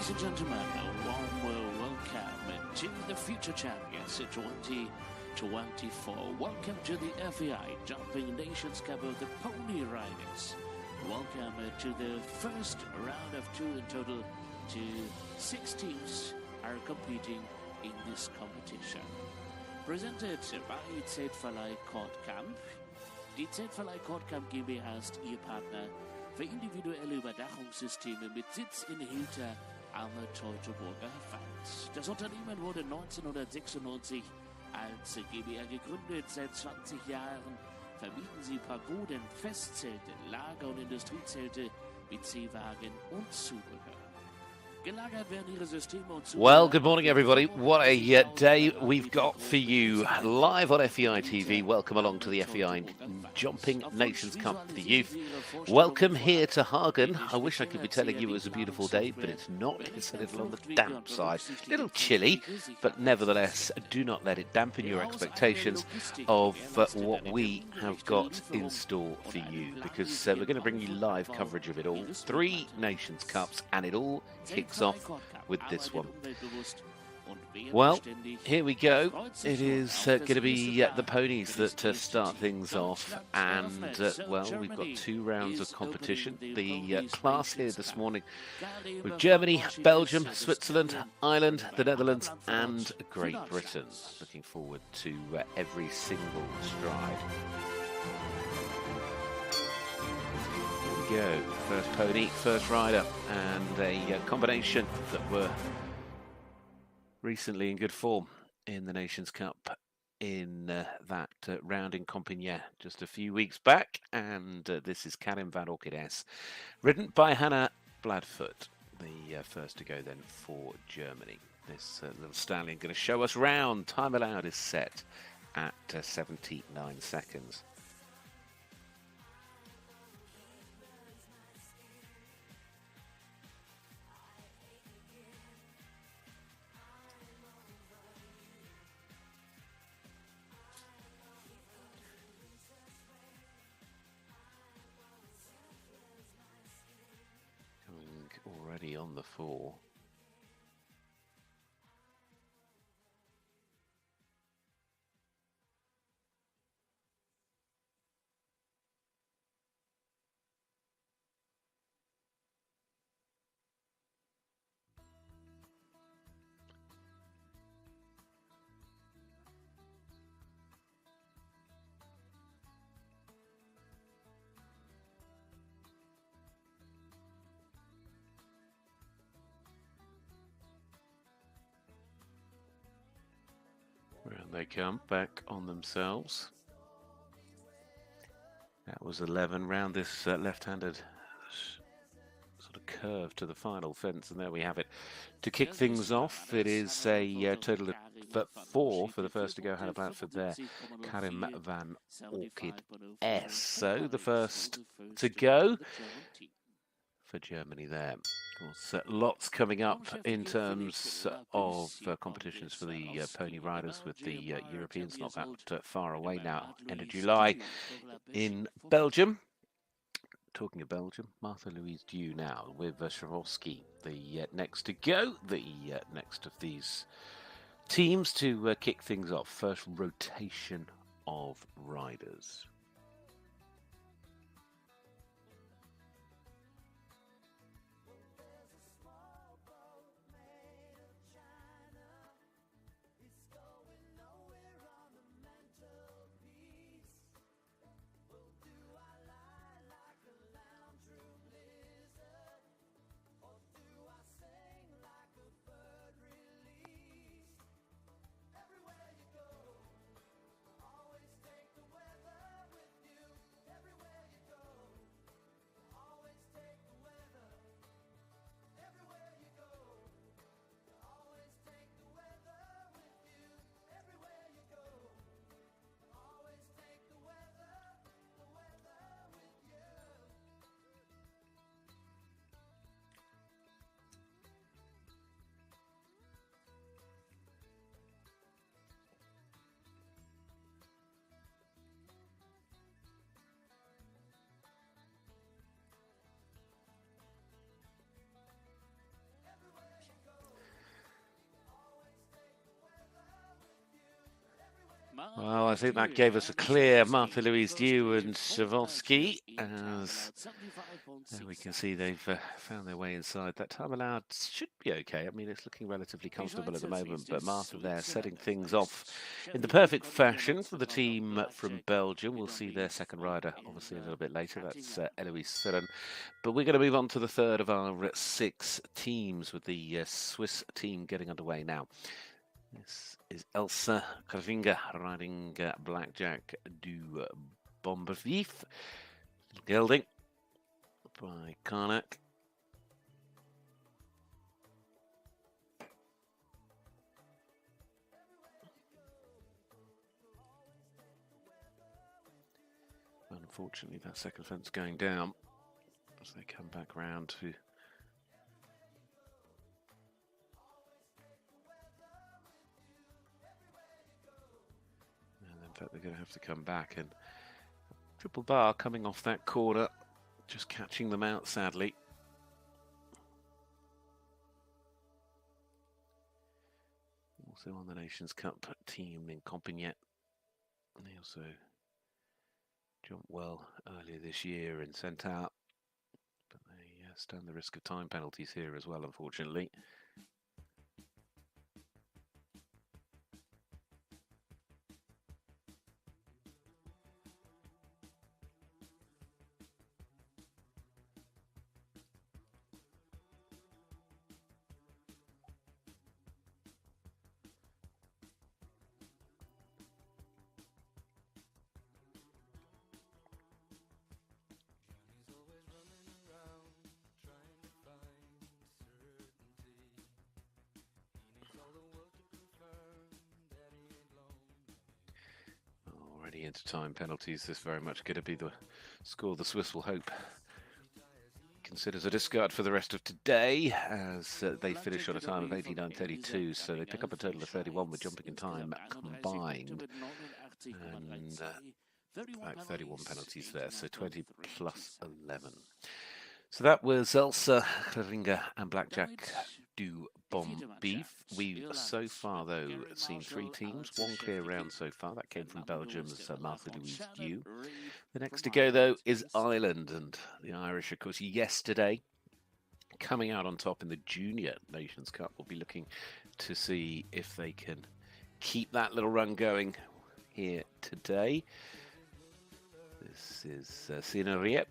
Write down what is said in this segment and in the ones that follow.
Ladies and gentlemen, a warm welcome to the Future Champions 2024. Welcome to the FEI Jumping Nations Cup of the Pony Riders. Welcome to the first round of two in total. 6 teams are competing in this competition. Presented by FEI Kortkamp. Die FEI Kortkamp GmbH ist Ihr Partner für individuelle Überdachungssysteme mit Sitz in Hilter am Teutoburger Wald. Das Unternehmen wurde 1996 als GER gegründet. Seit 20 Jahren vermieten sie Pagoden, Festzelte, Lager- und Industriezelte mit C-Wagen und Zubehör. Well, good morning, everybody. What a day we've got for you live on FEI TV. Welcome along to the FEI Jumping Nations Cup for the Youth. Welcome here to Hagen. I wish I could be telling you it was a beautiful day, but it's not. It's a little on the damp side. A little chilly, but nevertheless, do not let it dampen your expectations of what we have got in store for you, because we're going to bring you live coverage of it all. 3 Nations Cups, and it all kicks off with this one. Well, here we go. It is going to be the ponies that start things off, and well, we've got 2 rounds of competition. The class here this morning with Germany, Belgium, Switzerland, Ireland, the Netherlands, and Great Britain. Looking forward to every single stride. Go. First pony, first rider, and a combination that were recently in good form in the Nations Cup in that round in Compiègne just a few weeks back. And this is Karin van Orchid, ridden by Hannah Bladfoot, the first to go then for Germany. This little stallion going to show us round. Time allowed is set at 79 seconds. Already on the 4. Round they come, back on themselves. That was 11. Round this left-handed sort of curve to the final fence, and there we have it. To kick things off, it is a total of 4 for the first to go. Hannah Bladfoot there, Karin van Orchid. So the first to go for Germany there. Of course, lots coming up in terms of competitions for the pony riders, with the Europeans not that far away now, end of July in Belgium. Talking of Belgium, Martha Louise Dew now with Swarovski, the next to go, the next of these teams to kick things off. First rotation of riders. Well, I think that gave us a clear Martha Louise Dew and Savosky, as there we can see they've found their way inside. That time allowed should be okay. I mean, it's looking relatively comfortable at the moment, but Martha there setting things off in the perfect fashion for the team from Belgium. We'll see their second rider, obviously, a little bit later. That's Eloise Fillen. But we're going to move on to the third of our 6 teams, with the Swiss team getting underway now. This is Elsa Kravinga riding Blackjack du Bombervief. Gelding by Karnak. Unfortunately, that second fence going down as they come back round to but they're going to have to come back, and Triple Bar coming off that corner, just catching them out, sadly. Also on the Nations Cup team in Compagnie. They also jumped well earlier this year and sent out, but they stand the risk of time penalties here as well, unfortunately. Already into time penalties. This very much going to be the score the Swiss will hope considers a discard for the rest of today, as they finish on a time of 89.32, so they pick up a total of 31 with jumping in time combined, and about 31 penalties there, so 20 plus 11. So that was Elsa Klaringa and Blackjack du Bombervief. We've so far, though, seen 3 teams, 1 clear round so far. That came from Belgium's Martha Louise Dew. The next to go, though, is Ireland, and the Irish, of course, yesterday coming out on top in the Junior Nations Cup. We'll be looking to see if they can keep that little run going here today. This is Sina Riep,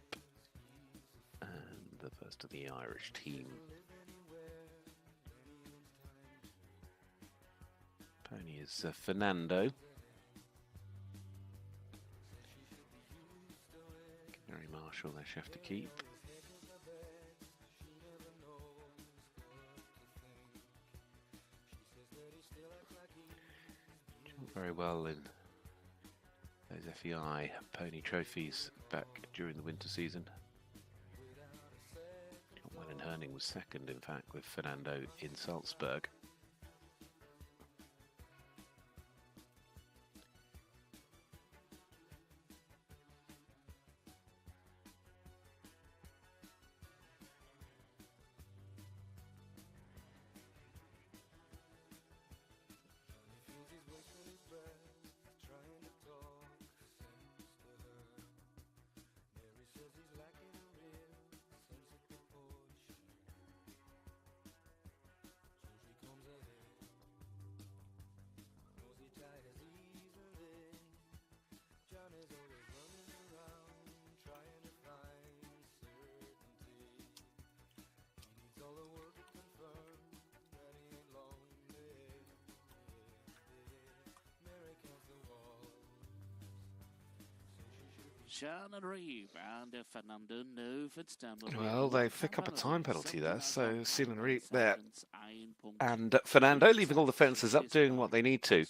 and the first of the Irish team. Pony is Fernando. Gary Marshall, their chef to keep. Jumped very well in those FEI pony trophies back during the winter season. Jumped well in Herning, was second, in fact, with Fernando in Salzburg. Well, they pick up a time penalty there, so Simon Reep there and Fernando leaving all the fences up, doing what they need to,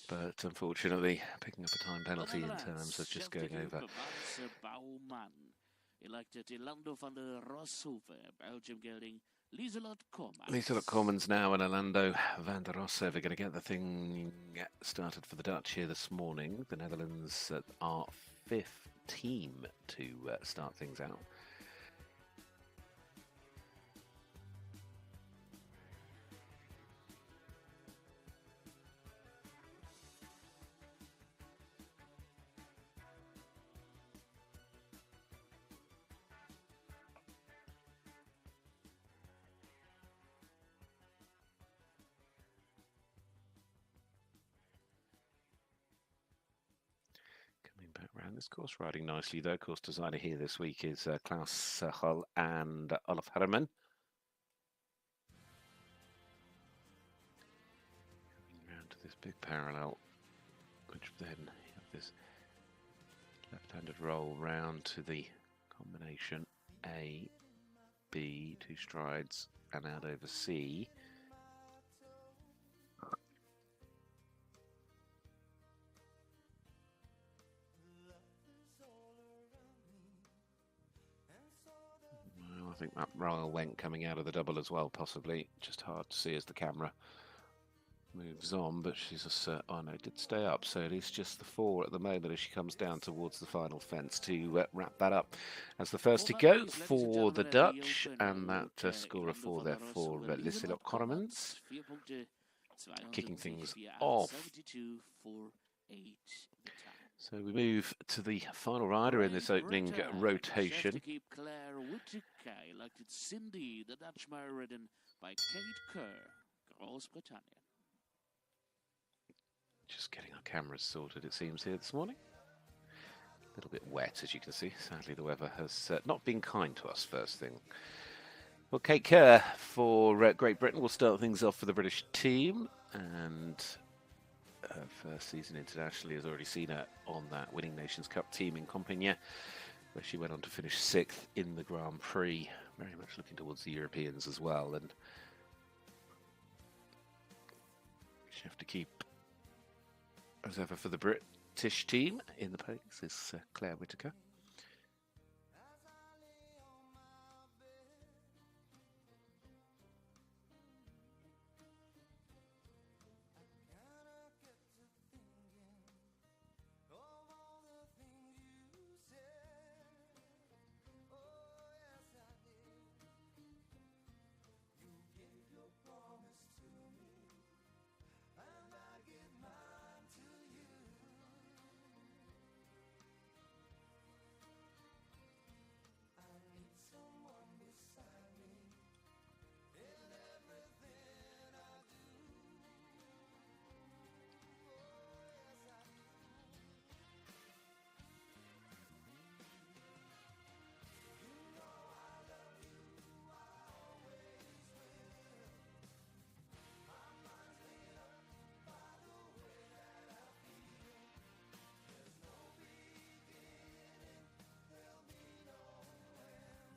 but unfortunately picking up a time penalty in terms of just going over. Lieselot Commons now and Orlando van der Rosse are going to get the thing started for the Dutch here this morning. The Netherlands are 5th team to start things out. And this course riding nicely, though. Course designer here this week is Klaus Hull and Olaf Herrmann. Coming round to this big parallel, which then you have this left-handed roll round to the combination A, B, 2 strides, and out over C. Well, I think that roll went coming out of the double as well, possibly. Just hard to see as the camera moves on, but she's a oh no, it did stay up, so it is just the 4 at the moment as she comes down towards the final fence to wrap that up as the first to go for the Dutch, and that score of 4 there for Liselot Koremans, kicking things off. So we move to the final rider in this opening rotation. Elected Cindy, the Dutch mare ridden by Kate Kerr, Groß-Britannien. Just getting our cameras sorted, it seems, here this morning. A little bit wet, as you can see. Sadly, the weather has not been kind to us first thing. Well, Kate Kerr for Great Britain will start things off for the British team, and her first season internationally has already seen her on that Winning Nations Cup team in Compiègne, where she went on to finish 6th in the Grand Prix, very much looking towards the Europeans as well. And she have to keep, as ever, for the British team in the ponies is Claire Whitaker.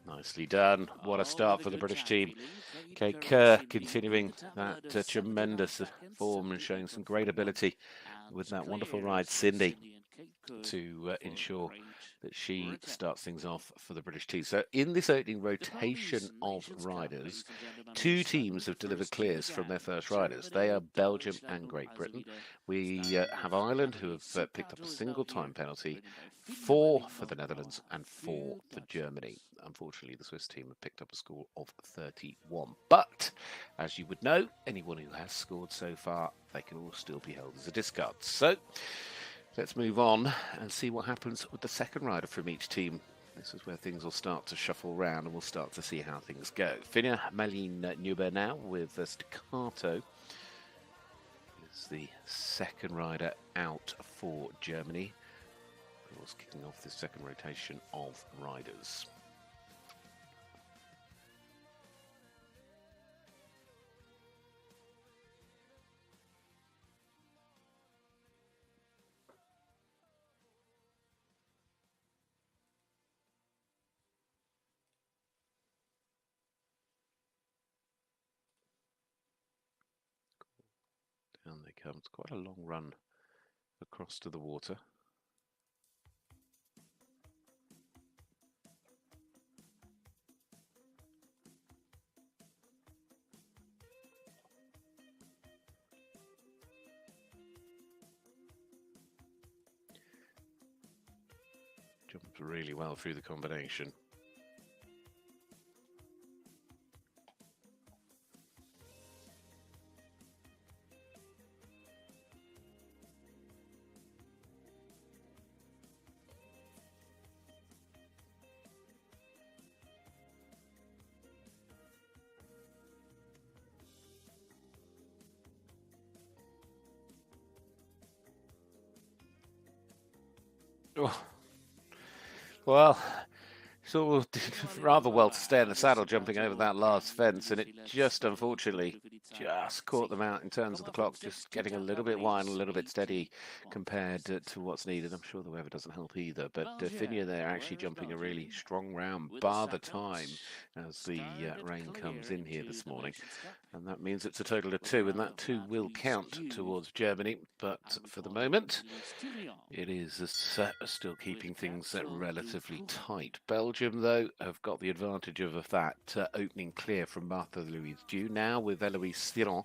Nicely done. What a start for the British team. Kate Kerr continuing that tremendous form and showing some great ability with that wonderful ride, Cindy, to ensure that she starts things off for the British team. So in this opening rotation of riders, 2 teams have delivered clears from their first riders. They are Belgium and Great Britain. We have Ireland, who have picked up a single time penalty, 4 for the Netherlands and 4 for Germany. Unfortunately, the Swiss team have picked up a score of 31. But, as you would know, anyone who has scored so far, they can all still be held as a discard. So, let's move on and see what happens with the second rider from each team. This is where things will start to shuffle around and we'll start to see how things go. Finja Malin Neuber now with Staccato is the second rider out for Germany. Of course, kicking off this second rotation of riders. Down they come. It's quite a long run across to the water. Jumped really well through the combination. Oh, Well, so rather well to stay in the saddle jumping over that last fence, and it just unfortunately just caught them out in terms of the clock, just getting a little bit wide and a little bit steady compared to what's needed. I'm sure the weather doesn't help either, but Finja there actually jumping a really strong round bar the time as the rain comes in here this morning. And that means it's a total of 2, and that 2 will count towards Germany. But for the moment, it is still keeping things relatively tight. Belgium, though, have got the advantage of that opening clear from Martha Louise Dew. Now with Eloise Thiron,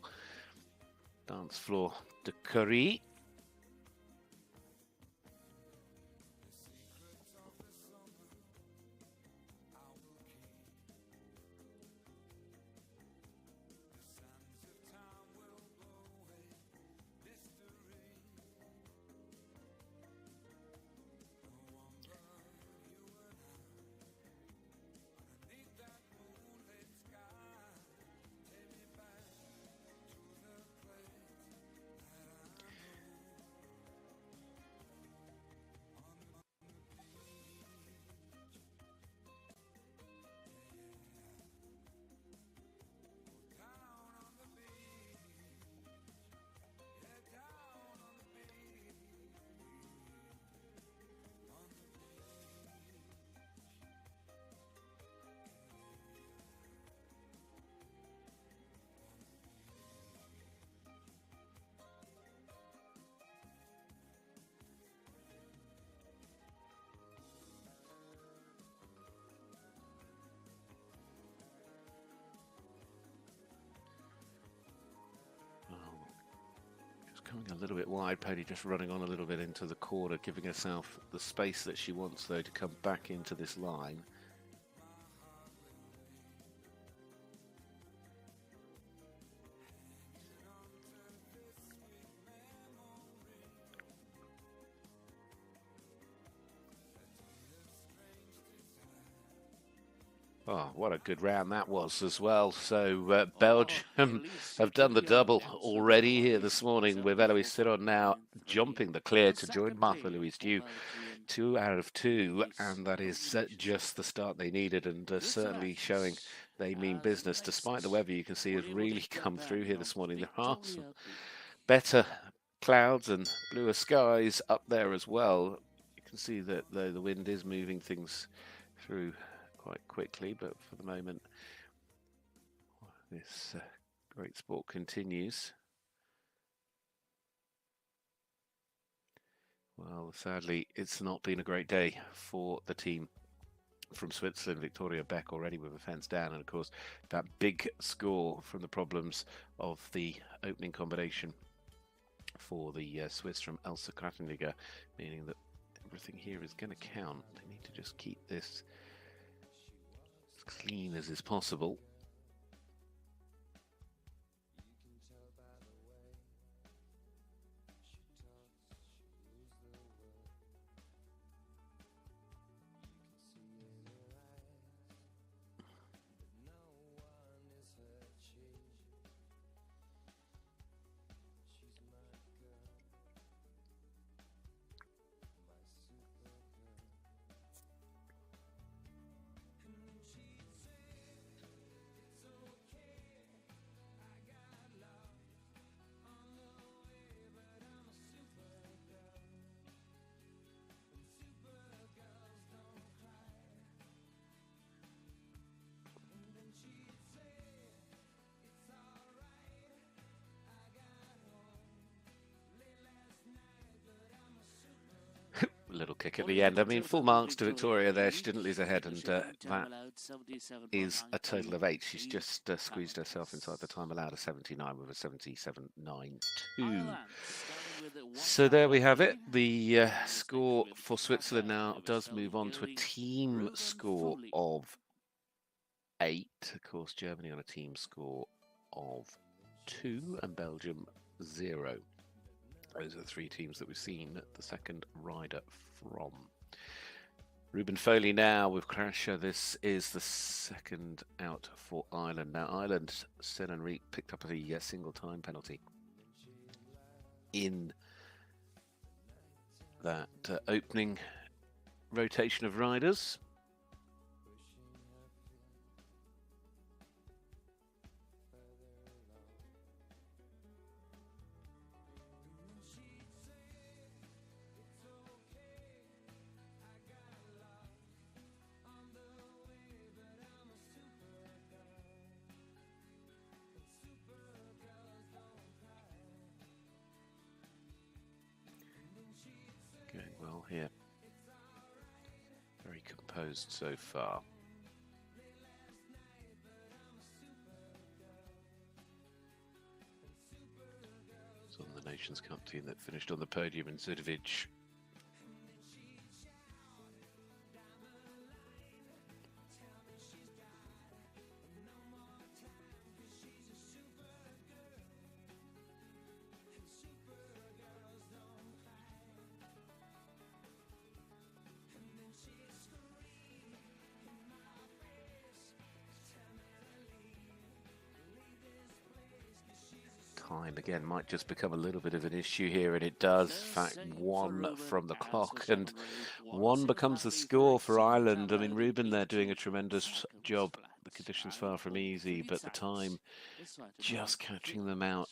dance floor de Curie. Coming a little bit wide, Pony just running on a little bit into the corner, giving herself the space that she wants, though, to come back into this line. Oh, what a good round that was as well. So Belgium have done the double already here this morning with Eloise Thiron now jumping the clear to join Martha Louise Dew. 2 out of 2, and that is just the start they needed, and certainly showing they mean business. Despite the weather, you can see has really come through here this morning. There are some better clouds and bluer skies up there as well. You can see that the wind is moving things through quite quickly, but for the moment, this great sport continues. Well, sadly, it's not been a great day for the team from Switzerland. Victoria Beck already with a fence down, and of course that big score from the problems of the opening combination for the Swiss from Elsa Kratenliger, meaning that everything here is going to count. They need to just keep this as clean as is possible. Little kick at the end. I mean, full marks to Victoria there. She didn't lose her head, and that is a total of 8. She's just squeezed herself inside the time allowed of 79 with a 77.92. So there we have it. The score for Switzerland now does move on to a team score of 8. Of course, Germany on a team score of 2 and Belgium 0. Those are the 3 teams that we've seen the second rider from. Ruben Foley now with Crasher. This is the second out for Ireland. Now, Ireland, Sen Henrique picked up a single time penalty in that opening rotation of riders. Going well here. Very composed so far. It's on the Nations Cup team that finished on the podium in Zudovic. Time again might just become a little bit of an issue here, and it does. In fact, 1 from the clock, and 1 becomes the score for Ireland. I mean, Ruben, they're doing a tremendous job. The conditions far from easy, but the time just catching them out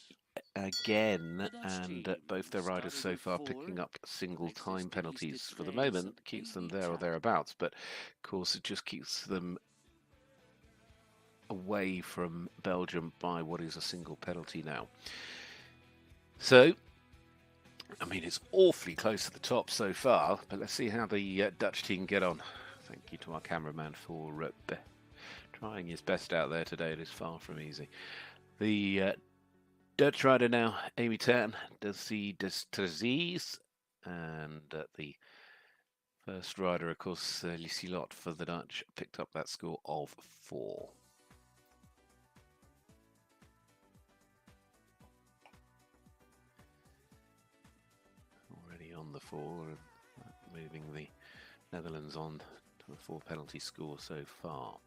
again, and both their riders so far picking up single time penalties. For the moment, keeps them there or thereabouts, but of course it just keeps them away from Belgium by what is a single penalty now. So, I mean, it's awfully close to the top so far, but let's see how the Dutch team get on. Thank you to our cameraman for trying his best out there today. It is far from easy. The Dutch rider now, Amy Tan, does the Destrezes, and the first rider, of course, Lucilot for the Dutch, picked up that score of 4. On the 4, and moving the Netherlands on to a 4 penalty score so far.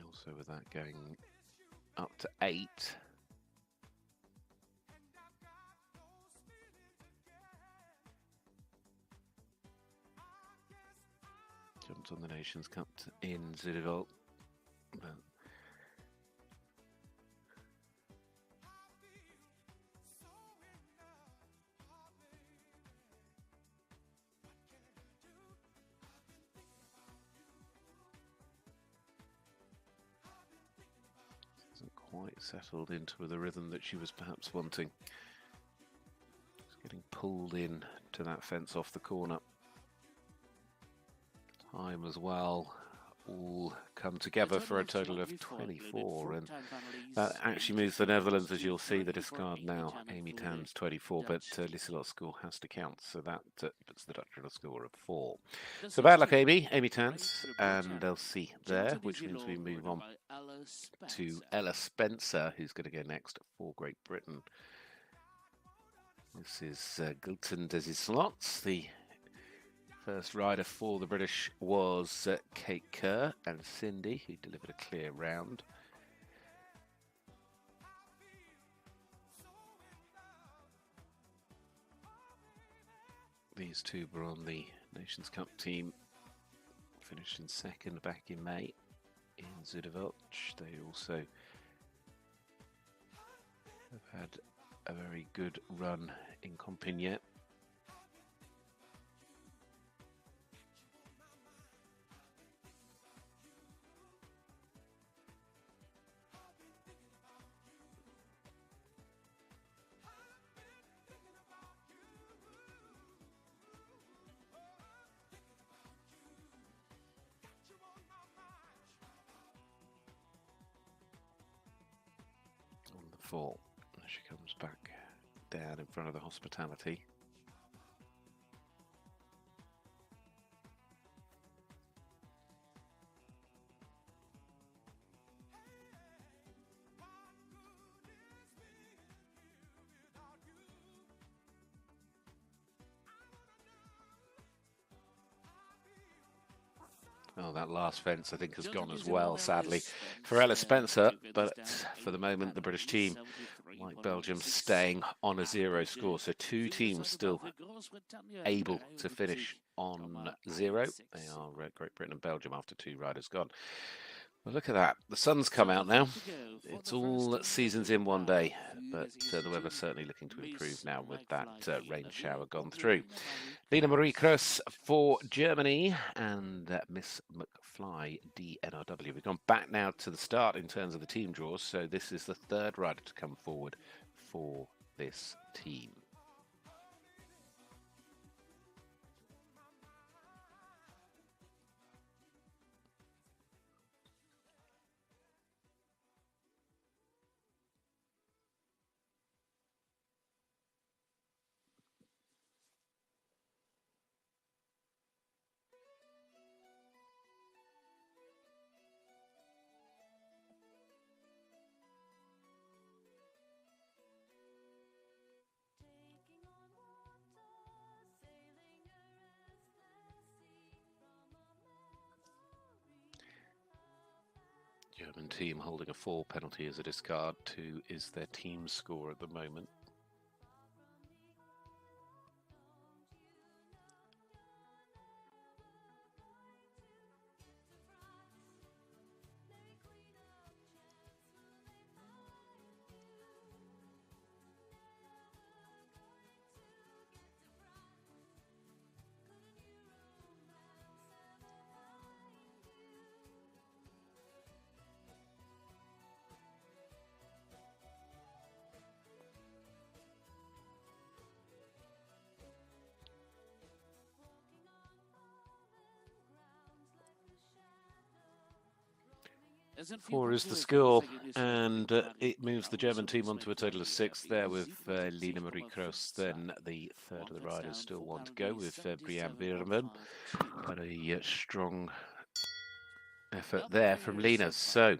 Also with that going up to 8. Jumped on the Nations Cup in Zudovic. Hasn't quite settled into the rhythm that she was perhaps wanting. Just getting pulled in to that fence off the corner. Time as well, all come together for a total of 24, and that actually moves the Netherlands, as you'll see, the discard now. Amy Tan's 24, but Lucilot's score has to count, so that puts the Dutch on a score of 4. So bad luck, Amy Tan's, and they'll see there, which means we move on to Ella Spencer, who's going to go next for Great Britain. This is Gulton Deslotz, the first rider for the British was Kate Kerr and Cindy, who delivered a clear round. These two were on the Nations Cup team, finished in 2nd back in May in Zudovic. They also have had a very good run in Compiègne. On the 4, as she comes back down in front of the hospitality. Oh, that last fence, I think, has gone as well, sadly, for Ella Spencer. But for the moment, the British team, like Belgium, staying on a 0 score. So 2 teams still able to finish on 0. They are Great Britain and Belgium after 2 riders gone. Well, look at that. The sun's come out now. It's all seasons in one day, but the weather's certainly looking to improve now with that rain shower gone through. Lena Marie Kroes for Germany and Miss McFly DNRW. We've gone back now to the start in terms of the team draws, so this is the 3rd rider to come forward for this team. German team holding a 4 penalty as a discard. 2 is their team score at the moment. Four is the score, and it moves the German team onto a total of 6 there with Lena Marie Kroes. Then the 3rd of the riders still want to go with Brian Bierman, but a strong effort there from Lena. So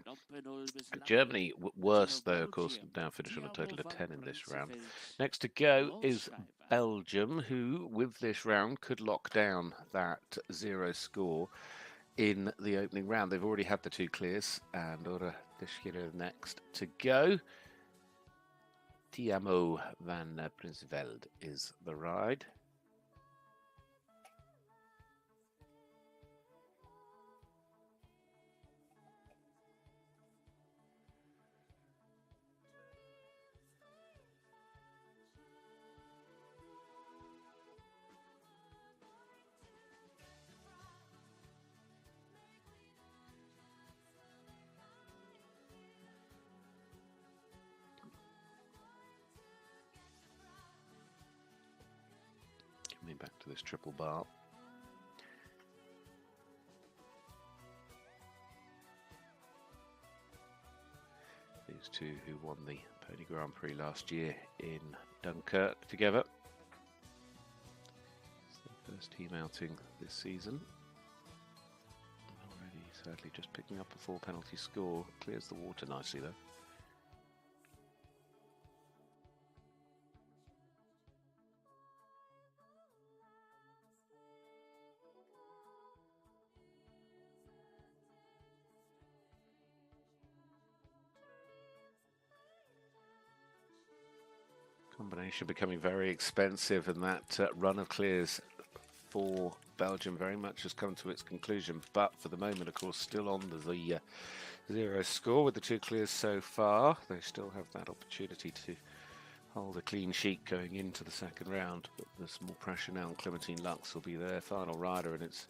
Germany worse, though, of course, now finish on a total of 10 in this round. Next to go is Belgium, who with this round could lock down that 0 score in the opening round. They've already had the 2 clears, and Ora Deschire next to go. Tiamo van Prinsveld is the ride. Coming back to this triple bar. These 2 who won the Pony Grand Prix last year in Dunkirk together. It's their first team outing this season. Already, sadly, just picking up a 4 penalty score. Clears the water nicely, though. Combination becoming very expensive, and that run of clears for Belgium very much has come to its conclusion. But for the moment, of course, still on the 0 score with the 2 clears so far. They still have that opportunity to hold a clean sheet going into the 2nd round. But there's more pressure now, and Clementine Lux will be their final rider, and it's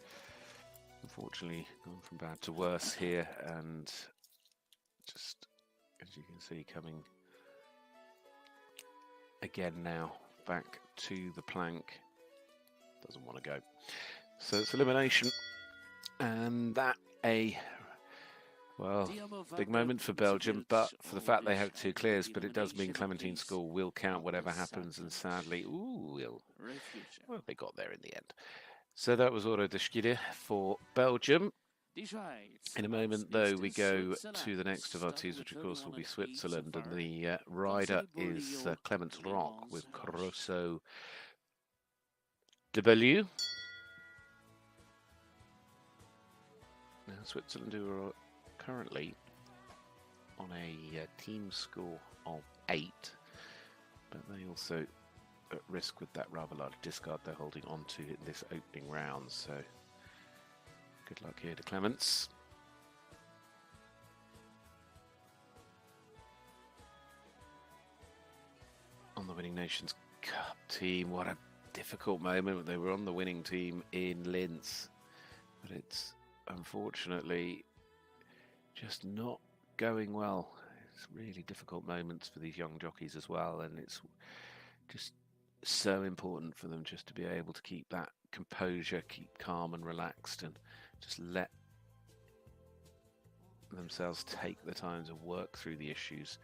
unfortunately gone from bad to worse here. And just, as you can see, coming again now back to the plank. Doesn't want to go. So it's elimination, and that big moment for Belgium, but for the fact they have 2 clears, but it does mean Clementine's score will count whatever happens, and sadly, well, they got there in the end. So that was Oro Deschire for Belgium. In a moment, though, we go to the next of our teams, which of course will be Switzerland, and the rider is Clemens Rock with Corroso de Bellew. Switzerland, who are currently on a team score of 8, but they also at risk with that rather large discard they're holding on to in this opening round. So good luck here to Clements. On the winning Nations Cup team, what a difficult moment. They were on the winning team in Linz, but it's unfortunately just not going well. It's really difficult moments for these young jockeys as well, and it's just so important for them just to be able to keep that composure, keep calm and relaxed, and just let themselves take the time to work through the issues.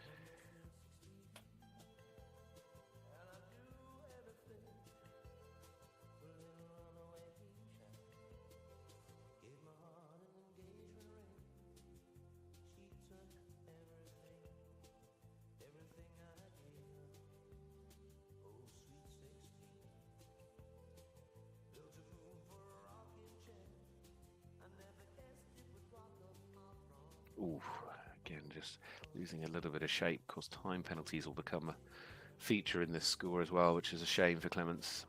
Ooh, again, just losing a little bit of shape. Of course, time penalties will become a feature in this score as well, which is a shame for Clements.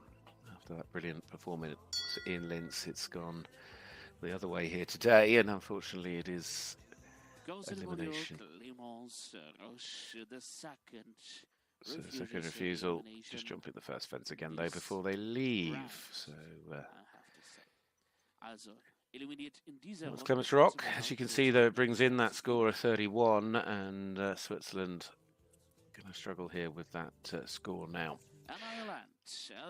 After that brilliant performance in Linz, it's gone the other way here today, and unfortunately it is elimination. So the second refusal, just jumping the first fence again though before they leave. So that's Clements Rock. As you can see though, it brings in that score of 31, and Switzerland going to struggle here with that score now.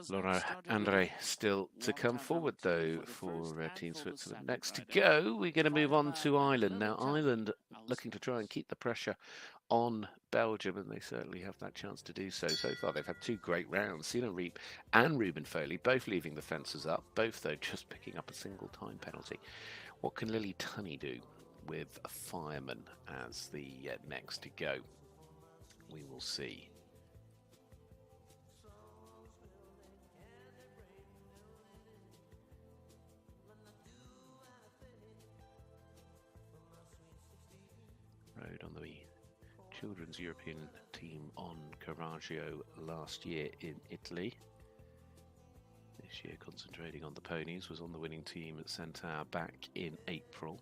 Laura Andre still to come forward though for Team Switzerland. Next to go, we're going to move on to Ireland. Now Ireland looking to try and keep the pressure on Belgium, and they certainly have that chance to do so. So far they've had 2 great rounds. Sina Reap and Ruben Foley both leaving the fences up, both though just picking up a single time penalty. What can Lily Tunney do with a fireman as the next to go? We will see. Rode on the Children's European team on Coraggio last year in Italy. This year concentrating on the Ponies, was on the winning team at Centaur back in April.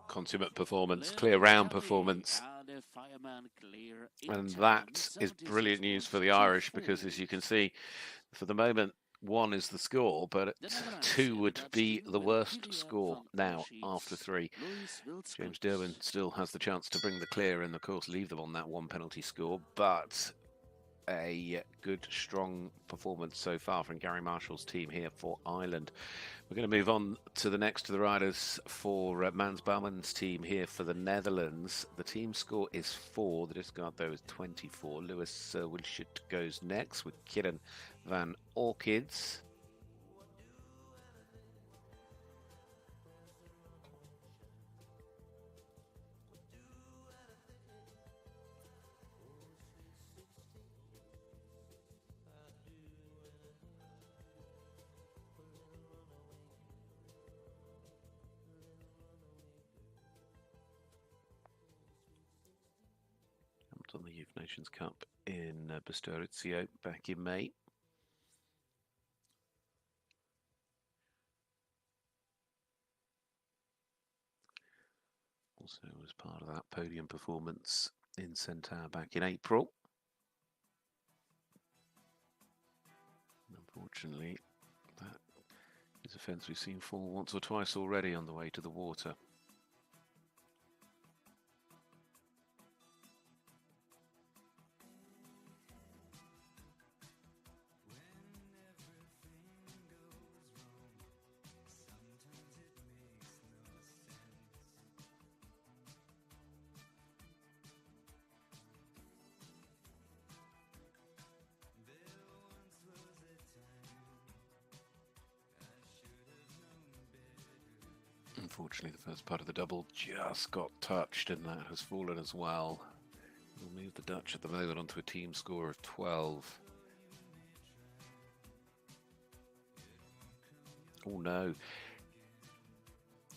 Consummate performance, clear round performance, and that is brilliant news for the Irish, because as you can see, for the moment 1 is the score, but 2 would be the worst score now after 3. James Derwin still has the chance to bring the clear and of course leave them on that 1 penalty score, but a good strong performance so far from Gary Marshall's team here for Ireland. We're going to move on to the next of the riders for Mans Bouwman's team here for the Netherlands. The team score is 4, the discard though is 24. Lewis Wilschut goes next with Kieran van Orchids. On the Youth Nations Cup in Bistorizio back in May. Also was part of that podium performance in Centaur back in April. Unfortunately, that is a fence we've seen fall once or twice already on the way to the water. Unfortunately, the first part of the double just got touched, and that has fallen as well. We'll move the Dutch at the moment onto a team score of 12. Oh no.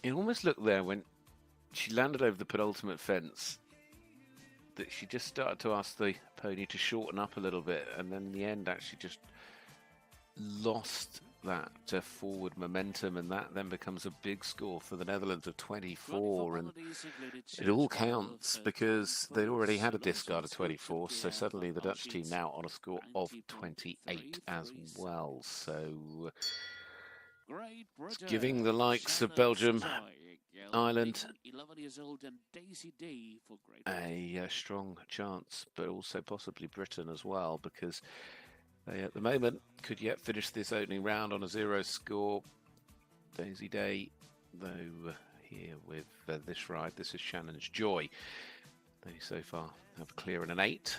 It almost looked there when she landed over the penultimate fence that she just started to ask the pony to shorten up a little bit, and then in the end actually just lost that forward momentum, and that then becomes a big score for the Netherlands of 24, and it all counts because they'd already had a discard of 24, so suddenly the Dutch team now on a score of 28 as well. So giving the likes of Belgium, Ireland a strong chance, but also possibly Britain as well, because they at the moment could yet finish this opening round on a 0 score. Daisy Day, though, here with this ride. This is Shannon's Joy. They so far have a clear and an 8.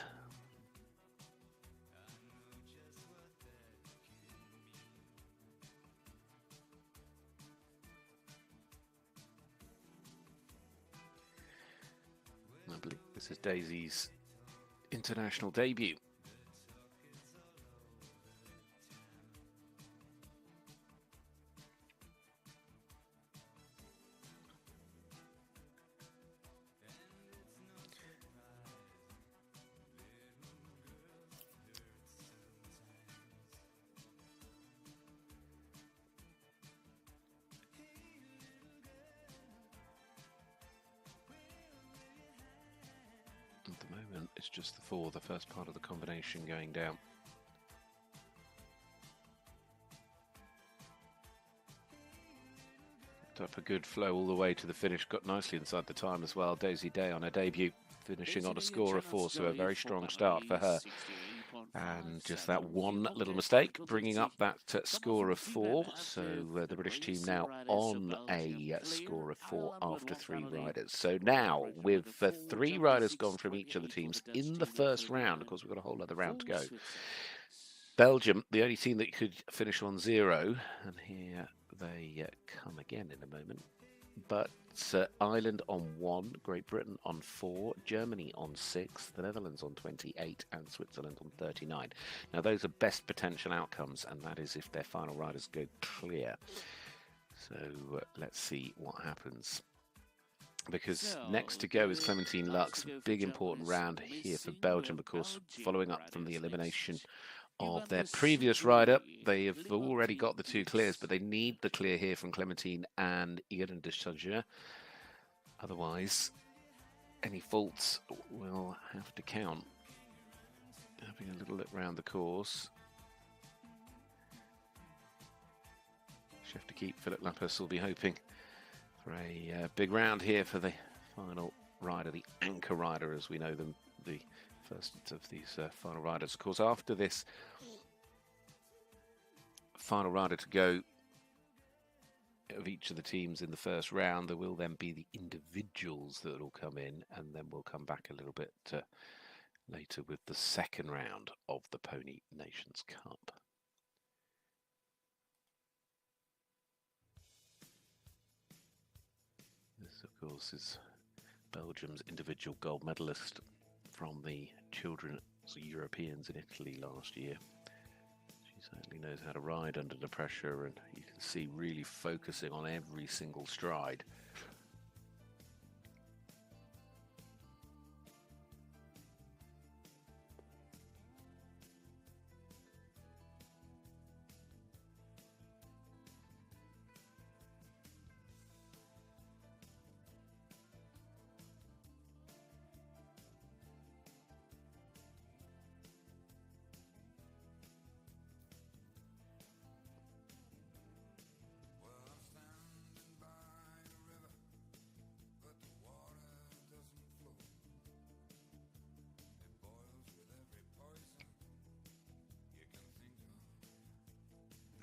I believe this is Daisy's international debut. At the moment, it's just the 4, the first part of the combination going down. Kept up a good flow all the way to the finish, got nicely inside the time as well. Daisy Day on her debut, finishing on a score of 4, so a very strong start for her. And just that one little mistake, bringing up that score of 4. So the British team now on a score of 4 after 3 riders. So now, with 3 riders gone from each of the teams in the first round, of course we've got a whole other round to go. Belgium, the only team that could finish on 0, and here they come again in a moment. But Ireland on 1, Great Britain on 4, Germany on 6, the Netherlands on 28, and Switzerland on 39. Now, those are best potential outcomes, and that is if their final riders go clear. So let's see what happens. Because next to go is Clementine Lux, big important round here for Belgium, of course, following up from the elimination of their previous rider. They have already got the 2 clears, but they need the clear here from Clementine and Ian de Changer. Otherwise, any faults will have to count. Having a little look round the course. Chef de Keep, Philip Lapus will be hoping for a big round here for the final rider, the anchor rider as we know them, the first of these final riders. Of course, after this final rider to go of each of the teams in the first round, there will then be the individuals that will come in, and then we'll come back a little bit later with the second round of the Pony Nations Cup. This, of course, is Belgium's individual gold medalist from the Children's Europeans in Italy last year. She certainly knows how to ride under the pressure, and you can see really focusing on every single stride.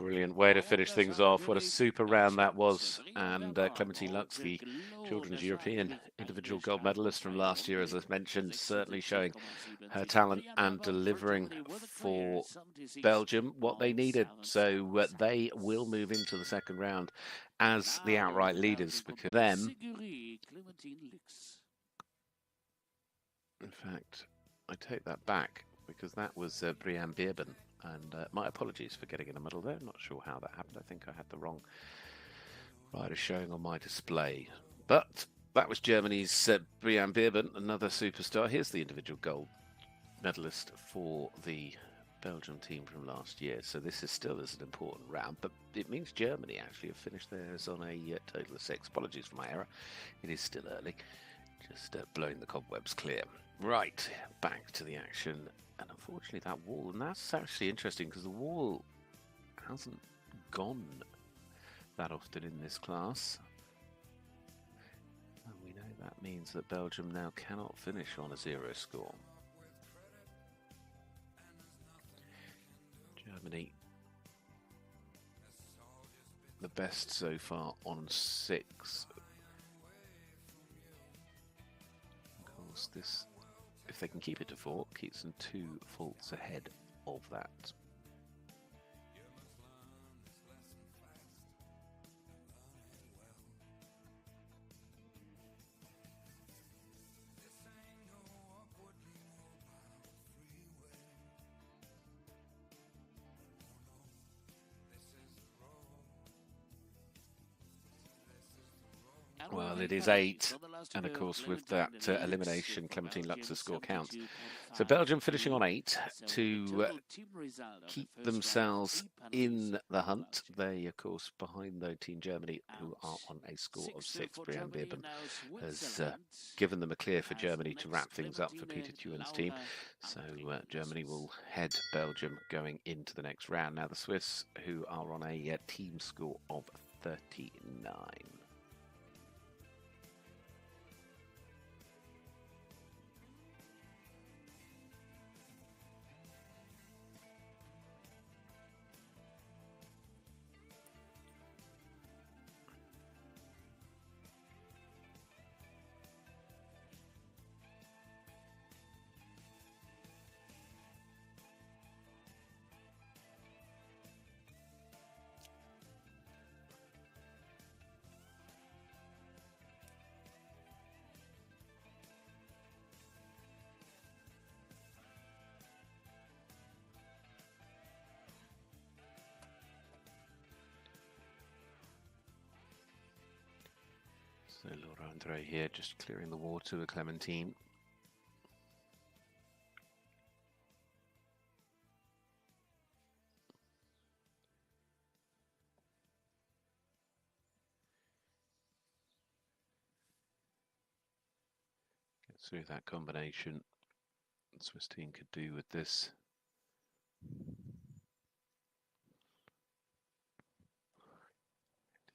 Brilliant way to finish things off. What a super round that was. And Clementine Lux, the Children's European individual gold medalist from last year, as I mentioned, certainly showing her talent and delivering for Belgium what they needed. So they will move into the second round as the outright leaders, because them, in fact, I take that back, because that was Brian Beerben. And my apologies for getting in the middle there. Not sure how that happened. I think I had the wrong rider showing on my display. But that was Germany's Brian Beerben, another superstar. Here's the individual gold medalist for the Belgium team from last year. So this is still as an important round, but it means Germany actually have finished theirs on a total of 6. Apologies for my error. It is still early. Just blowing the cobwebs clear. Right, back to the action. And unfortunately that wall, and that's actually interesting because the wall hasn't gone that often in this class. And we know that means that Belgium now cannot finish on a 0 score. Germany, the best so far on 6. Of course, this, if they can keep it to 4, keeps them 2 faults ahead of that. Well, it is 8, and of course with that elimination, Clementine Lux's score counts. So Belgium finishing on 8 to keep themselves in the hunt. They, of course, behind though Team Germany, who are on a score of 6. Brian Beerben has given them a clear for Germany to wrap things up for Peter Tuen's team. So Germany will head Belgium going into the next round. Now the Swiss, who are on a team score of 39. So Laura Andre here just clearing the water with Clementine. Get through that combination the Swiss team could do with this.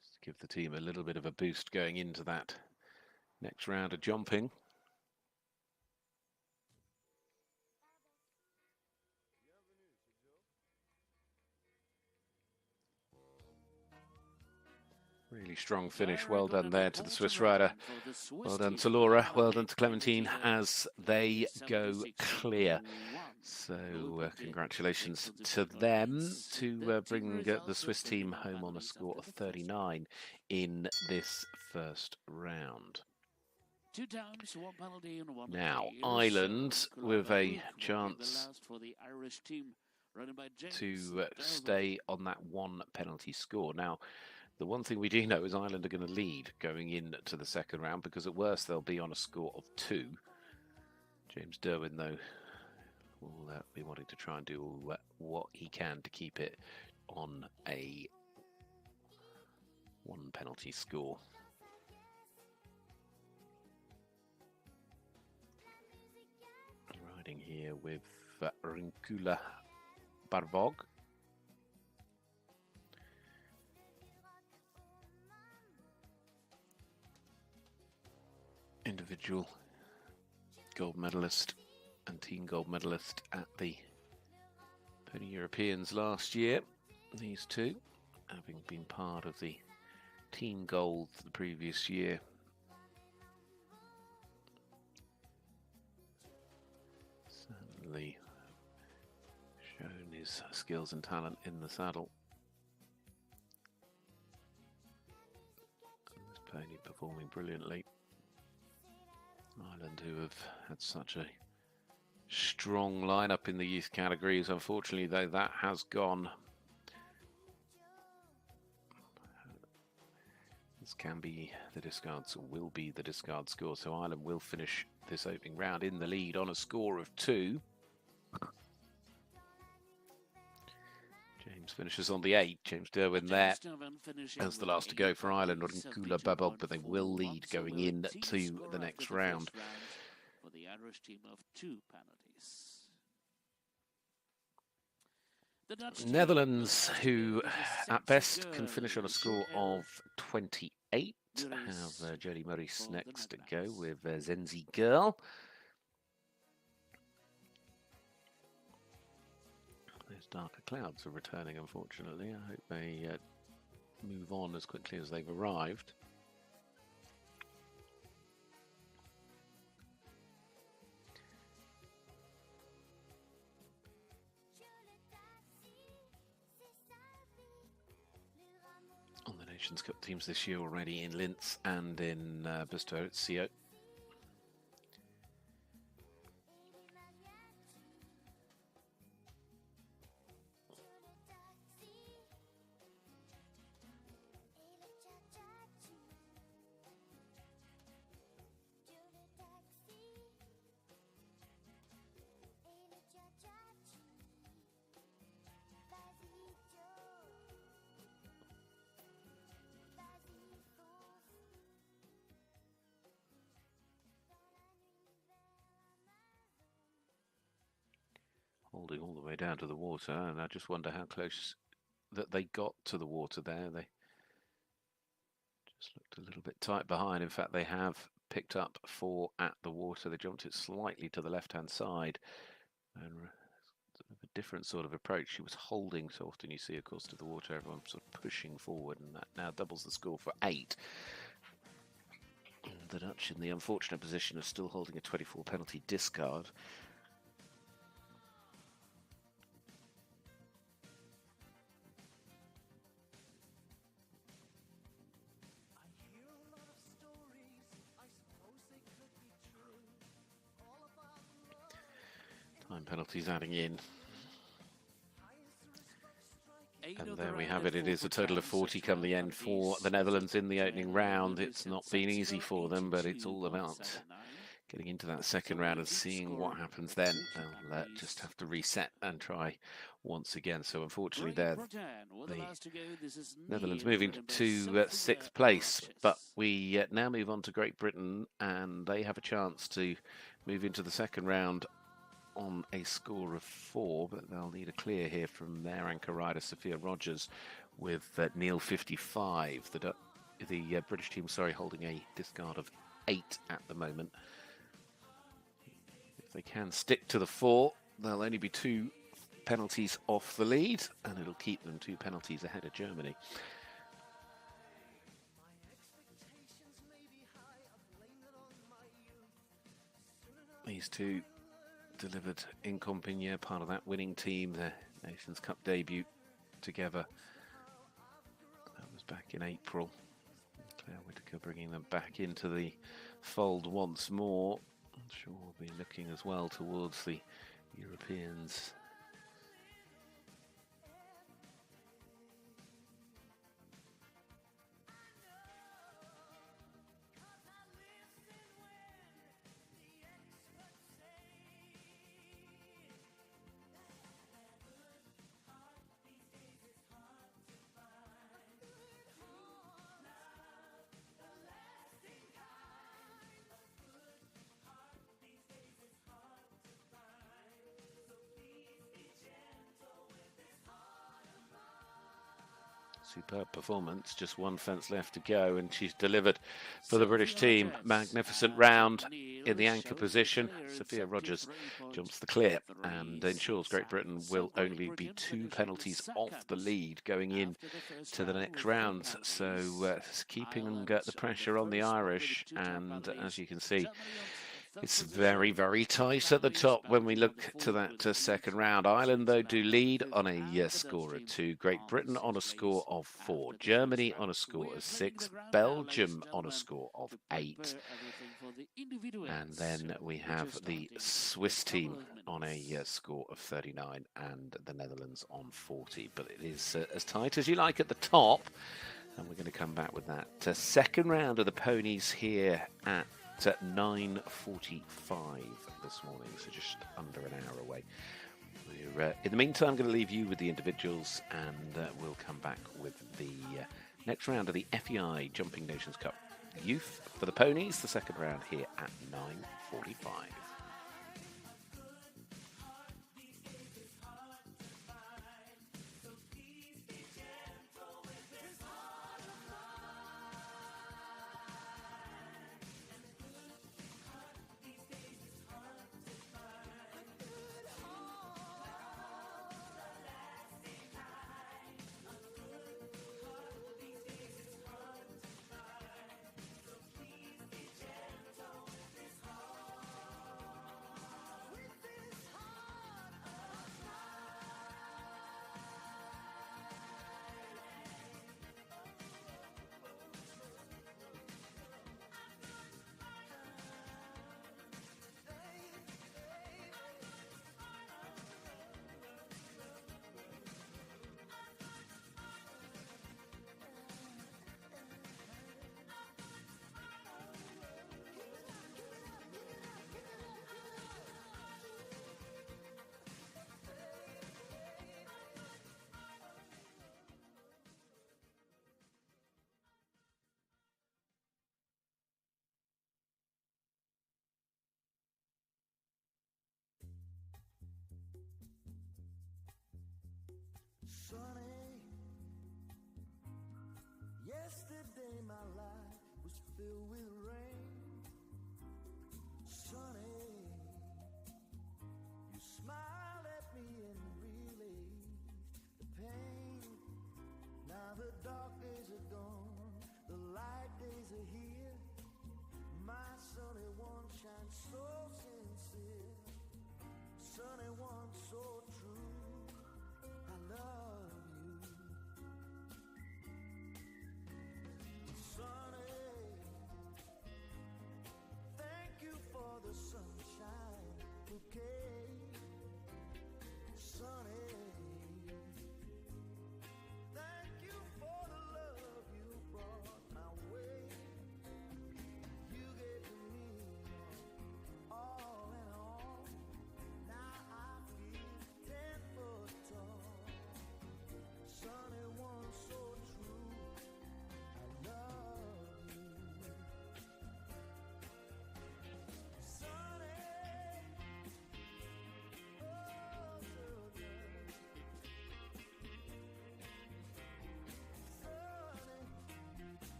Just give the team a little bit of a boost going into that next round of jumping. Really strong finish. Well done there to the Swiss rider. Well done to Laura. Well done to Clementine as they go clear. So congratulations to them to bring the Swiss team home on a score of 39 in this first round. Now, Ireland with a chance to stay on that 1 penalty score. Now, the one thing we do know is Ireland are going to lead going into the second round, because at worst they'll be on a score of 2. James Derwin, though, will be wanting to try and do what he can to keep it on a 1 penalty score. Riding here with Rinkula Barvog. Individual gold medalist and team gold medalist at the Pony Europeans last year. These two, having been part of the team gold the previous year. Certainly shown his skills and talent in the saddle. And this pony performing brilliantly. Ireland, who have had such a strong lineup in the youth categories. Unfortunately, though, that has gone. This can be the discards, or will be the discard score. So Ireland will finish this opening round in the lead on a score of 2. James finishes on the 8. James Derwin there as the last to go for Ireland on Kula Babog, but they will lead going into the next round. For the Irish team of 2 penalties. Netherlands, who at best can finish on a score of 28, have Jodie Maurice next to go with Zenzi Girl. Those darker clouds are returning, unfortunately. I hope they move on as quickly as they've arrived. On the Nations Cup teams this year already in Linz and in Bustoe-CO. Holding all the way down to the water, and I just wonder how close that they got to the water there. They just looked a little bit tight behind. In fact, they have picked up 4 at the water. They jumped it slightly to the left-hand side, and a different sort of approach. She was holding, so often you see, of course, to the water, everyone sort of pushing forward, and that now doubles the score for 8. The Dutch in the unfortunate position of still holding a 24 penalty discard. Time penalties adding in. And there we have it. It is a total of 40 come the end for the Netherlands in the opening round. It's not been easy for them, but it's all about getting into that second round and seeing what happens then. They'll just have to reset and try once again. So unfortunately there, the Netherlands moving to 6th place. But we now move on to Great Britain, and they have a chance to move into the second round on a score of 4, but they'll need a clear here from their anchor rider Sophia Rogers with Neil 55. The British team, holding a discard of 8 at the moment. If they can stick to the 4, they'll only be 2 penalties off the lead, and it'll keep them 2 penalties ahead of Germany. These two delivered in Compiègne, part of that winning team, their Nations Cup debut together. That was back in April. Claire Whitaker bringing them back into the fold once more. I'm sure we'll be looking as well towards the Europeans. Superb performance, just 1 fence left to go, and she's delivered for the British team. Magnificent round. in the anchor position. Sophia Rogers jumps the clear and ensures Great Britain will only be 2 penalties off the lead going in to the next round. So keeping the pressure on the Irish, and as you can see, it's very, very tight at the top when we look to that second round. Ireland, though, do lead on a score of 2. Great Britain on a score of 4. Germany on a score of 6. Belgium on a score of 8. And then we have the Swiss team on a score of 39 and the Netherlands on 40. But it is as tight as you like at the top. And we're going to come back with that second round of the Ponies here at 9:45 this morning, so just under an hour away. In the meantime, I'm going to leave you with the individuals, and we'll come back with the next round of the FEI Jumping Nations Cup Youth for the Ponies, the second round here at 9:45. Sunny, yesterday my life was filled with rain. Sunny, you smiled at me and relieved the pain. Now the dark days are gone, the light days are here. My sunny one shines so sincere, sunny one so true. I love you, sunny.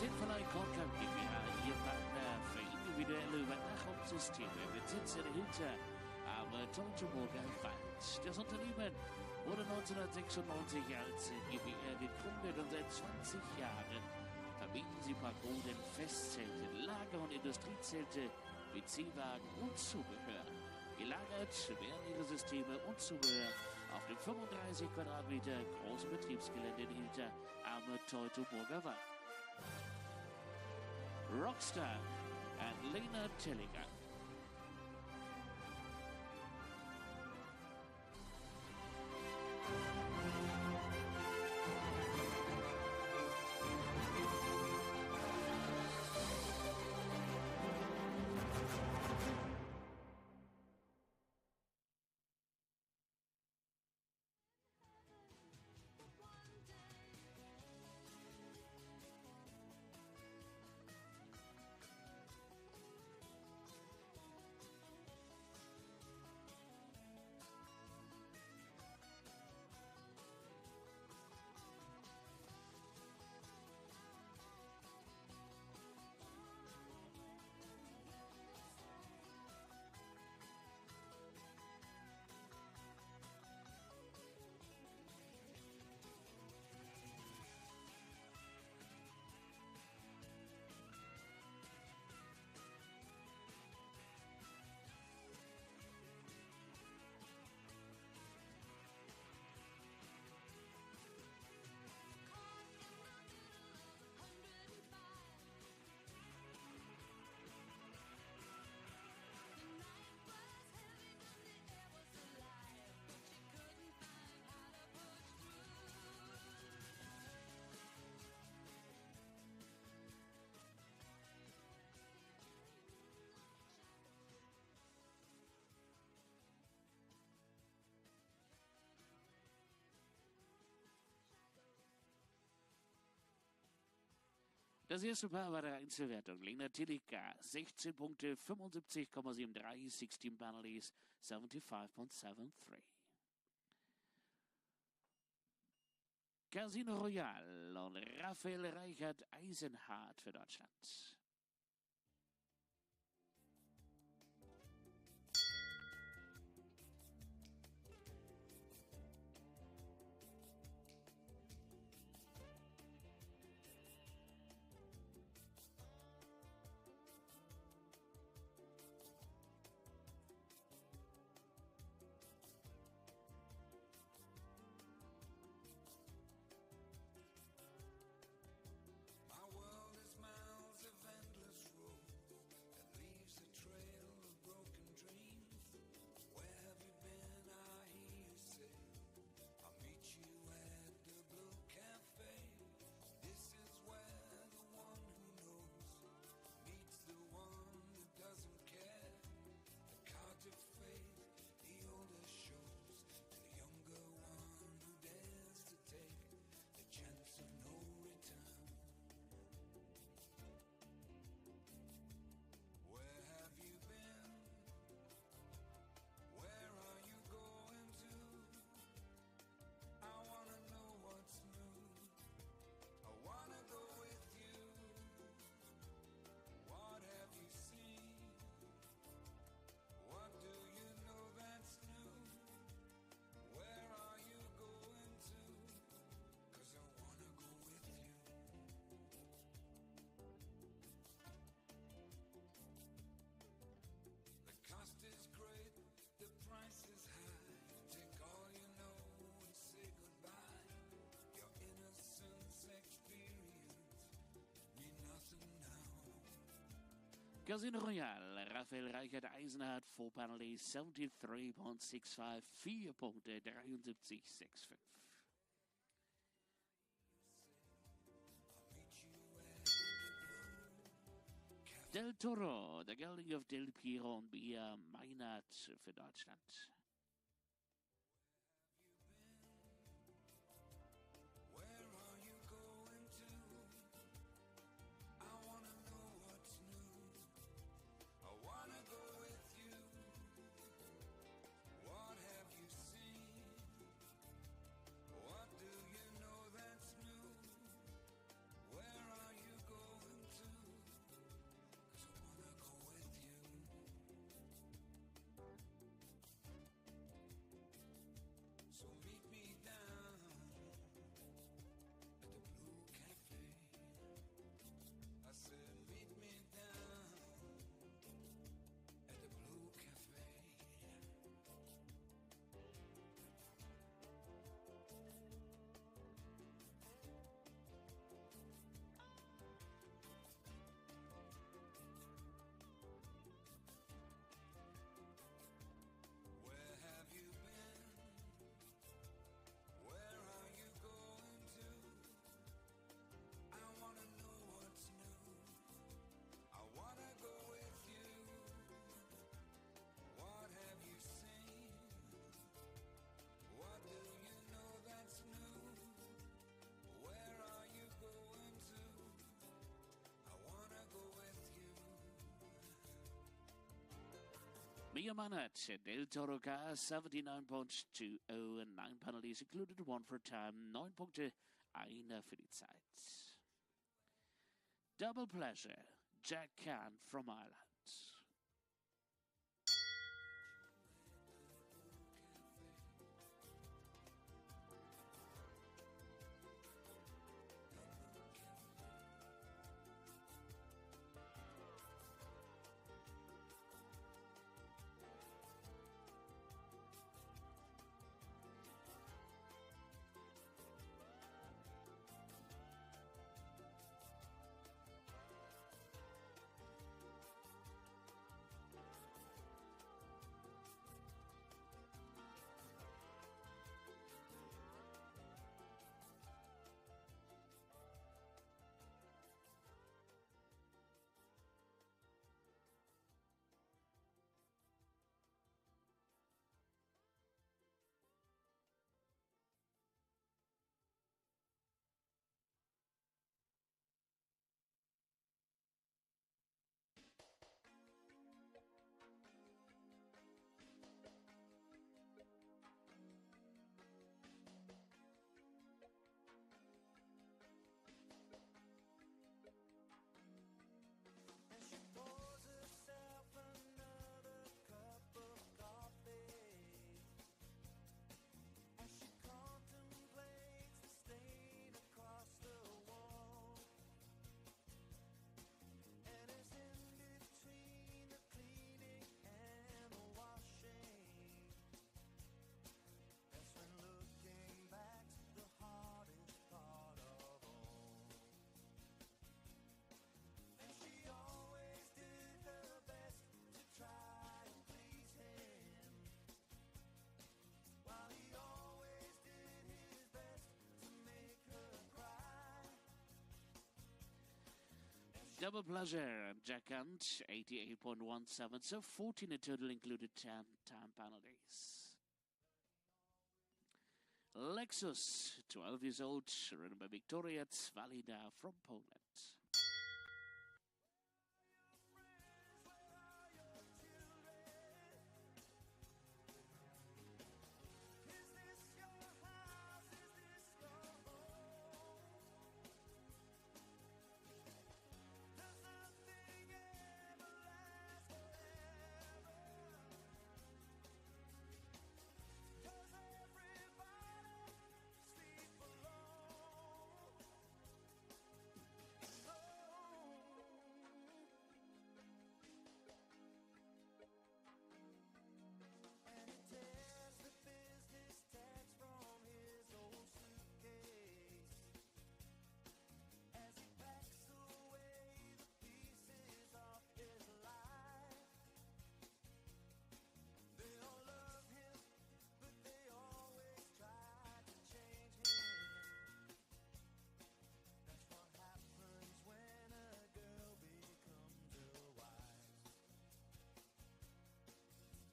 Sinfallei Korkamp GmbH, Ihr Partner für individuelle Überwachungssysteme mit Sitz in Hilter am Teutoburger Wald. Das Unternehmen wurde 1996 als GER gegründet und seit 20 Jahren verbieten sie Pagoden, Festzelte, Lager- und Industriezelte, PC-Wagen und Zubehör. Gelagert werden ihre Systeme und Zubehör auf dem 35 Quadratmeter großen Betriebsgelände in Hilter am Teutoburger Wald. Rockstar and Lena Tellinger. Das erste Paar war der Einzelwertung. Lena Tilika, 16 Punkte, 75,73. 16 penalties, 75,73. Casino Royal und Raphael Reichert Eisenhardt für Deutschland. My world is miles of endless road that leaves a trail of broken dreams. Where have you been? I hear you say, I'll meet you at the Blue Cafe. This is where the one who knows meets the one who doesn't care. The cards of fate, the older shows, and the younger one who dares to take the chance of no return. Where have you been? Where are you going to? I wanna know what's new. I wanna go with you. What have you seen? What do you know that's new? Where are you going to? 'Cause I wanna go with you. The cost is great, the price is high. Take all you know and say goodbye. Your innocence experience mean nothing now. Casino Royal, Raphael Reichert Eisenhardt, 4 penalties, 73,65. 4 Punkte, 73,65. Del Toro, der Gelding of Del Piero und Bia Meinert für Deutschland. Where are you going to? I wanna know what's new. I wanna go with you. What have you seen? What do you know that's new? Where are you going? Mia Manat, Del Toro Car, 79.20 and 9 penalties included, 1 for time, 9 Punkte, eine für die Zeit. Double Pleasure, Jack Can from Ireland. And she pours herself another cup of coffee as she contemplates the stain across the wall. And it's in between the cleaning and the washing, that's when looking back's the hardest part of all. And she always did her best to try and please him, while he always did his best to make her cry. Double Pleasure, Jack Hunt, 88.17, so 14 in total included 10 time penalties. Lexus, 12 years old, ridden by Victoria Valida from Poland. Is this your house? Is this your home? Does nothing ever last forever? Does everybody sleep alone? And he tears the business tags from his old suitcase as he packs away the pieces of his life. They all love him, but they always try to change him. That's what happens when a girl becomes a wife.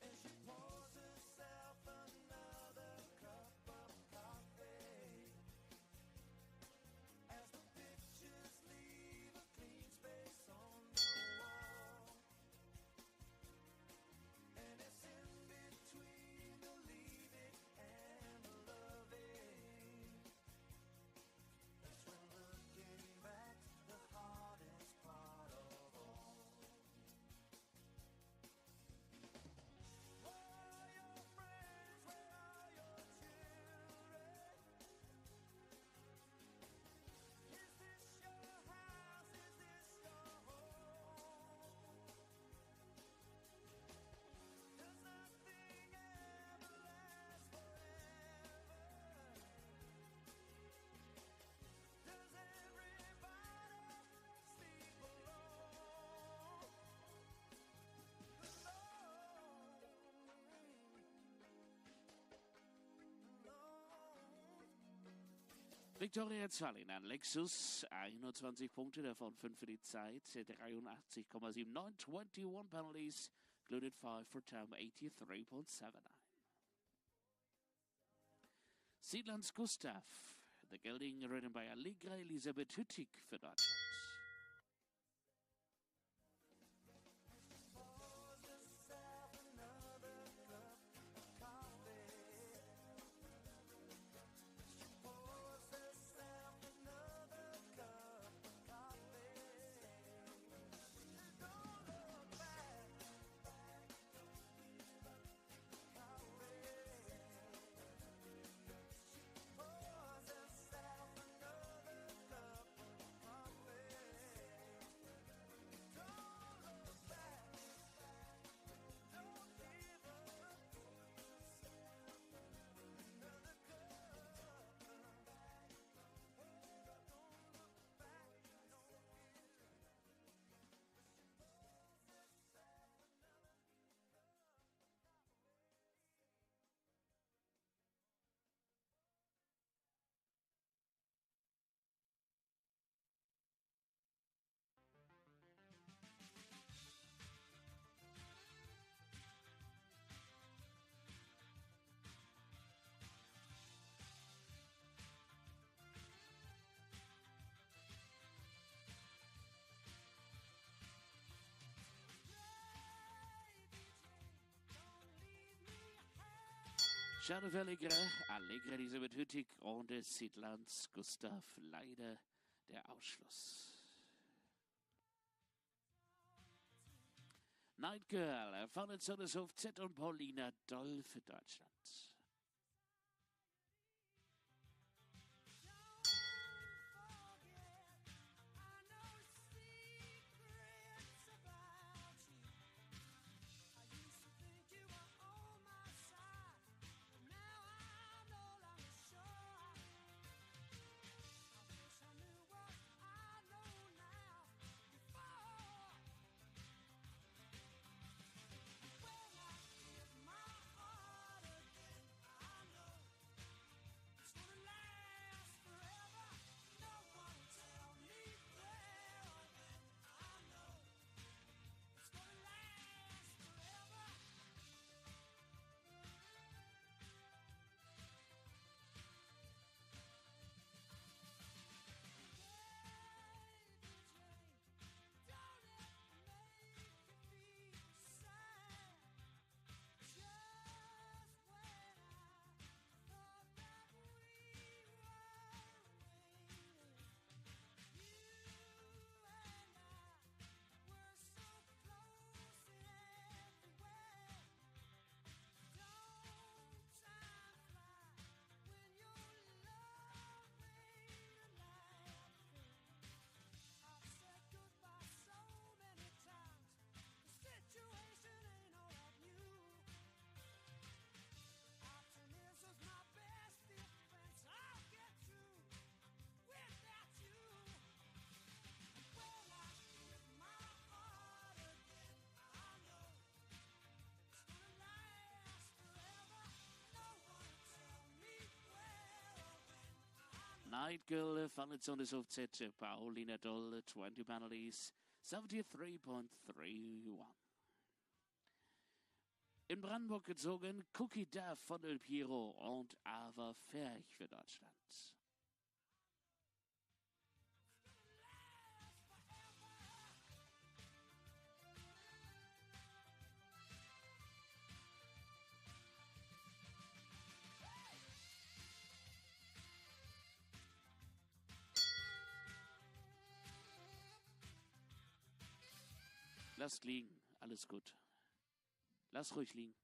And she pours herself another cup of coffee as the pictures leave a clean space on the wall. And it's in between the leaving and the loving, that's when looking back's the hardest part of all. Where are your friends? Where are your children? Is this your house? Is this your home? Does nothing ever last forever? Does everybody sleep alone? Victoria Valina, Lexus, 21 Punkte, davon 5 für die Zeit, 83,79, 21 penalties, included 5 for time, 83.79. Siedlands Gustav, the gelding ridden by Allegra Elisabeth Hüttig für Deutschland. Pours herself another Schade für Allegre. Allegre, diese mit Hüttig und des Siedlands. Gustav, leider der Ausschluss. Night Girl von den Sonneshof Z und Paulina Doll für Deutschland. Night Girl von den Sonneshof Z, Paulina Doll, 20 penalties, 73.31. In Brandenburg gezogen, Cookie Duff von El Piero und Ava Ferch für Deutschland. Lasst liegen, alles gut. Lass ruhig liegen.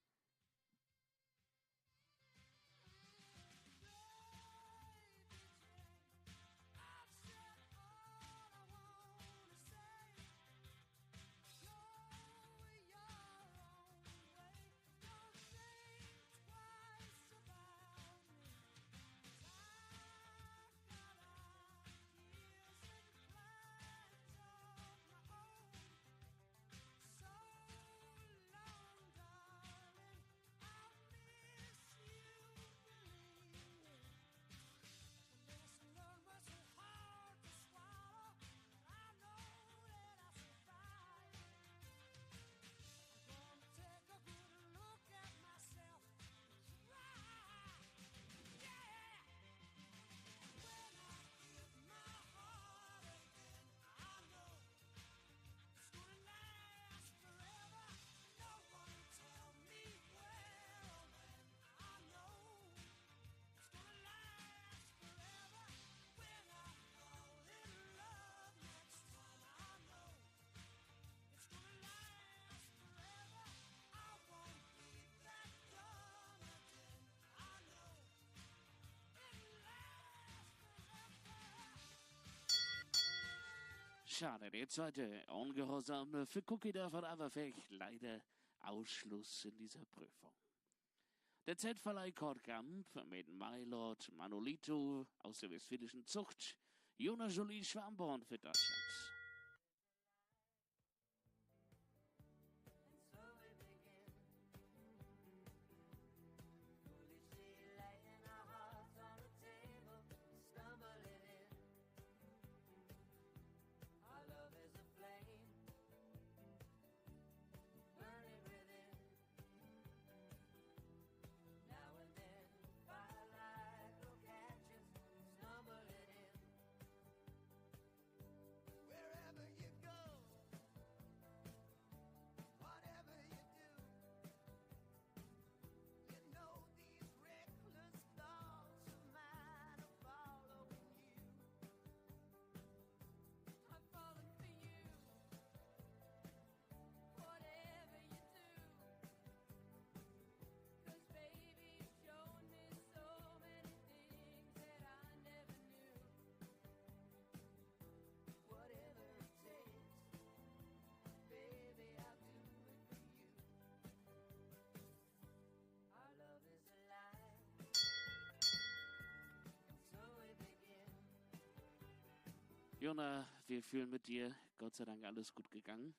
Schade, die zweite Ungehorsam für Cookie Duff von Averfech. Leider Ausschluss in dieser Prüfung. Der Z-Verleih Kortkamp mit Mylord Manolito aus der westfälischen Zucht. Jonas Jolie Schwamborn für Deutschland. Jona, wir fühlen mit dir. Gott sei Dank alles gut gegangen.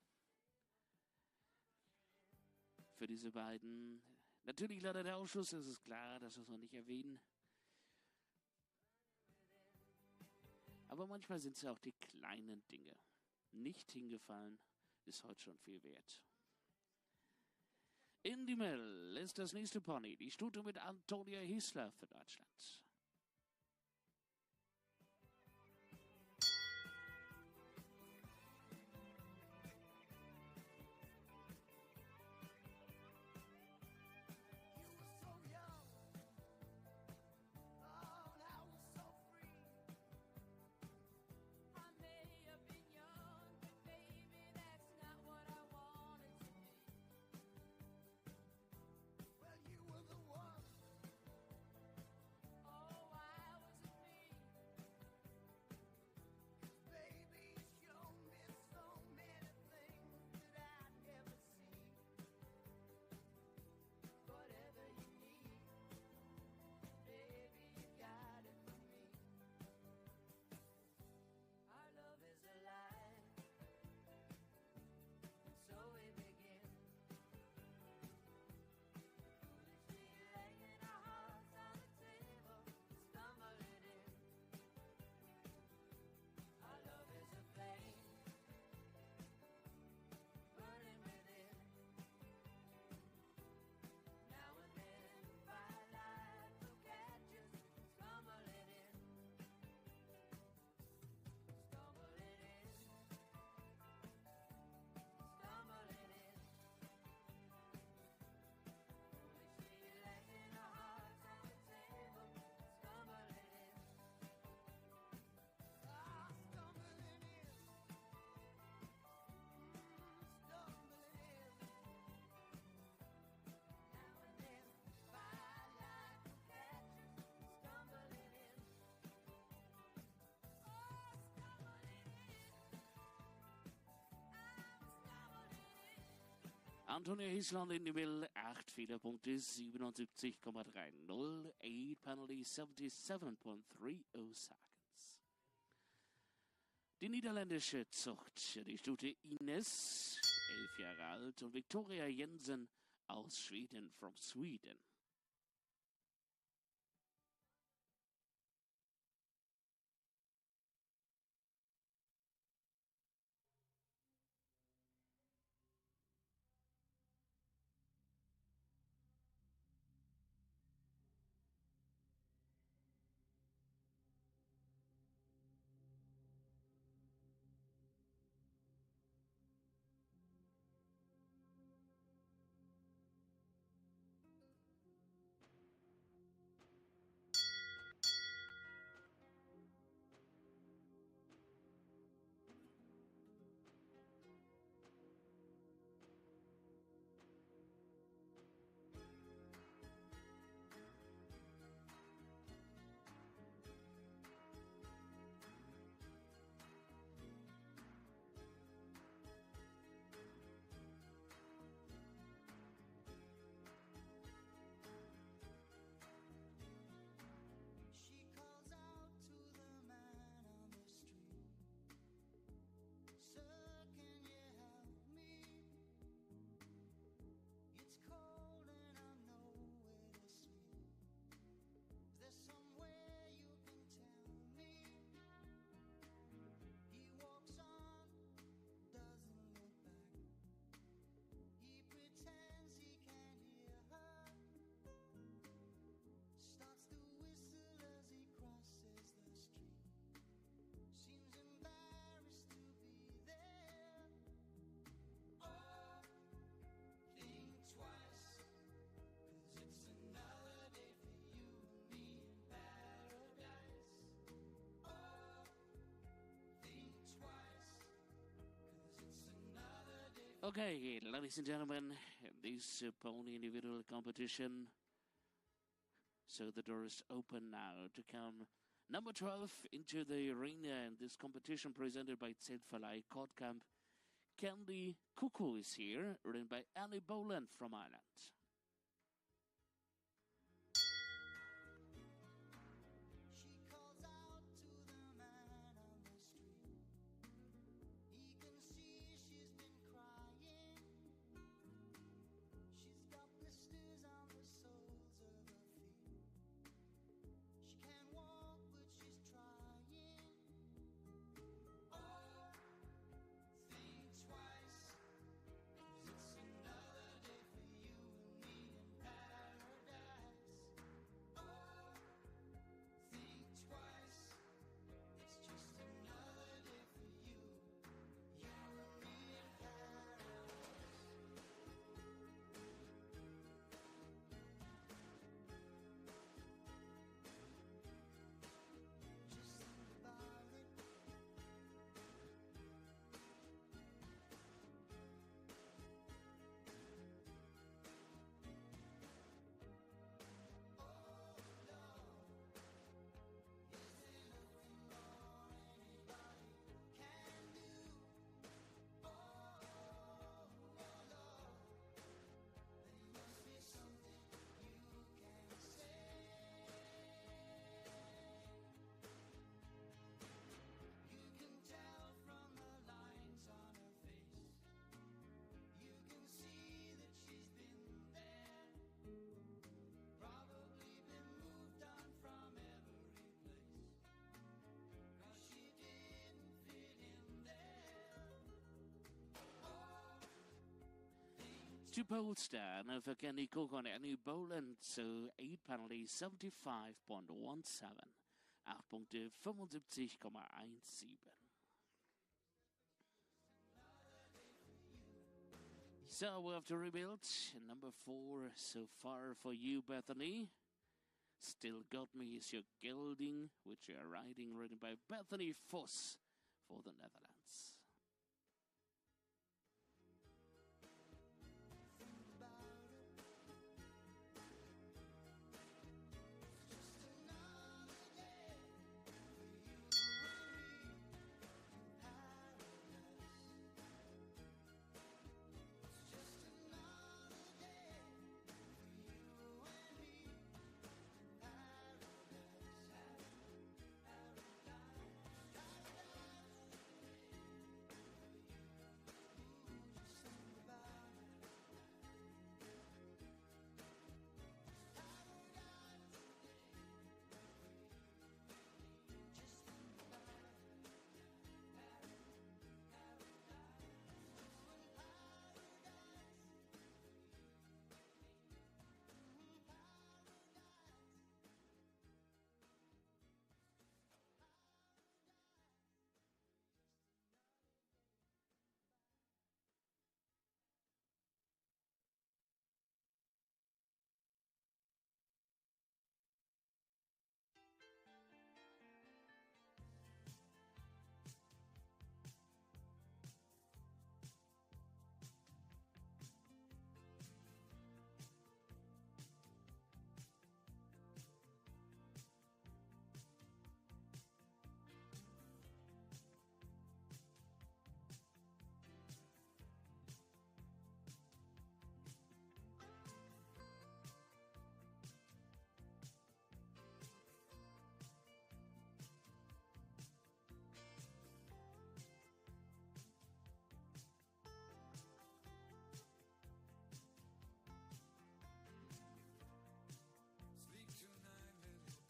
Für diese beiden. Natürlich leider der Ausschuss, das ist klar, das muss man nicht erwähnen. Aber manchmal sind es ja auch die kleinen Dinge. Nicht hingefallen ist heute schon viel wert. In die Mill ist das nächste Pony. Die Stute mit Antonia Hiesler für Deutschland. Antonia Hiesland in die Mill, 8 Fehlerpunkte, 77,30. 8 penalty, 77.30 seconds. Die niederländische Zucht, die Stute Ines, 11 Jahre alt, und Victoria Jensen aus Schweden, from Sweden. Okay, ladies and gentlemen, this pony individual competition. So the door is open now to come number 12 into the arena in this competition presented by FEI Kortkamp. Candy Cuckoo is here, ridden by Annie Boland from Ireland. She calls out to the man on the street. to polls then for Kenny Cook on any Boland, so 8 penalty 75.17. 8 Punkte 75,17. So we have to rebuild. Number 4 so far for you, Bethany. Still Got Me is your gelding, which you are riding, written by Bethany Voss for the Netherlands.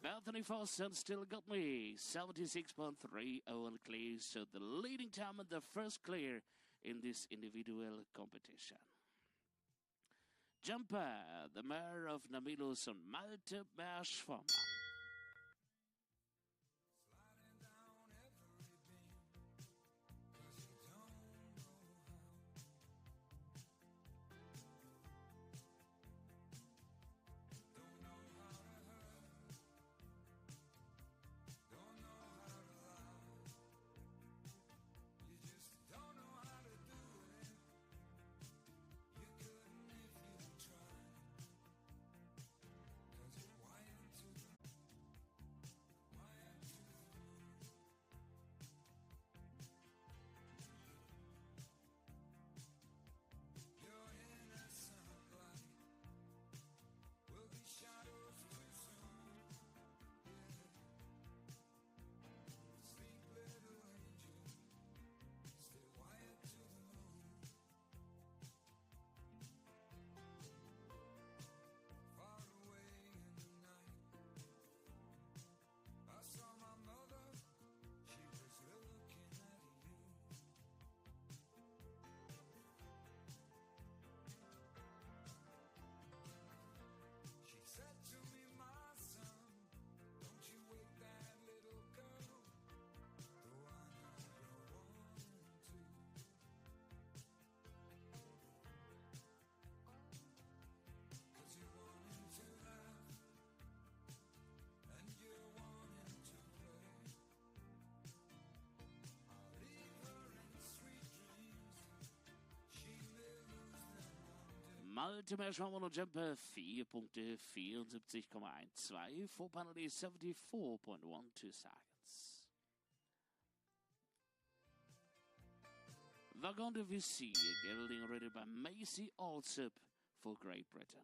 Bethany Voss and Still Got Me, 76.30 on clear, so the leading time and the first clear in this individual competition. Jumper, the mayor of Namilus on Malte Berschformann. Malte Berschformann und Jumper 4 Punkte 74,12. For penalty 74.12 seconds. Wagon de Vici, gelding rated by Macy Alsop for Great Britain.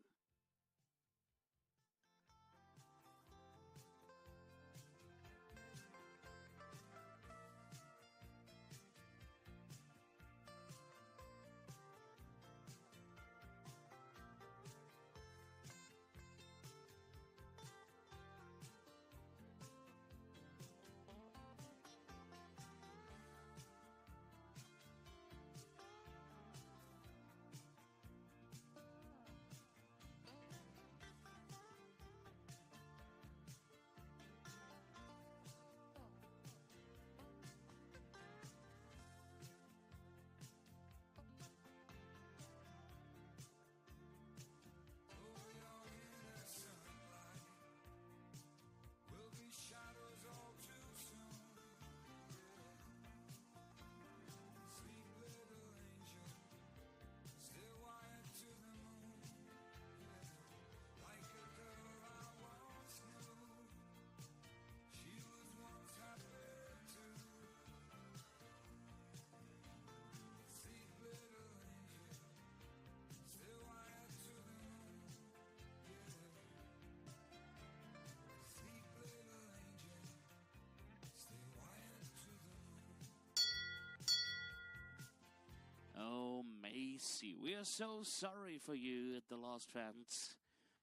Macy, we are so sorry for you at the lost fans.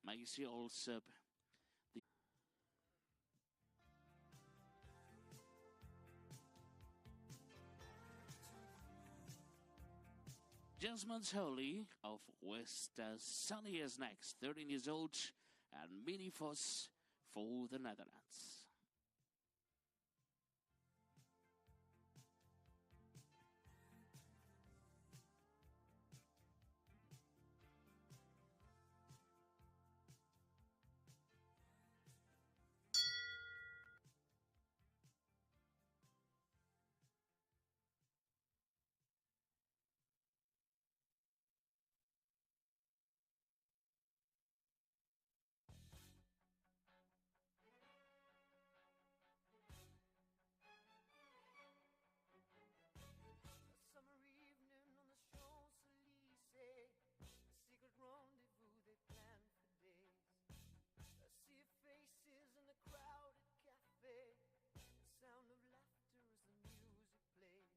Macy also. Jasmine Holy of West Sunny is next, 13 years old, and Mini Foss for the Netherlands. A summer evening on the Champs-Élysées, a secret rendezvous they planned for days. A sea of faces in a crowded cafe, the sound of laughter as the music plays.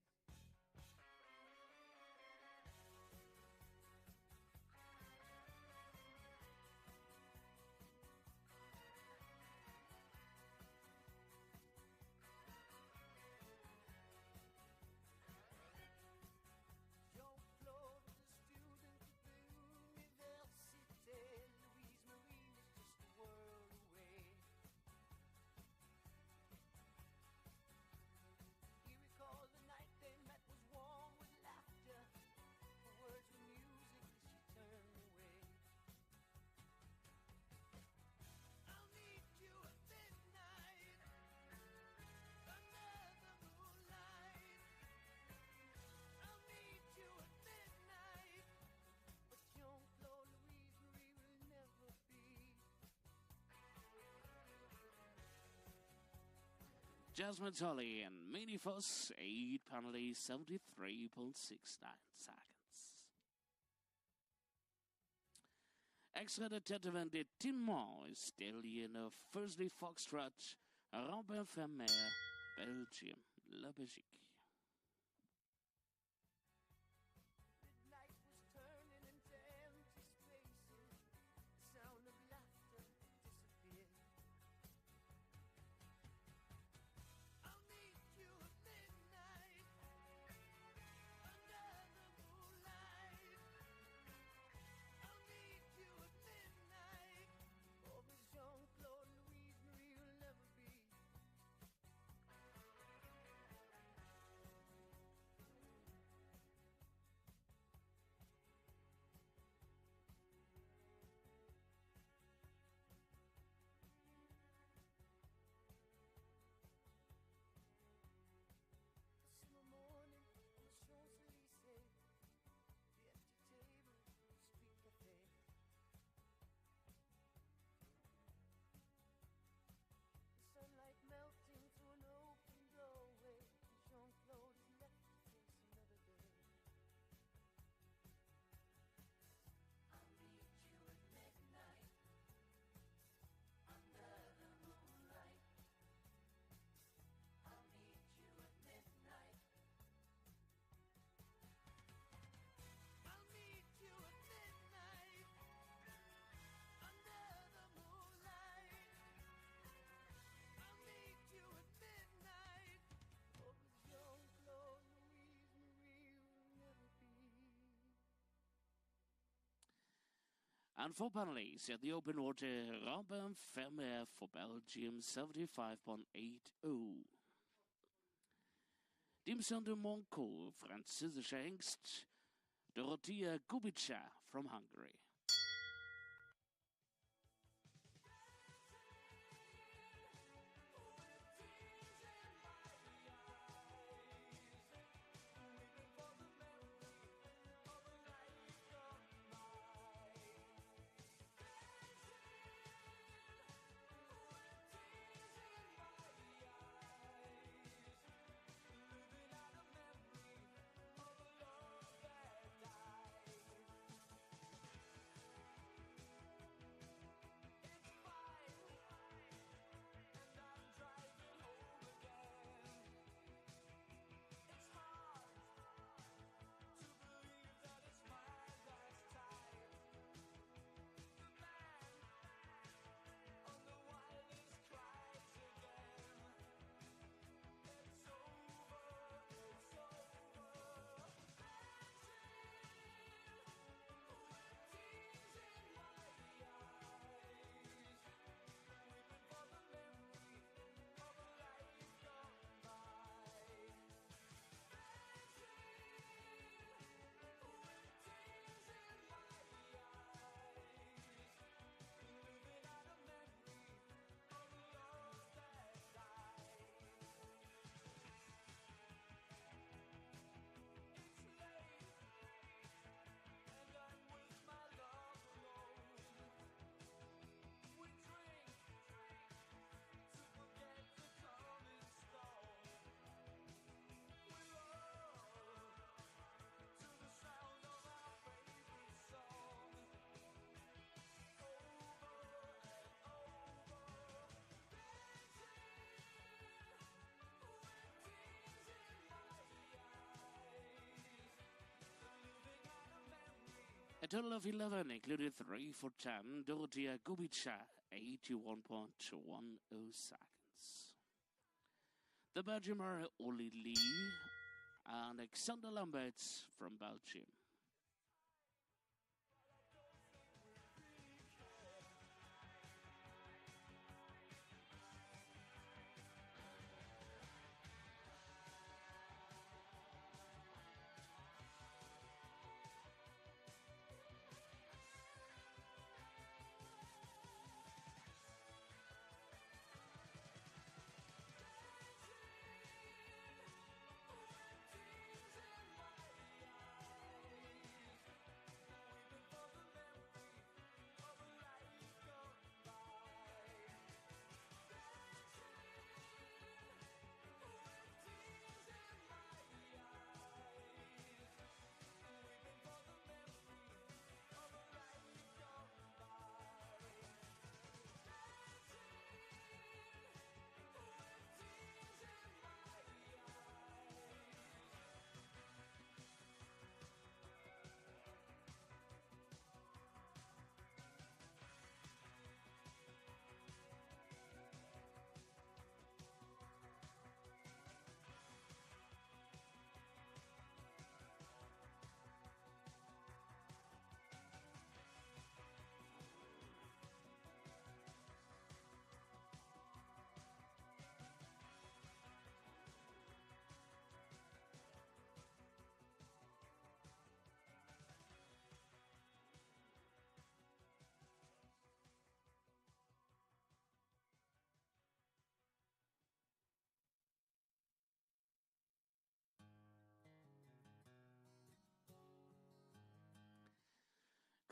Jean-Claude was a student at the Université. Louise Marie was just a world away. He recalled the night they met was warm with laughter. Her words were music as she turned away. I'll meet you at midnight under the moonlight. I'll meet you at midnight, but Jean-Claude Louise Marie will never be. Jasmine Tully and Mini Foss, 8 penalties, 73.69 seconds. Extra de Tetevent de Timon, Stallion of Firstly Foxtrot, Robin Vermeer, Belgium, La Belgique. Midnight was turning into empty spaces. The sound of laughter disappeared. I'll meet you at midnight under the moonlight. I'll meet you at midnight. Oh, Miss Jean-Claude Louise Marie will never be. A summer morning on the Champs-Élysées, the empty table, the street cafe. The sunlight melting through an open doorway, and Jean-Claude is left to face another day. I'll meet you at midnight under the moonlight. I'll meet you at midnight. I'll meet you at midnight under the moonlight. I'll meet you at midnight. Oh, but Jean-Claude Louise Marie will never be. And 4 penalties at the open water, Robin Vermeer for Belgium, 75.80. Dimson de Monco, französischer Hengst, Dorothea Kubica from Hungary. A total of 11, including 3 for 10. Dorothea Gubica, 81.10 seconds. The Belgium are Oli Lee and Alexander Lamberts from Belgium.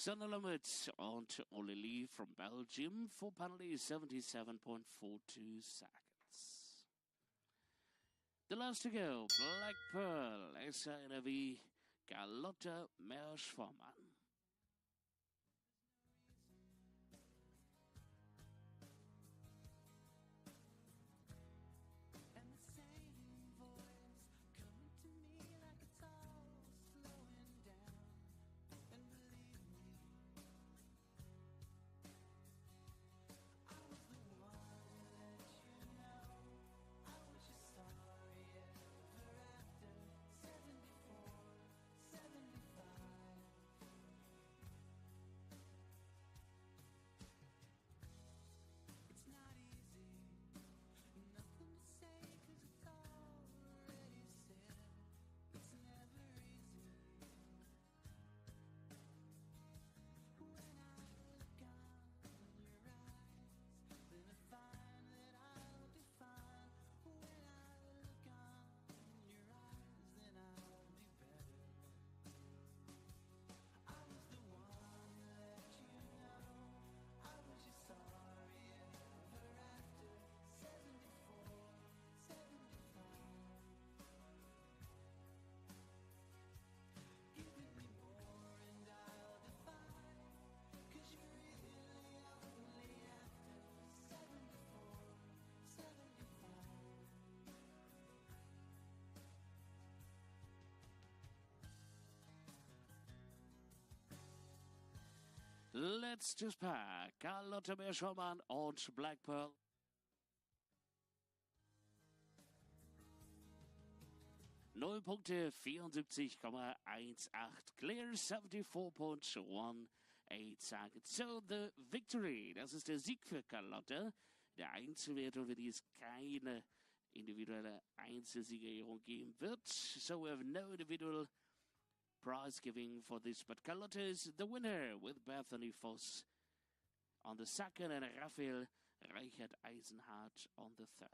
Xander Lamberts on to Oli Lee from Belgium for penalty 77.42 seconds. The last to go, Black Pearl, SNV, Carlotta Mersch-Forman. Let's just pack Carlotta Mersch-Forman und Black Pearl. Null Punkte, 74,18. Clear 74.18 seconds. So the victory, das ist der Sieg für Carlotta. Der Einzelwertung, für die es keine individuelle Einzelsiegerehrung geben wird. So we have no individual prize giving for this, but Carlotta is the winner with Bethany Voss on the second and Raphael Reichert Eisenhardt on the third.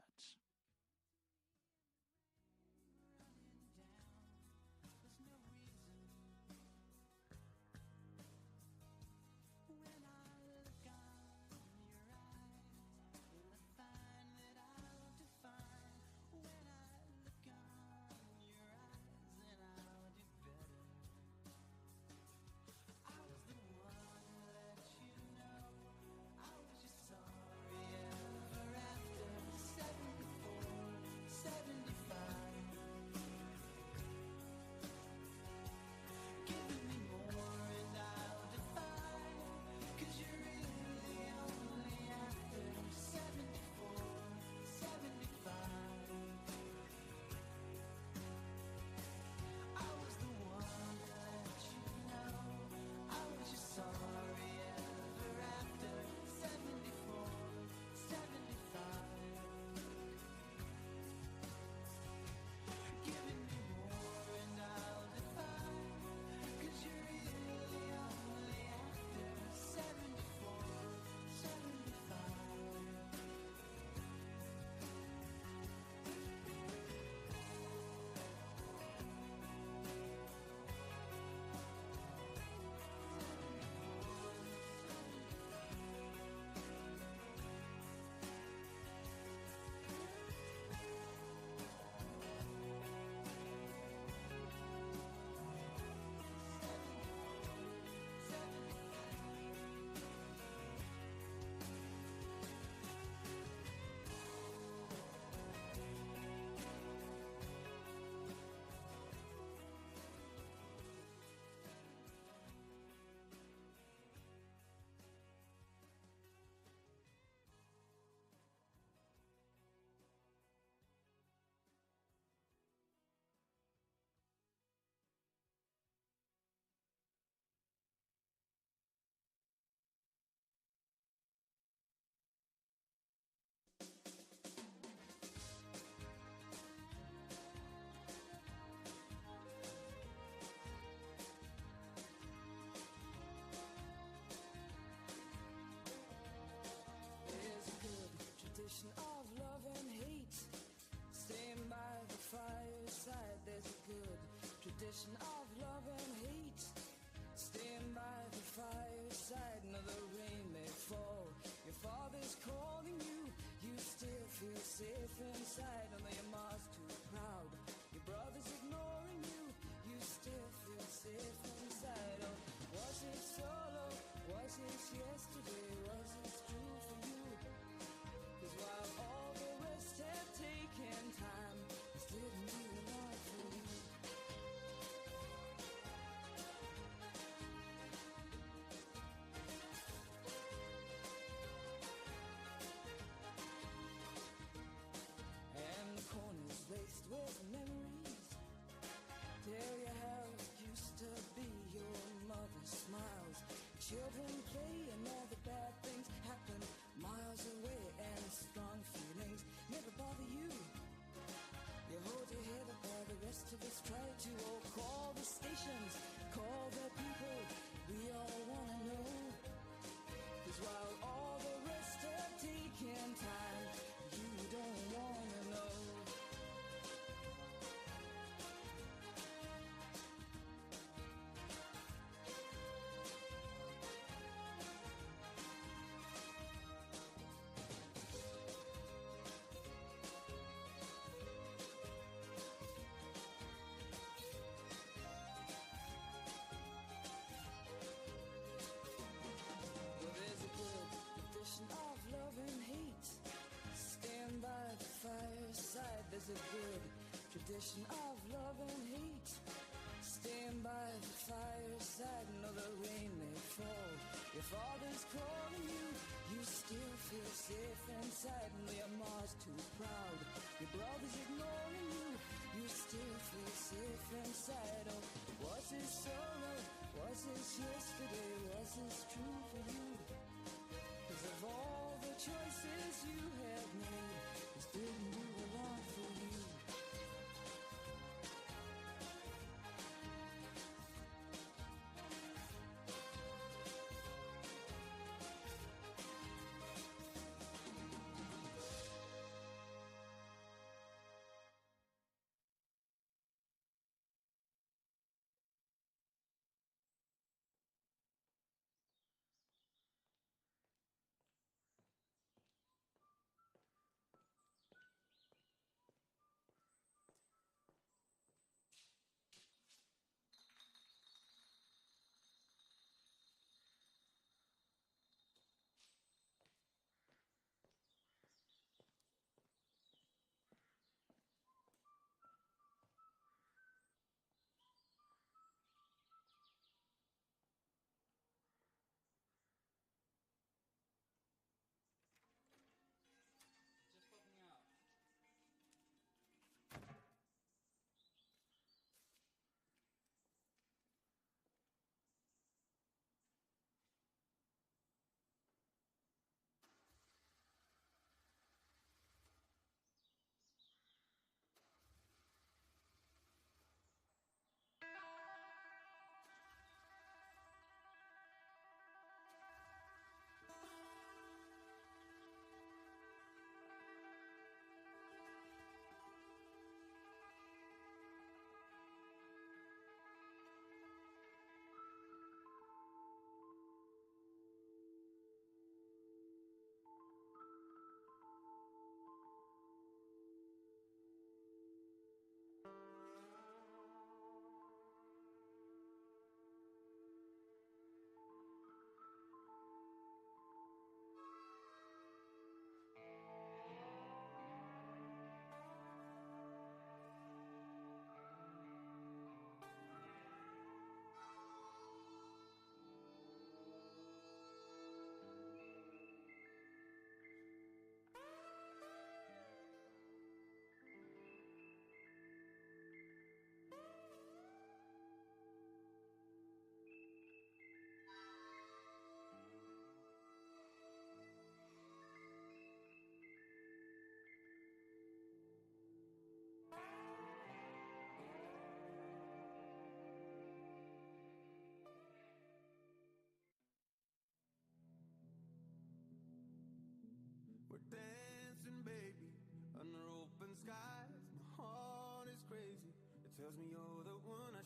tradition of love and hate. Stand by the fireside, another rain may fall. Your father's calling you, you still feel safe inside. Although your mom's too proud, your brother's ignoring you, you still feel safe inside. Oh, was it solo? Was it yesterday? Was it true for you? 'Cause while all the rest have taken time, this didn't do a lot for you. And the corners laced with memories tell you how it used to be. Your mother smiles, children play, and all the bad things happen miles away. And strong feelings never bother you. You hold your head up while the rest of us try to. Oh, call the stations, call the people, we all wanna know. 'Cause while all the rest have taken time, you don't wanna know. Well, there's a good tradition of love and hate. Stand by the fireside. There's a good tradition of love and hate. Stand by the fireside. No, the rain may fall. Your father's calling you. You still feel safe inside. And your mom's too proud. Your brother's ignoring you. You still feel safe inside. Oh, was it sorrow? Was it yesterday? Was this true for you? 'Cause of all the choices you have made, this didn't do a lot for you.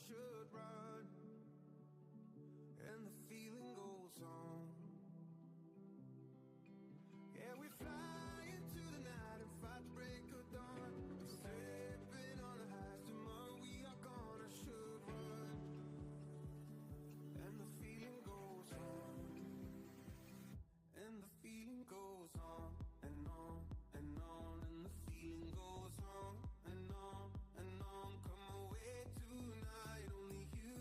should run, and the feeling goes on. Yeah, we fly into the night and fight the break of dawn. Stepping on the highs, tomorrow we are gonna should run, and the feeling goes on, and the feeling goes on and on and on, and the feeling goes on and on and on. Come away tonight, only you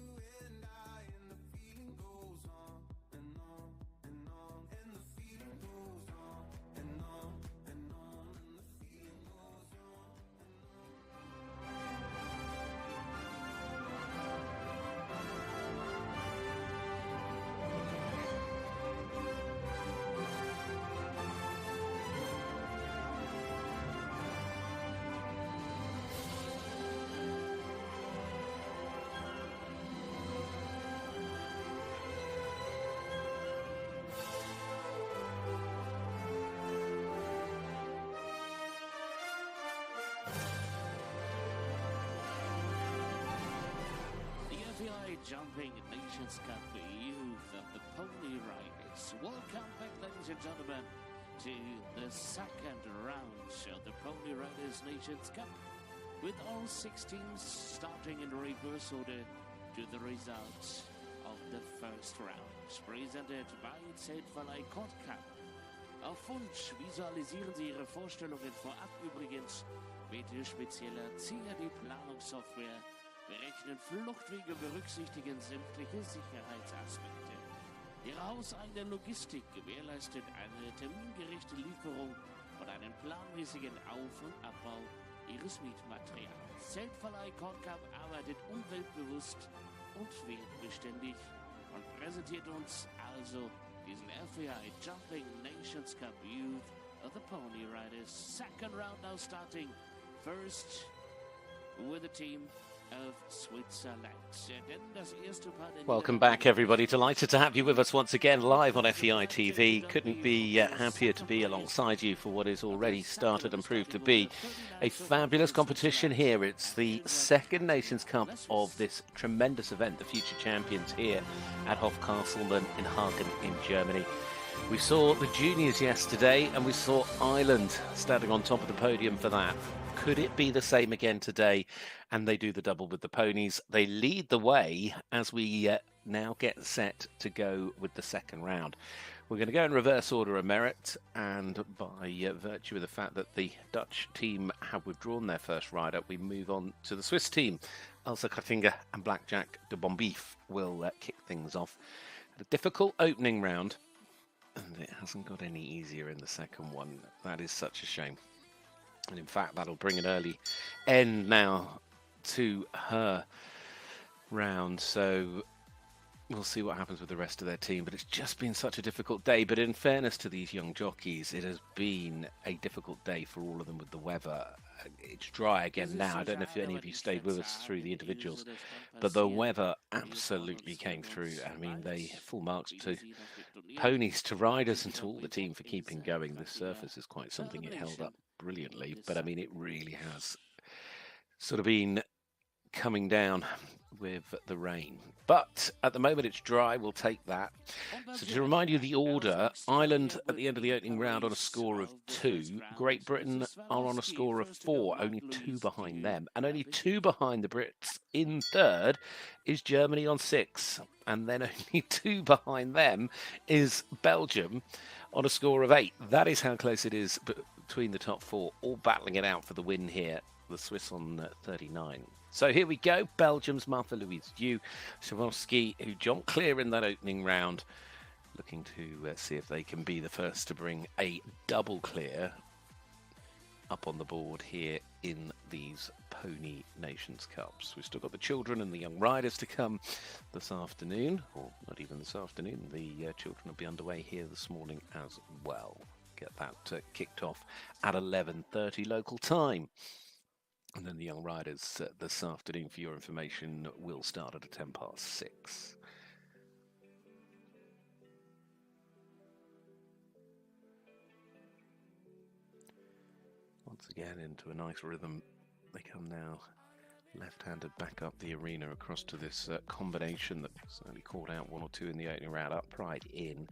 and I, and the feeling goes on and on and on, and the feeling goes on and on and on, and the feeling goes on and on. The FEI Jumping Nations Cup Youth of the Pony Riders. Welcome back, ladies and gentlemen, to the second round of the Pony Riders Nations Cup, with all 6 teams starting in reverse order to the results of the first round. Presented by FEI Cup. Auf Wunsch visualisieren Sie Ihre Vorstellungen vorab übrigens mit spezieller CAD-Planungssoftware, berechnen Fluchtwege, berücksichtigen sämtliche Sicherheitsaspekte. Ihre hauseigene Logistik gewährleistet eine termingerechte Lieferung und einen planmäßigen Auf- und Abbau Ihres Mietmaterials. FEI Cup arbeitet umweltbewusst und wertbeständig und präsentiert uns also diesen FEI Jumping Nations Cup Youth of the Pony Riders. Second round now starting. First with the team of Switzerland. Denn das erste Paar der Welcome back, everybody. Delighted to have you with us once again live on FEI TV. Couldn't be happier to be alongside you for what is already started and proved to be a fabulous competition here. It's the second Nations Cup of this tremendous event, the Future Champions here at Hofcastelmann in Hagen in Germany. We saw the juniors yesterday and we saw Ireland standing on top of the podium for that. Could it be the same again today? And they do the double with the ponies. They lead the way as we now get set to go with the second round. We're going to go in reverse order of merit, and by virtue of the fact that the Dutch team have withdrawn their first rider, we move on to the Swiss team. Elsa Kartinger and Blackjack de Bonbeef will kick things off. A difficult opening round, and it hasn't got any easier in the second one. That is such a shame. And in fact, that'll bring an early end now to her round. So we'll see what happens with the rest of their team. But it's just been such a difficult day. But in fairness to these young jockeys, it has been a difficult day for all of them with the weather. It's dry again now. I don't know if any of you stayed with us through the individuals, but the weather absolutely came through. I mean, they full marks to ponies, to riders, and to all the team for keeping going. This surface is quite something. It held up brilliantly, but I mean, it really has sort of been coming down with the rain. But at the moment it's dry, we'll take that. So to remind you the order, Ireland at the end of the opening round on a score of 2. Great Britain are on a score of 4, only 2 behind them. And only 2 behind the Brits in third is Germany on 6. And then only 2 behind them is Belgium on a score of 8. That is how close it is between the top 4, all battling it out for the win here. The Swiss on 39. So here we go. Belgium's Martha-Louise Dew, Szymborski, who jumped clear in that opening round, looking to see if they can be the first to bring a double clear up on the board here in these Pony Nations Cups. We've still got the children and the young riders to come this afternoon, or not even this afternoon. The children will be underway here this morning as well. Get that kicked off at 11:30 local time. And then the young riders this afternoon, for your information, will start at 6:10. Once again into a nice rhythm. They come now Left-handed back up the arena across to this combination that certainly called out one or two in the opening round, upright in.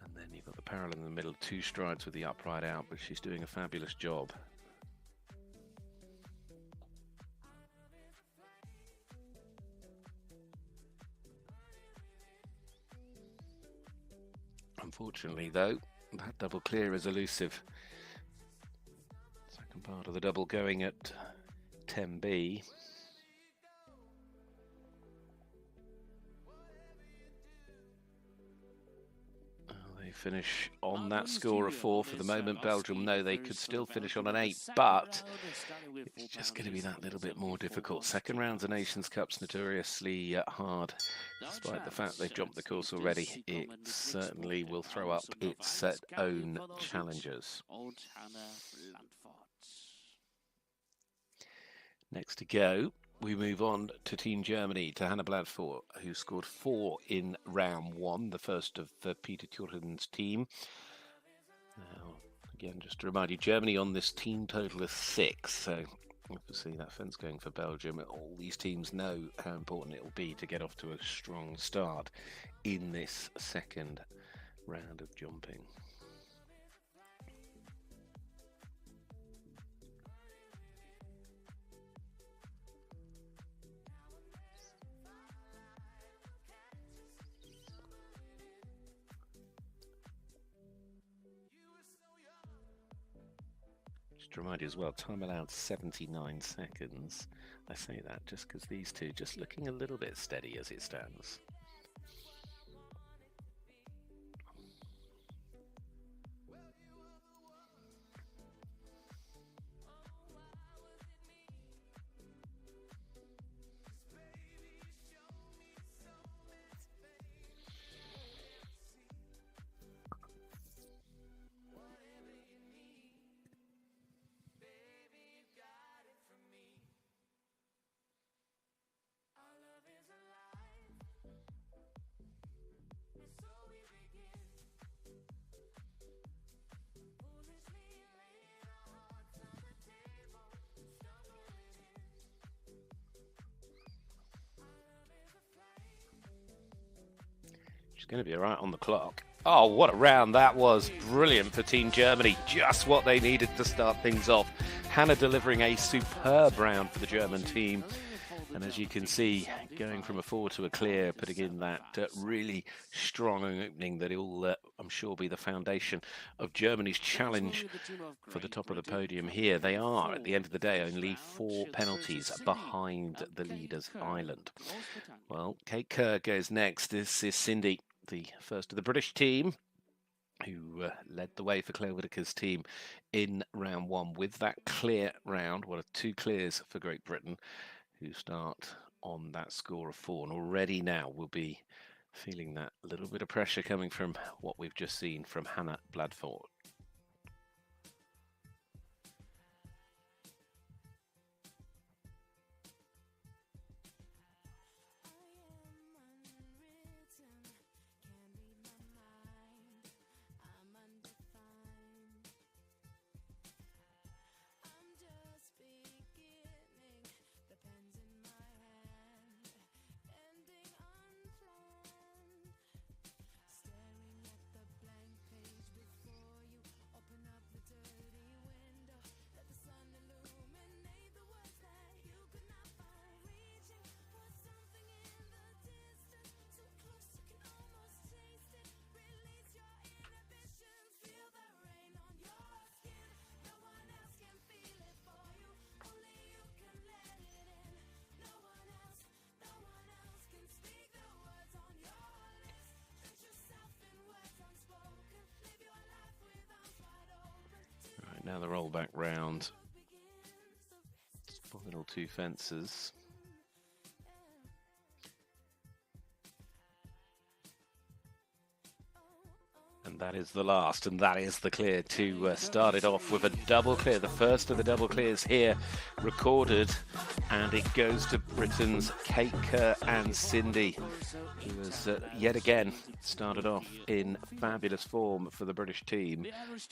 And then you've got the parallel in the middle, 2 strides with the upright out, but she's doing a fabulous job. Unfortunately, though, that double clear is elusive. Second part of the double going at 10B. They finish on that score of 4 for the moment. Belgium know they could still finish on an 8, but it's just going to be that little bit more difficult. Second rounds of Nations Cups notoriously hard. Despite the fact they've jumped the course already, it certainly will throw up its own challenges. Next to go, we move on to Team Germany, to Hannah Bladford, who scored 4 in round 1, the first of Peter Thurin's team. Now, again, just to remind you, Germany on this team total of 6, so obviously that fence going for Belgium. All these teams know how important it will be to get off to a strong start in this second round of jumping. To remind you as well, time allowed 79 seconds. I say that just because these two just looking a little bit steady as it stands. She's going to be right on the clock. Oh, what a round that was. Brilliant for Team Germany. Just what they needed to start things off. Hannah delivering a superb round for the German team. And as you can see, going from a 4 to a clear, putting in that really strong opening that will, I'm sure, be the foundation of Germany's challenge for the top of the podium here. They are, at the end of the day, only 4 penalties behind the leaders, Ireland. Well, Kate Kerr goes next. This is Cindy, the first of the British team, who led the way for Claire Whitaker's team in round 1 with that clear round. One of 2 clears for Great Britain, who start on that score of 4. And already now we'll be feeling that little bit of pressure coming from what we've just seen from Hannah Bladford. Now the roll back round, final 2 fences. And that is the last, and that is the clear to start it off with a double clear. The first of the double clears here recorded, and it goes to Britain's Kate Kerr and Cindy, who has yet again started off in fabulous form for the British team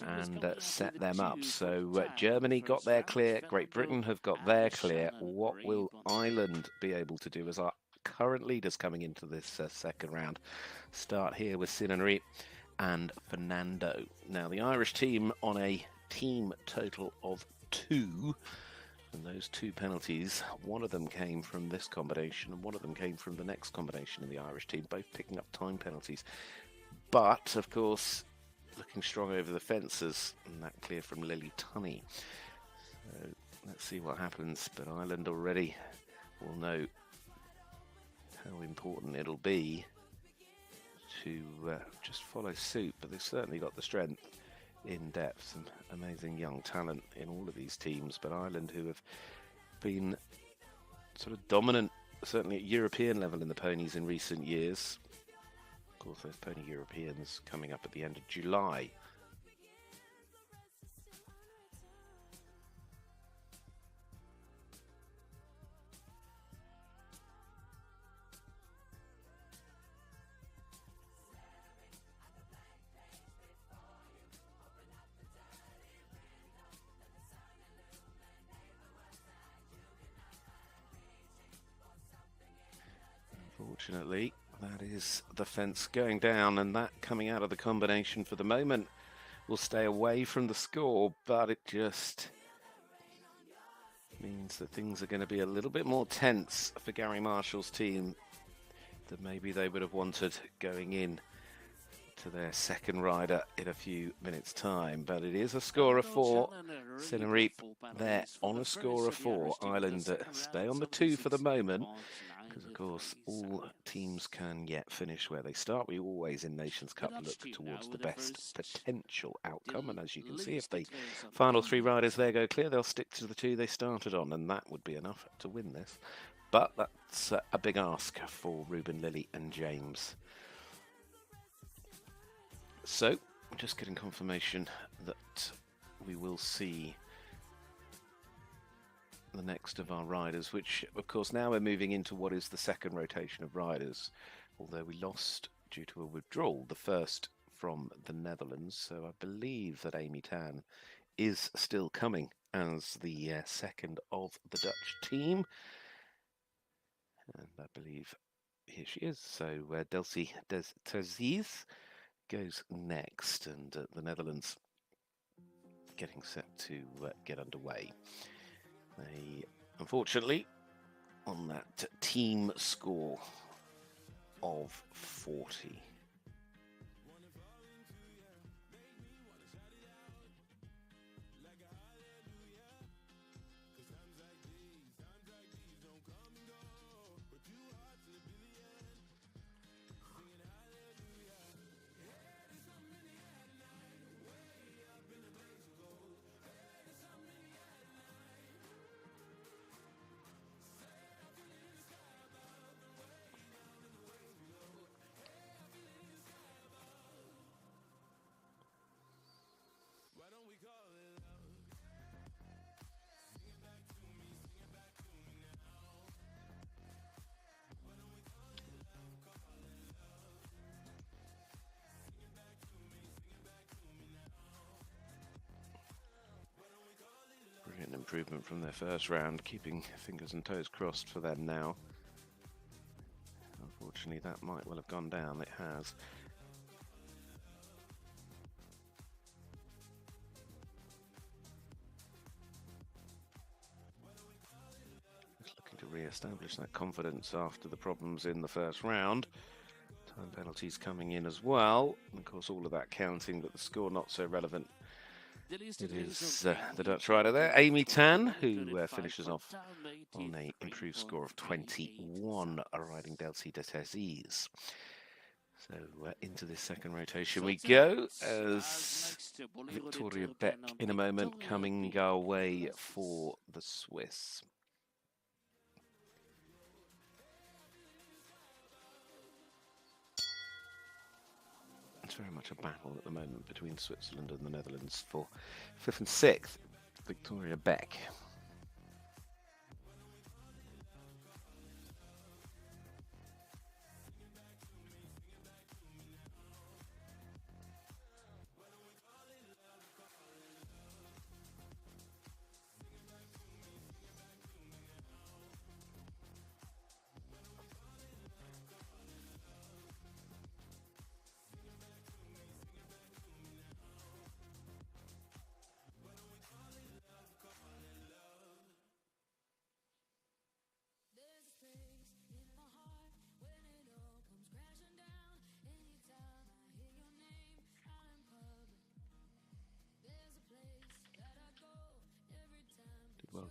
and set them up. So Germany got their clear, Great Britain have got their clear. What will Ireland be able to do as our current leaders coming into this second round? Start here with Sinanri and Fernando. Now the Irish team on a team total of 2. And those 2 penalties, one of them came from this combination and one of them came from the next combination in the Irish team, both picking up time penalties. But, of course, looking strong over the fences, and that clear from Lily Tunney. So let's see what happens, but Ireland already will know how important it'll be to just follow suit, but they've certainly got the strength in depth and amazing young talent in all of these teams. But Ireland, who have been sort of dominant, certainly at European level in the ponies in recent years. Of course, those Pony Europeans coming up at the end of July. Unfortunately, that is the fence going down, and that coming out of the combination for the moment will stay away from the score, but it just means that things are going to be a little bit more tense for Gary Marshall's team than maybe they would have wanted going in to their second rider in a few minutes' time. But it is a score of 4. Sinanri there on a score of 4. Ireland stay on the 2 for the moment, because of course all teams can yet finish where they start. We always in Nations Cup look towards the best potential outcome, and as you can see, if the final 3 riders there go clear, they'll stick to the 2 they started on, and that would be enough to win this. But that's a big ask for Ruben, Lily and James. So, just getting confirmation that we will see the next of our riders, which of course now we're moving into what is the second rotation of riders, although we lost due to a withdrawal the first from the Netherlands. So I believe that Amy Tan is still coming as the second of the Dutch team, and I believe here she is. So Delcy Terzies goes next, and the Netherlands getting set to get underway. They, unfortunately, on that team score of 40. Brilliant improvement from their first round, keeping fingers and toes crossed for them now. Unfortunately, that might well have gone down. It has. Just looking to re-establish that confidence after the problems in the first round. Time penalties coming in as well. And of course, all of that counting, but the score not so relevant. It is the Dutch rider there, Amy Tan, who finishes off on an improved score of 21, riding Delcy de Terzies. So into this second rotation we go, as Victoria Beck in a moment coming our way for the Swiss. It's very much a battle at the moment between Switzerland and the Netherlands for 5th and 6th. Victoria Beck.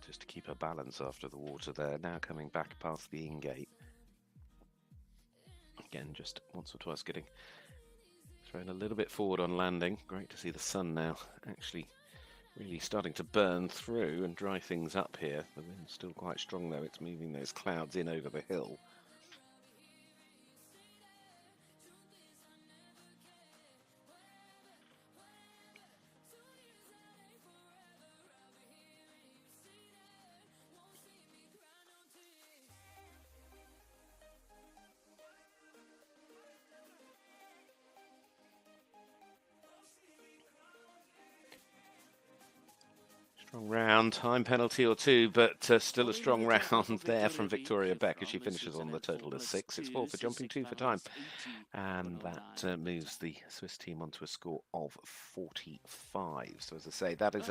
just to keep her balance after the water there. Now coming back past the in-gate. Again, just once or twice getting thrown a little bit forward on landing. Great to see the sun now actually really starting to burn through and dry things up here. The wind's still quite strong though. It's moving those clouds in over the hill. Strong round, time penalty or two, but still a strong round there from Victoria Beck as she finishes on the total of 6. It's 4 for jumping, 2 for time. And that moves the Swiss team onto a score of 45. So as I say, that is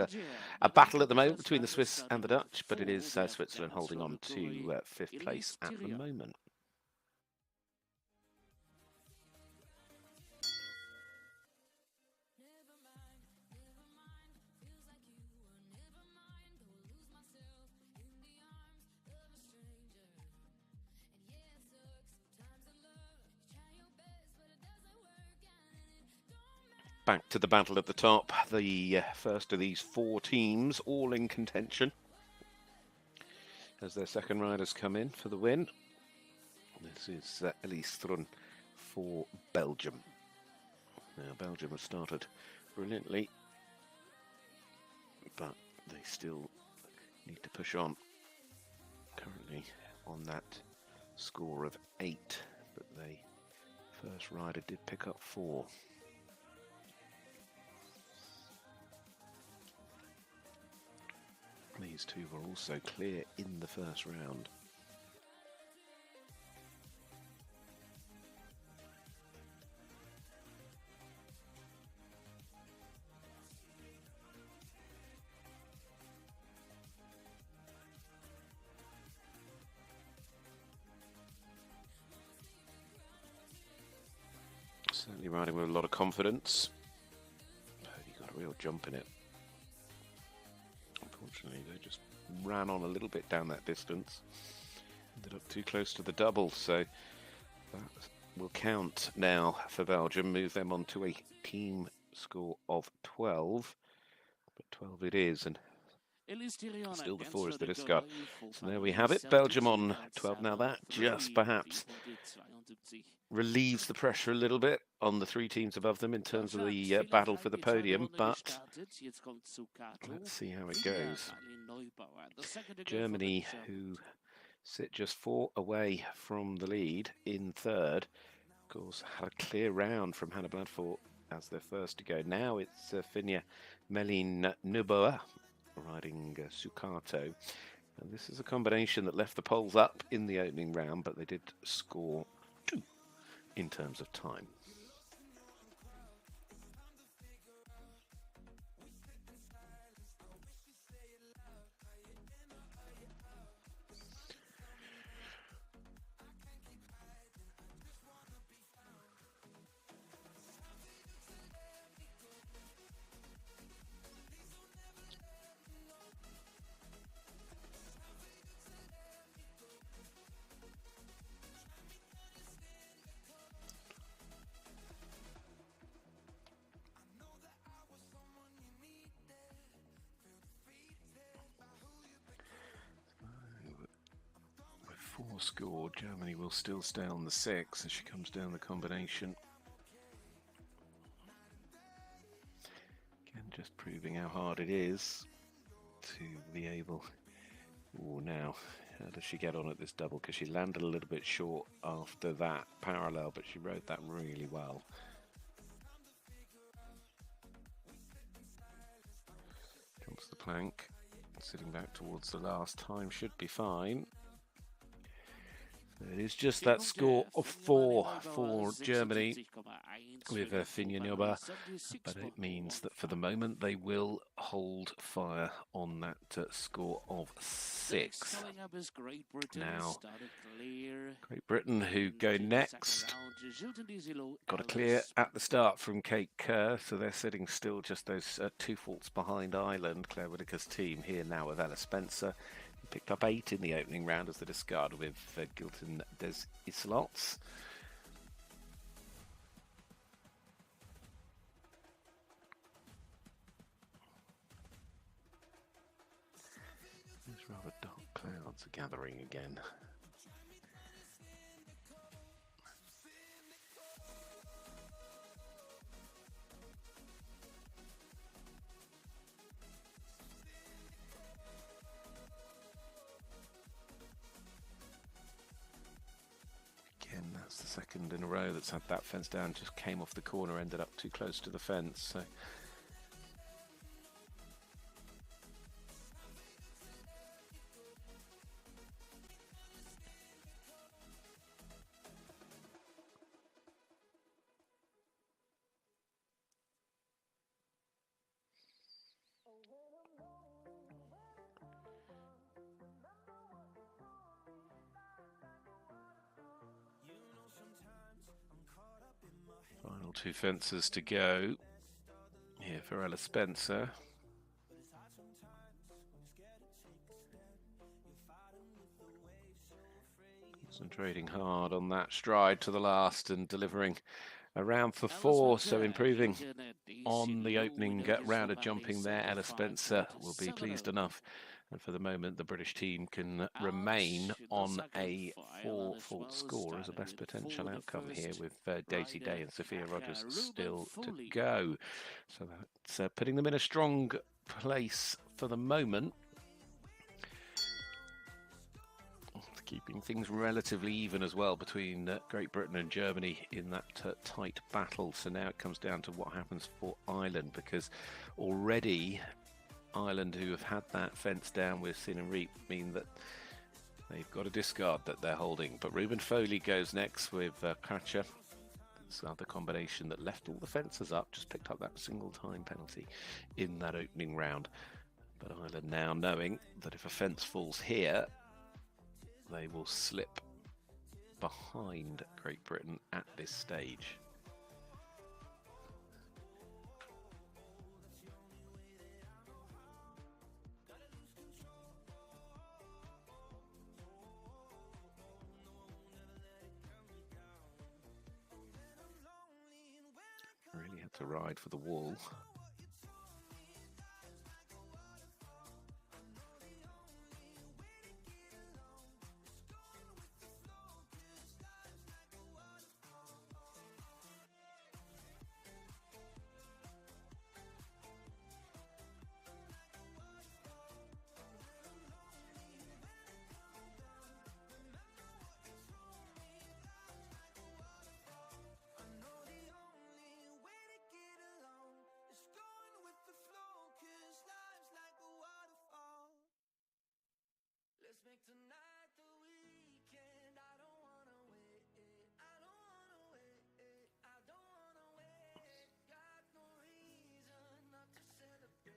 a battle at the moment between the Swiss and the Dutch, but it is Switzerland holding on to 5th place at the moment. Back to the battle at the top, the first of these 4 teams, all in contention as their second riders come in for the win. This is Elise Thrun for Belgium. Now, Belgium have started brilliantly, but they still need to push on. Currently on that score of 8, but the first rider did pick up 4. These two were also clear in the first round. Certainly riding with a lot of confidence. He got a real jump in it. Unfortunately, they just ran on a little bit down that distance. Ended up too close to the double, so that will count now for Belgium. Move them on to a team score of 12. But 12 it is, and still the 4 is the discard. So there we have it. Belgium on 12. Now that just perhaps relieves the pressure a little bit on the 3 teams above them in terms of the battle for the podium, but let's see how it goes. Germany, who sit just 4 away from the lead in third, of course, had a clear round from Hannah Bladford as their first to go. Now it's Finja Melin Nuboa riding Sukato. And this is a combination that left the poles up in the opening round, but they did score 2 in terms of time. With 4 scored, Germany will still stay on the 6 as she comes down the combination. Again, just proving how hard it is to be able... Oh, now, how does she get on at this double? Because she landed a little bit short after that parallel, but she rode that really well. Jumps the plank, sitting back towards the last time, should be fine. It is just that score of 4 for Germany with Finyanova, but it means that for the moment they will hold fire on that score of 6. Now, Great Britain, who go next, got a clear at the start from Kate Kerr, so they're sitting still just those 2 faults behind Ireland. Claire Whitaker's team here now with Ella Spencer. Picked up 8 in the opening round as the discard with Gilton des Islots. These rather dark clouds are gathering again. That's the second in a row that's had that fence down, just came off the corner, ended up too close to the fence. So final 2 fences to go here for Ella Spencer. Concentrating hard on that stride to the last and delivering around for 4, so improving on the opening round of jumping there. Ella Spencer will be pleased enough. And for the moment, the British team can remain on a 4 fault score as a best potential outcome here with Daisy Day and Sophia Rogers still to go. So that's putting them in a strong place for the moment. Keeping things relatively even as well between Great Britain and Germany in that tight battle. So now it comes down to what happens for Ireland, because already Ireland, who have had that fence down with Sin and Reap, mean that they've got a discard that they're holding. But Ruben Foley goes next with Kratcher. That's the other combination that left all the fences up, just picked up that single time penalty in that opening round. But Ireland now knowing that if a fence falls here, they will slip behind Great Britain at this stage. Really had to ride for the wall.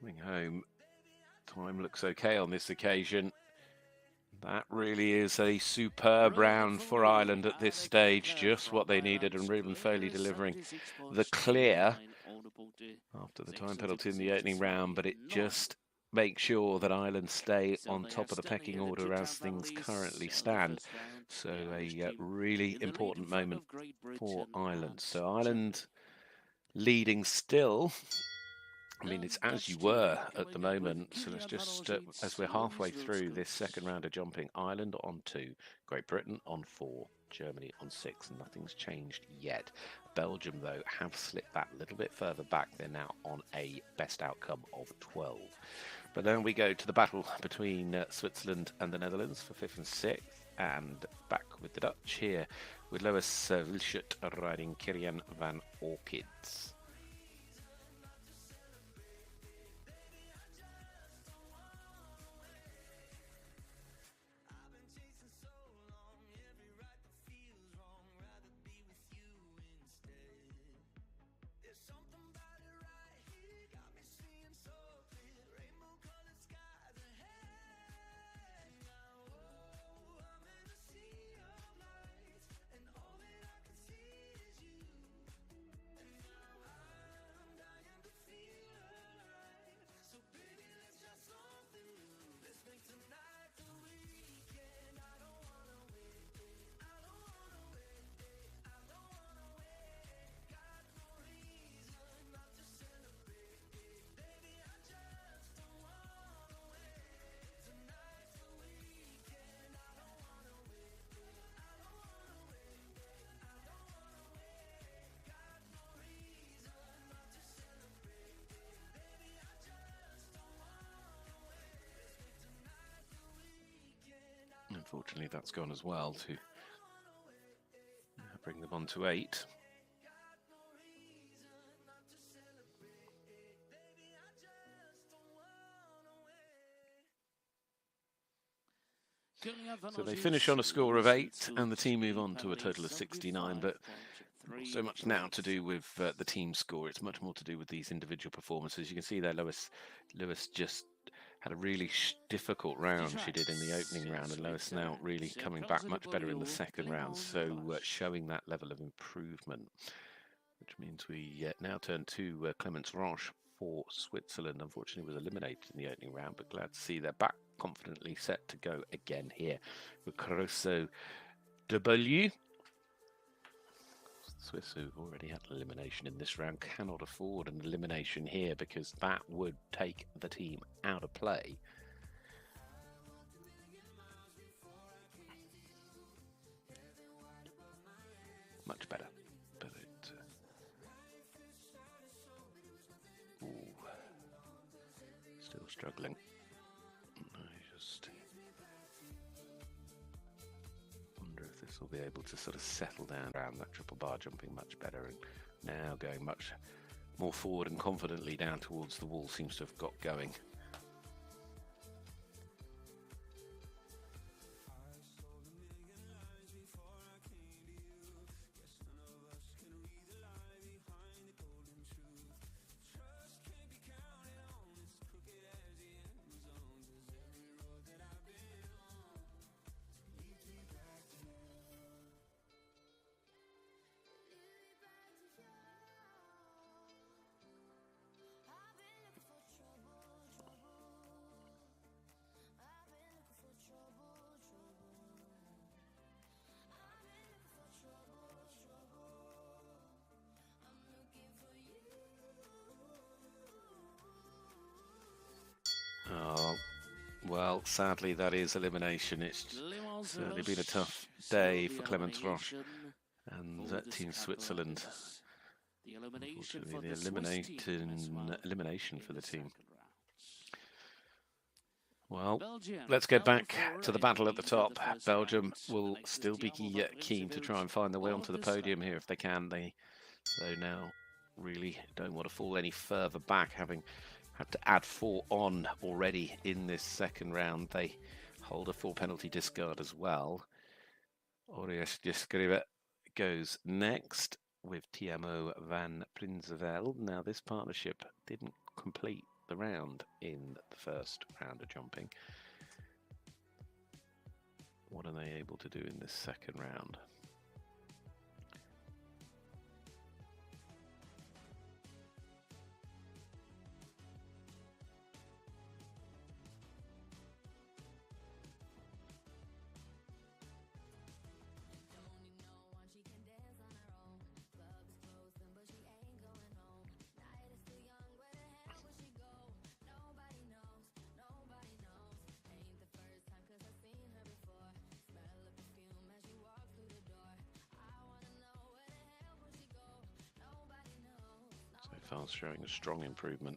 Coming home, time looks okay on this occasion. That really is a superb round for Ireland at this stage, just what they needed, and Ruben Foley delivering the clear after the time penalty in the opening round, but it just makes sure that Ireland stay on top of the pecking order as things currently stand. So a really important moment for Ireland. So Ireland leading still. I mean, it's as you were at the moment. So let's just, as we're halfway through this second round of jumping, Ireland on 2, Great Britain on 4, Germany on 6, and nothing's changed yet. Belgium, though, have slipped that little bit further back. They're now on a best outcome of 12. But then we go to the battle between Switzerland and the Netherlands for 5th and 6th, and back with the Dutch here with Lois Wilschut riding Kirian van Orchids. unfortunately, that's gone as well to bring them on to 8. So they finish on a score of 8, and the team move on to a total of 69. But not so much now to do with the team score. It's much more to do with these individual performances. You can see there, Lewis just had a really difficult round she did in the opening round, and Lewis now really coming back much better in the second round, so showing that level of improvement, which means we now turn to Clemence Roche for Switzerland. Unfortunately was eliminated in the opening round, but glad to see they're back confidently set to go again here with Caruso W. Swiss, who've already had an elimination in this round, cannot afford an elimination here because that would take the team out of play. Much better, but it... still struggling. I just wonder if this will be able to sort of settle down around that triple bar, jumping much better, and now going much more forward and confidently down towards the wall. Seems to have got going. Oh, well, sadly, that is elimination. It's certainly been a tough day for Clemence Roche and Team Switzerland. Unfortunately, the elimination for the team. Well, let's get back to the battle at the top. Belgium will still be keen to try and find their way onto the podium here if they can. They now really don't want to fall any further back, having had to add 4 on already in this second round. They hold a 4 penalty discard as well. Orias Jeskreva goes next with Tiamo van Prinsenvel. Now, this partnership didn't complete the round in the first round of jumping. What are they able to do in this second round? Fast showing a strong improvement.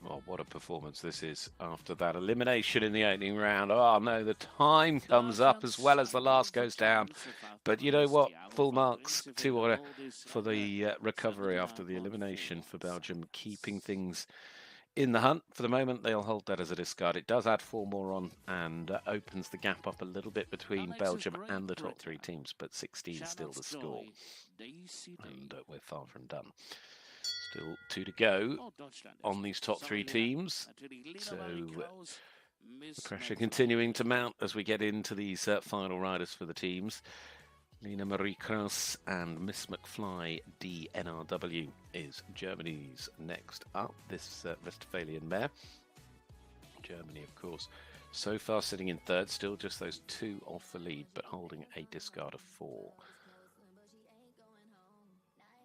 Oh, what a performance this is after that elimination in the opening round. Oh no, the time comes up as well as the last goes down. But you know what? Full marks to for the recovery after the elimination for Belgium, keeping things in the hunt. For the moment, they'll hold that as a discard. It does add 4 more on and opens the gap up a little bit between Belgium and the top 3 teams, but 16 still the score. And we're far from done. Still 2 to go on these top 3 teams. So the pressure continuing to mount as we get into these final riders for the teams. Lena Marie Krauss and Miss McFly DNRW is Germany's next up, this Westphalian mare. Germany, of course, so far sitting in third, still just those two off the lead, but holding a discard of 4.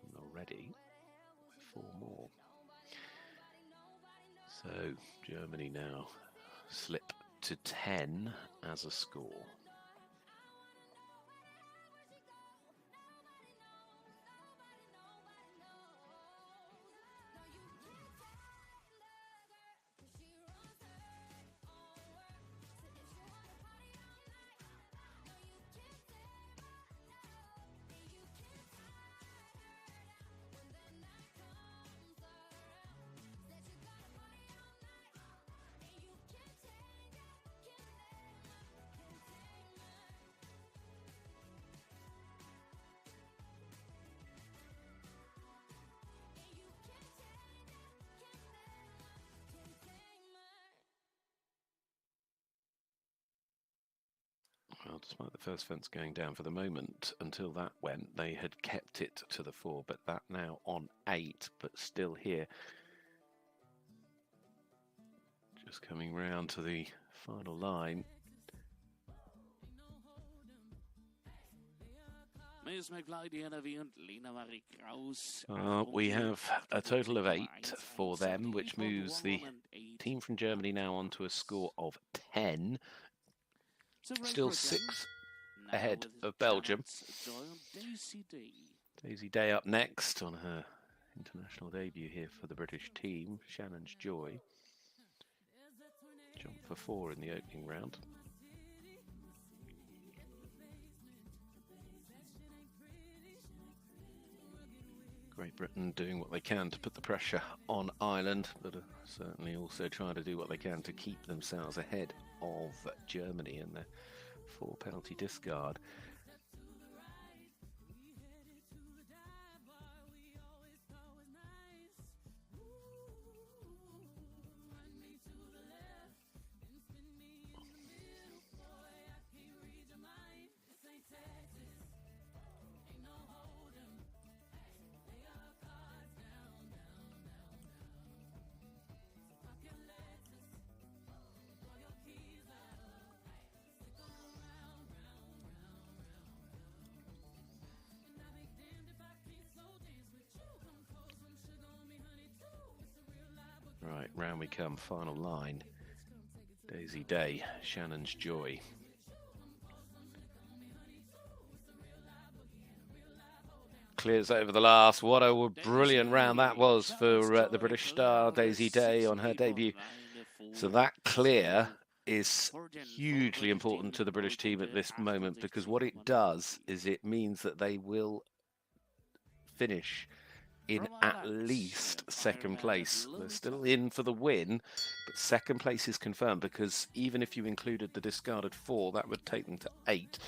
And already 4 more. So Germany now slip to 10 as a score. Well, despite the first fence going down for the moment, until that went, they had kept it to the 4, but that now on 8, but still here. Just coming round to the final line. We have a total of 8 for them, which moves the team from Germany now onto a score of 10. Still 6 ahead of Belgium. Daisy Day up next on her international debut here for the British team. Shannon's Joy. Jumped for 4 in the opening round. Great Britain doing what they can to put the pressure on Ireland, but certainly also trying to do what they can to keep themselves ahead of Germany in their 4 penalty discard. Right, round we come, final line. Daisy Day, Shannon's Joy. Clears over the last. What a brilliant round that was for the British star, Daisy Day, on her debut. So that clear is hugely important to the British team at this moment, because what it does is it means that they will finish in at least second place. They're still in for the win, but second place is confirmed, because even if you included the discarded 4, that would take them to 8,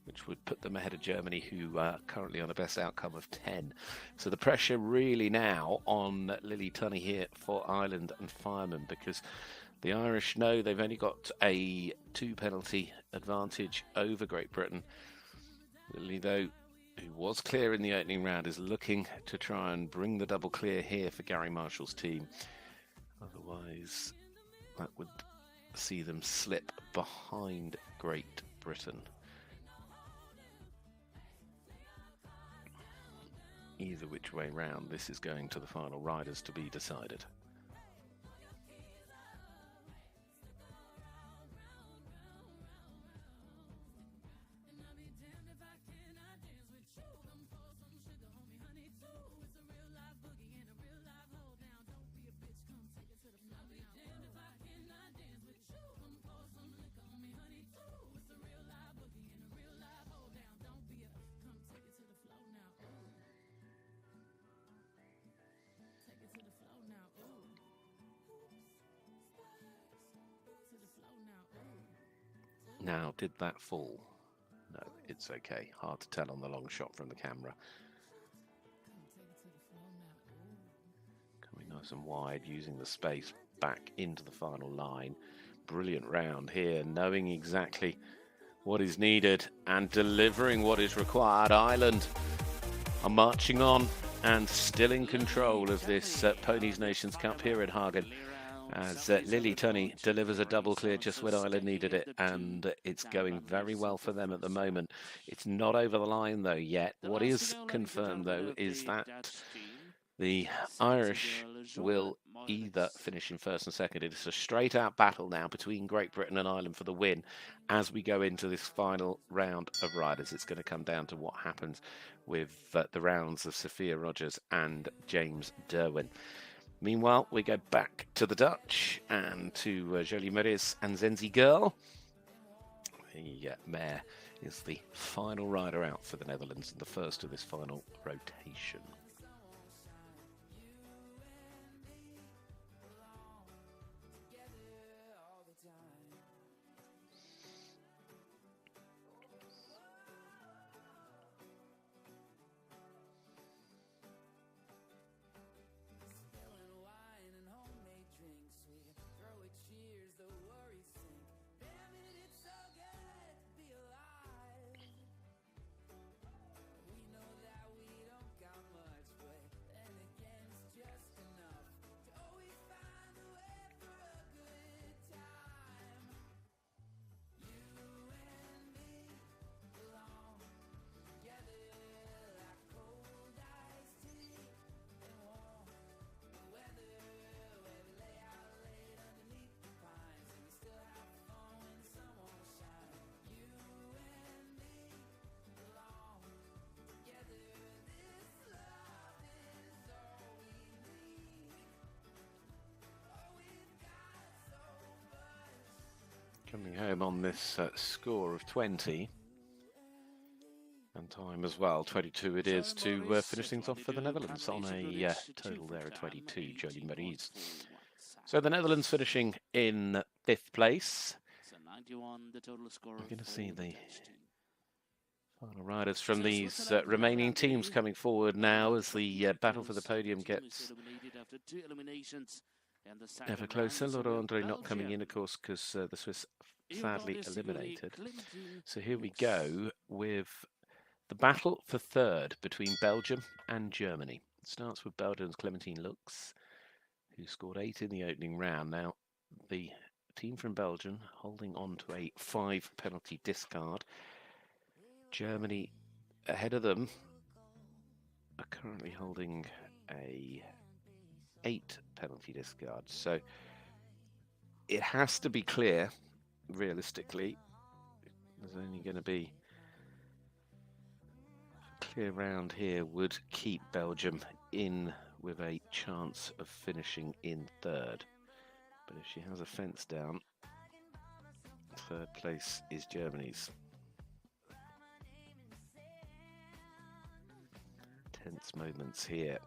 which would put them ahead of Germany, who are currently on a best outcome of 10. So the pressure really now on Lily Tunney here for Ireland and Fireman, because the Irish know they've only got a 2 penalty advantage over Great Britain. Lily, though, who was clear in the opening round, is looking to try and bring the double clear here for Gary Marshall's team. Otherwise, that would see them slip behind Great Britain. Either which way round, this is going to the final riders to be decided. Now, did that fall? No, it's okay. Hard to tell on the long shot from the camera. Coming nice and wide, using the space back into the final line. Brilliant round here, knowing exactly what is needed and delivering what is required. Ireland are marching on and still in control of this Ponies Nations Cup here at Hagen, as Lily Tunney delivers a double clear just when Ireland needed it, and it's going very well for them at the moment. It's not over the line though yet. What is confirmed though is that the Irish will either finish in first and second. It's a straight out battle now between Great Britain and Ireland for the win as we go into this final round of riders. It's going to come down to what happens with the rounds of Sophia Rogers and James Derwin. Meanwhile, we go back to the Dutch and to Jolie Maris and Zenzi Girl. The mare is the final rider out for the Netherlands and the first of this final rotation. Coming home on this score of 20, and time as well, 22 it is, to finish things off for the Netherlands on a total there of 22, Jolie Maries. So the Netherlands finishing in 5th place. We're going to see the final riders from these remaining teams coming forward now as the battle for the podium gets ever closer. Laurent Andre not coming in, of course, because the Swiss sadly eliminated. So here we go with the battle for third between Belgium and Germany. It starts with Belgium's Clementine Lux, who scored 8 in the opening round. Now, the team from Belgium holding on to a 5 penalty discard. Germany ahead of them are currently holding a 8 penalty discard. So it has to be clear, realistically. There's only going to be a clear round here would keep Belgium in with a chance of finishing in third. But if she has a fence down, third place is Germany's. Tense moments here.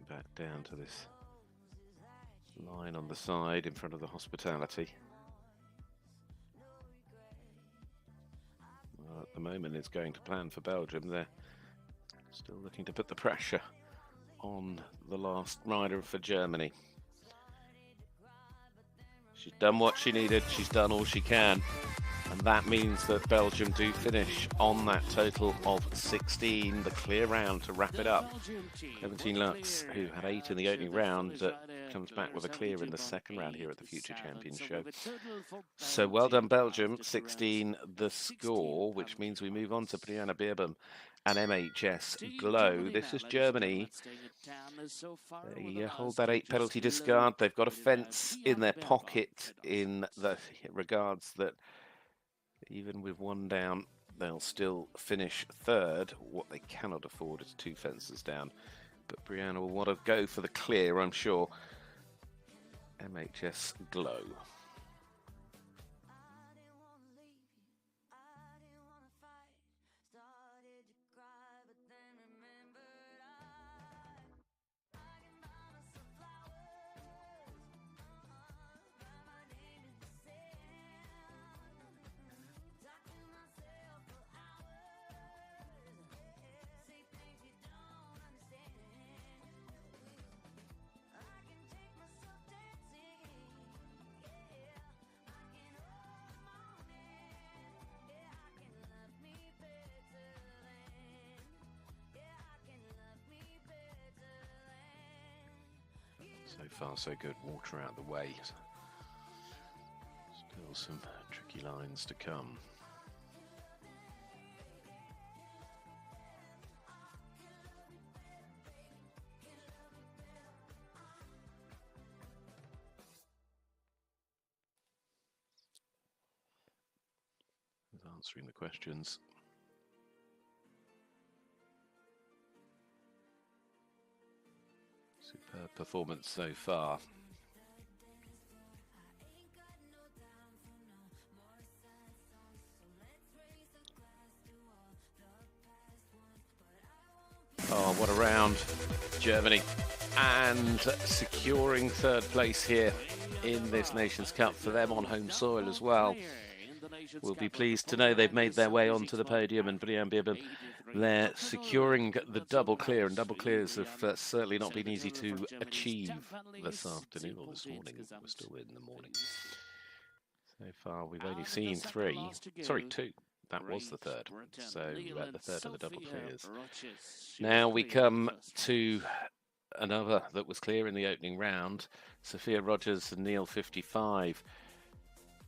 Back down to this line on the side in front of the hospitality. Well, at the moment it's going to plan for Belgium. They're still looking to put the pressure on the last rider for Germany. She's done what she needed, she's done all she can, and that means that Belgium do finish on that total of 16, the clear round to wrap it up. Clementine Lux, who had 8 in the opening round, comes back with a clear in the second round here at the Future Champions show. So well done Belgium, 16 the score, which means we move on to Brianna Beerbum and MHS Glow. This is Germany. They hold that 8 penalty discard. They've got a fence in their pocket in the regards that even with 1 down, they'll still finish third. What they cannot afford is 2 fences down. But Brianna will want to go for the clear, I'm sure. MHS Glow. far so good. Water out of the way. Still some tricky lines to come. Answering the questions. Superb performance so far. Oh, what a round. Germany. And securing third place here in this Nations Cup for them on home soil as well. We'll be pleased to know they've made their way onto the podium, and Brian Bibben, they're securing the double clear, and double clears have certainly not been easy to achieve this afternoon or this morning. We're still in the morning. So far we've only seen two. That was the third. So the third of the double clears. Now we come to another that was clear in the opening round, Sophia Rogers and Neil 55.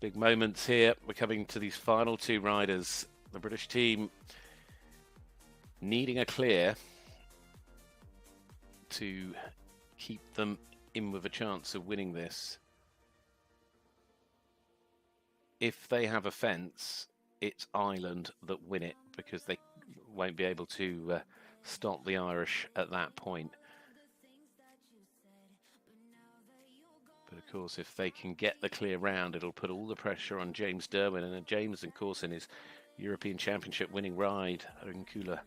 Big moments here. We're coming to these final two riders. The British team needing a clear to keep them in with a chance of winning this. If they have a fence, it's Ireland that win it, because they won't be able to stop the Irish at that point. But of course, if they can get the clear round, it'll put all the pressure on James Derwin. And James, of course, in his European Championship winning ride, Rinkula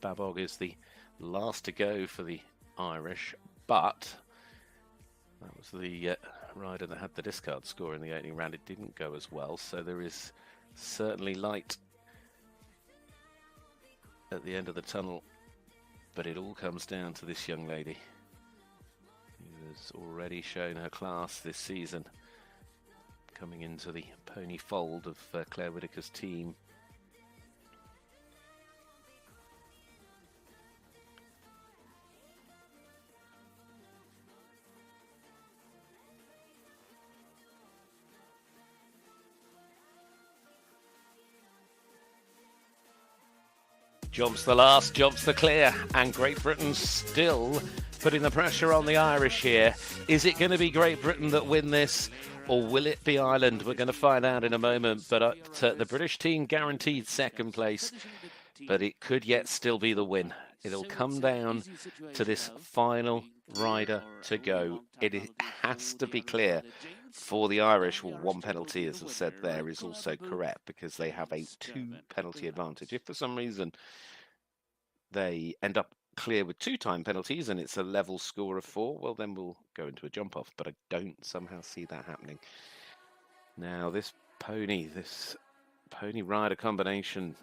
Babog is the last to go for the Irish. But that was the rider that had the discard score in the opening round. It didn't go as well, so there is certainly light at the end of the tunnel. But it all comes down to this young lady, who has already shown her class this season, coming into the pony fold of Claire Whitaker's team. Job's the last, job's the clear, and Great Britain still putting the pressure on the Irish here. Is it going to be Great Britain that win this, or will it be Ireland? We're going to find out in a moment, but the British team guaranteed second place, but it could yet still be the win. It'll come down to this final rider to go. It has to be clear for the Irish. Well, one penalty, as I said there, is also correct, because they have a 2 penalty advantage. If for some reason they end up clear with 2 time penalties and it's a level score of 4, well, then we'll go into a jump off, but I don't somehow see that happening. Now this pony rider combination,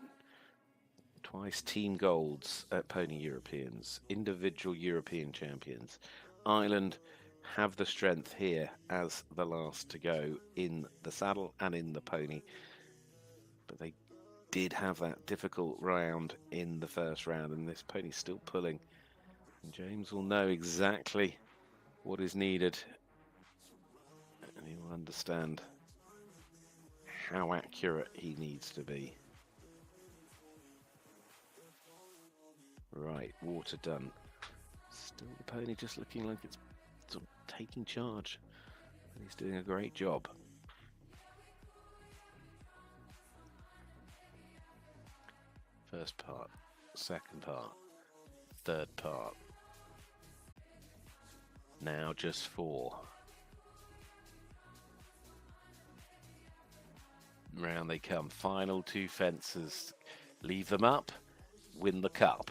twice team golds at Pony Europeans, individual European champions. Ireland have the strength here as the last to go in the saddle and in the pony, but they did have that difficult round in the first round, and this pony's still pulling, and James will know exactly what is needed, and he will understand how accurate he needs to be. Right, water done. Still the pony just looking like it's sort of taking charge, and he's doing a great job. First part, second part, third part. Now just 4. Round they come. Final 2 fences. Leave them up, win the cup.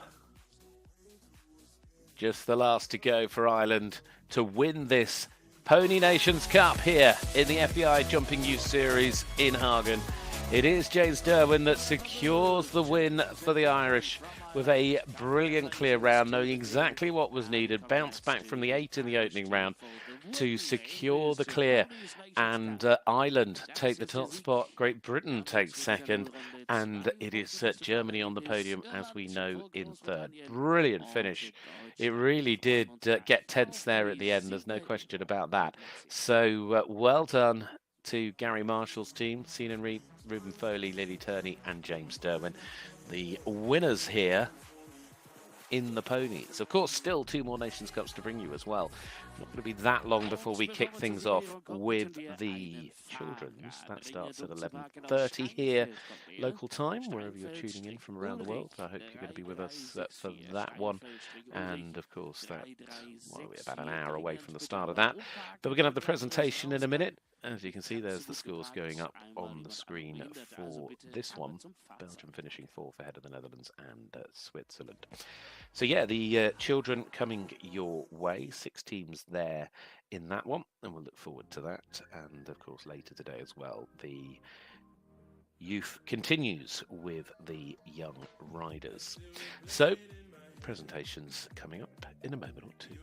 Just the last to go for Ireland to win this Pony Nations Cup here in the FEI Jumping Youth Series in Hagen. It is James Derwin that secures the win for the Irish with a brilliant clear round, knowing exactly what was needed. Bounced back from the 8 in the opening round to secure the clear. And Ireland take the top spot. Great Britain takes second. And it is Germany on the podium, as we know, in third. Brilliant finish. It really did get tense there at the end. There's no question about that. So well done to Gary Marshall's team, Sinan Reed, Ruben Foley, Lily Turney and James Derwin. The winners here in the Ponies. Of course, still 2 more Nations Cups to bring you as well. Not going to be that long before we kick things off with the children's. That starts at 11:30 here, local time, wherever you're tuning in from around the world. I hope you're going to be with us for that one. And of course, that's we're about an hour away from the start of that. But we're going to have the presentation in a minute. As you can see, there's the scores going up on the screen for this one. Belgium finishing 4th ahead of the Netherlands and Switzerland. So yeah, the children coming your way. 6 teams there in that one, and we'll look forward to that. And of course, later today as well, the youth continues with the young riders. So presentations coming up in a moment or two.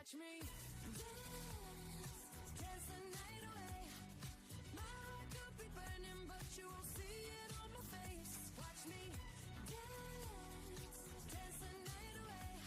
Watch me dance the night away. My heart could be burning, but you won't see it on my face. Watch me dance the night away.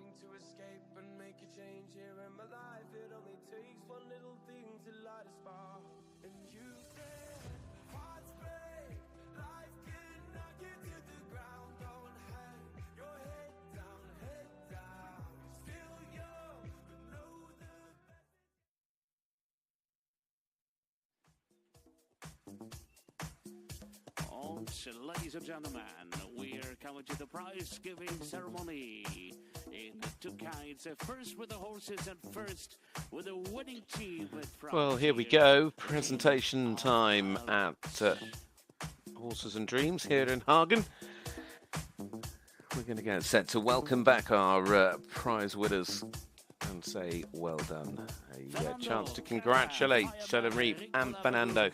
looking to escape and make a change here in my life. It only takes one little thing to light a spark. And you said, hearts break, life can knock you to the ground. Don't hang your head down, still young, but know the And ladies and gentlemen, we're coming to the prize giving ceremony in two kinds. First with the horses and first with the winning team. Well, here we go. Presentation time at Horses and Dreams here in Hagen. We're going to get set to welcome back our prize winners and say well done. A chance to congratulate Sheldon Reap and Fernando,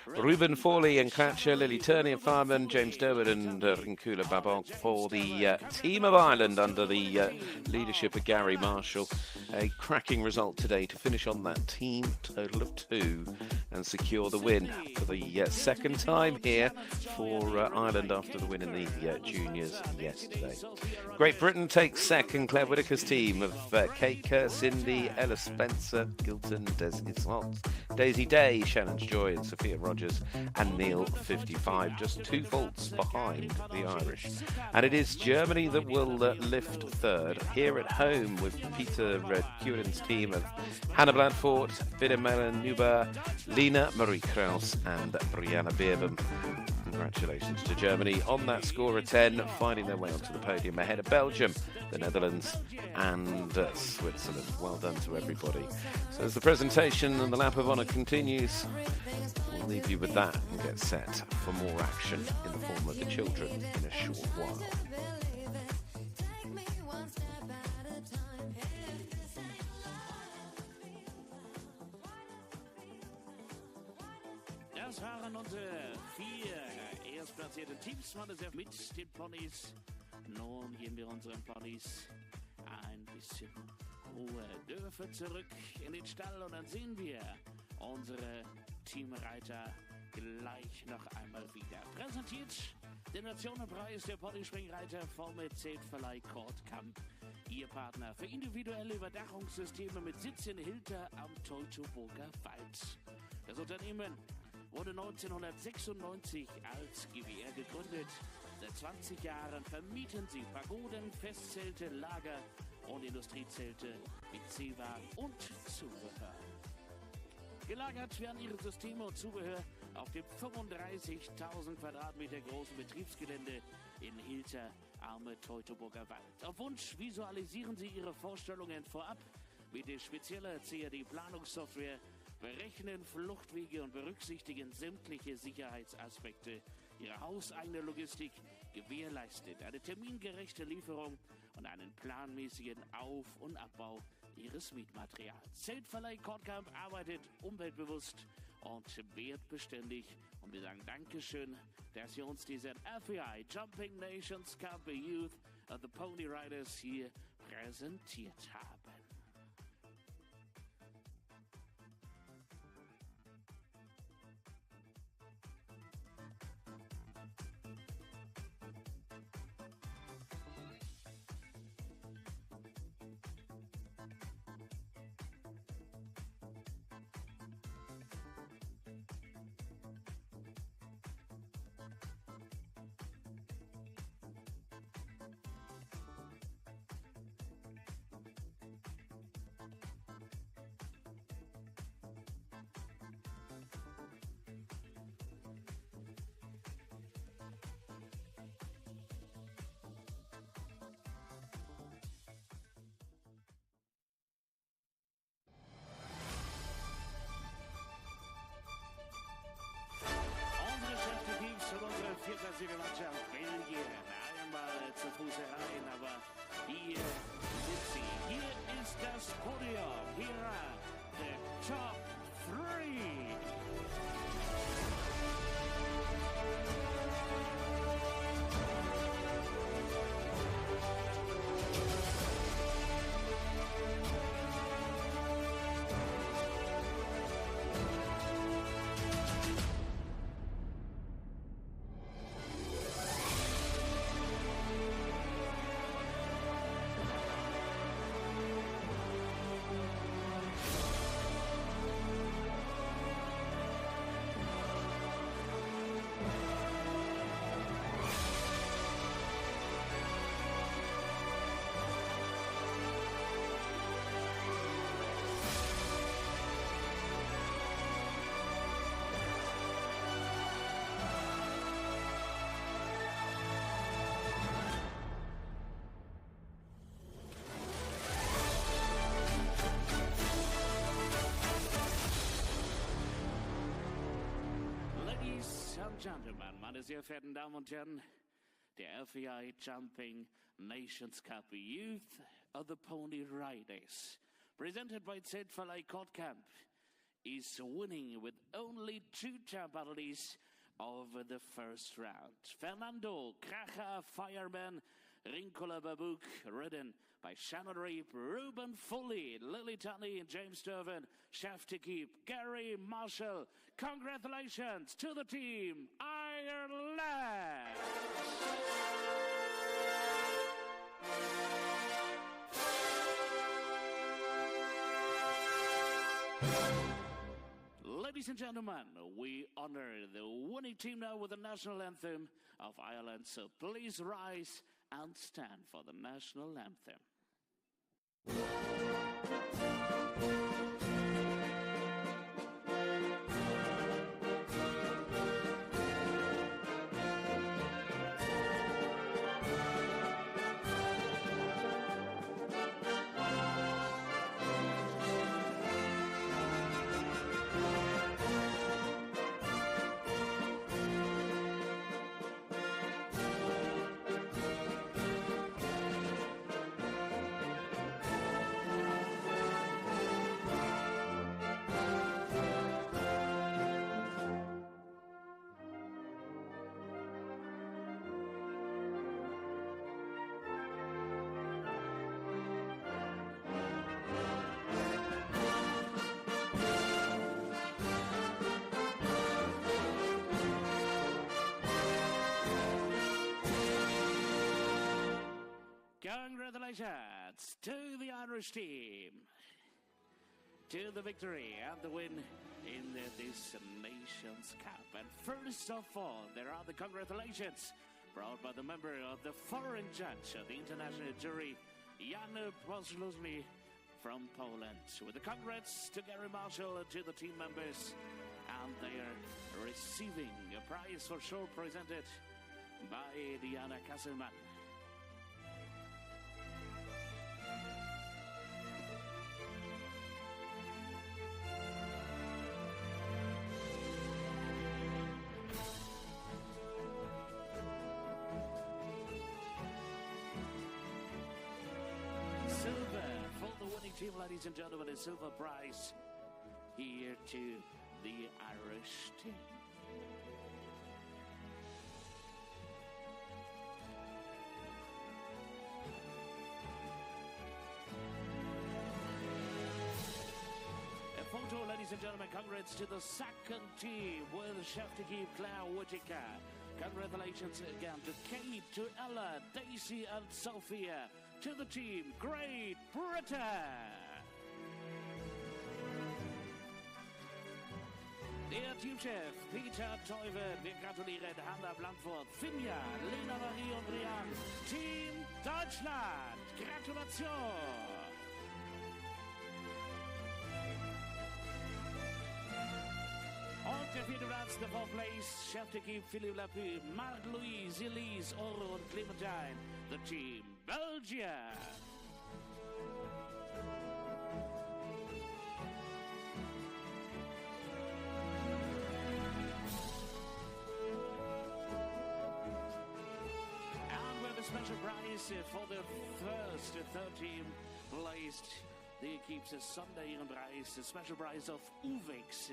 Ruben Forley and Cratcher, Lily Turney and Fireman, James Durwood and Rinkula Babok for the team of Ireland under the leadership of Gary Marshall. A cracking result today to finish on that team total of 2 and secure the win for the second time here for Ireland after the win in the juniors yesterday. Great Britain takes second. Claire Whitaker's team of Kate Kerr, Cindy, Ella Spencer, Gilton, Daisy Day, Shannon Joy and Sophia Rogers and Neil 55, just 2 faults behind the Irish. And it is Germany that will lift third here at home with Peter Kurin's team of Hannah Bladford, Videmela Nuber, Lena Marie Kraus and Brianna Beerbohm. Congratulations to Germany on that score of 10, finding their way onto the podium ahead of Belgium, the Netherlands and Switzerland. Well done to everybody. So as the presentation and the lap of honour continues, we'll leave you with that and get set for more action in the form of the children in a short while. Das waren unsere 4 erstplatzierten Teams, waren es mit den Ponies. Nun geben wir unseren Ponies ein bisschen Ruhe. Dürfen zurück in den Stall und dann sehen wir unsere Teamreiter gleich noch einmal wieder. Präsentiert den Nationenpreis der Ponyspringreiter vom Zeltverleih Kortkamp. Ihr Partner für individuelle Überdachungssysteme mit Sitz in Hilter am Teutoburger Wald. Das Unternehmen wurde 1996 als GER gegründet. Seit 20 Jahren vermieten sie Pagoden, Festzelte, Lager und Industriezelte mit C-Wagen und Zubehör. Gelagert werden ihre Systeme und Zubehör auf dem 35.000 Quadratmeter großen Betriebsgelände in Hilter am Teutoburger Wald. Auf Wunsch visualisieren sie ihre Vorstellungen vorab mit der speziellen CAD-Planungssoftware, berechnen Fluchtwege und berücksichtigen sämtliche Sicherheitsaspekte. Ihre hauseigene Logistik gewährleistet eine termingerechte Lieferung und einen planmäßigen Auf- und Abbau ihres Mietmaterials. Zeltverleih Kortkamp arbeitet umweltbewusst und wertbeständig. Und wir sagen Dankeschön, dass Sie uns diesen FEI Jumping Nations Cup Youth of the Pony Riders hier präsentiert haben. Vierklassige Mannschaft Belgien einmal zu Fuß herein, aber hier sind sie. Hier ist das Podium. Hier der Top 3. Gentlemen, meine sehr verehrten Damen und Herren, der FEI Jumping Nations Cup Youth of the Pony Riders, presented by FEI Camp, is winning with only 2 jump penalties over the first round. Fernando Kracher, Fireman, Rincola Babouk, ridden by Shannon Reap, Ruben Foley, Lily Tunney, and James Durvin, chef to keep, Gary Marshall. Congratulations to the team, Ireland! Ladies and gentlemen, we honor the winning team now with the national anthem of Ireland. So please rise and stand for the national anthem. Congratulations to the Irish team, to the victory and the win in this Nations Cup. And first of all, there are the congratulations brought by the member of the foreign judge of the international jury, Jan Pozluzny from Poland. With the congrats to Gary Marshall and to the team members, and they are receiving a prize for sure presented by Diana Kasselman. Team, ladies and gentlemen, a silver prize here to the Irish team. A photo, ladies and gentlemen, congrats to the second team with chef to keep Claire Whitaker. Congratulations again to Kate, to Ella, Daisy, and Sophia. To the team, Great Britain! Der Teamchef Peter Teufel, wir gratulieren Hanna Blandford, Finja, Lena Marie und Brian. Team Deutschland, Gratulation! Und der 4. Platz, the 4th place, chef to keep Philippe Lapu, Marc-Louise, Elise, Oro und Clementine. The team, Belgium. And with a special prize for the first 13 placed, there keeps a Sunday prize, a special prize of Uvix.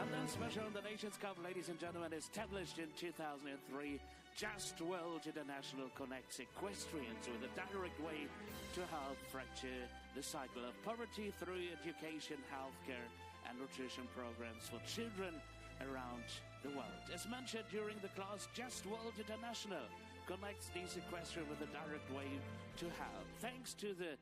And then special in the Nations Cup, ladies and gentlemen, established in 2003, Just World International connects equestrians with a direct way to help fracture the cycle of poverty through education, healthcare, and nutrition programs for children around the world. As mentioned during the class, Just World International connects these equestrians with a direct way to help. Thanks to the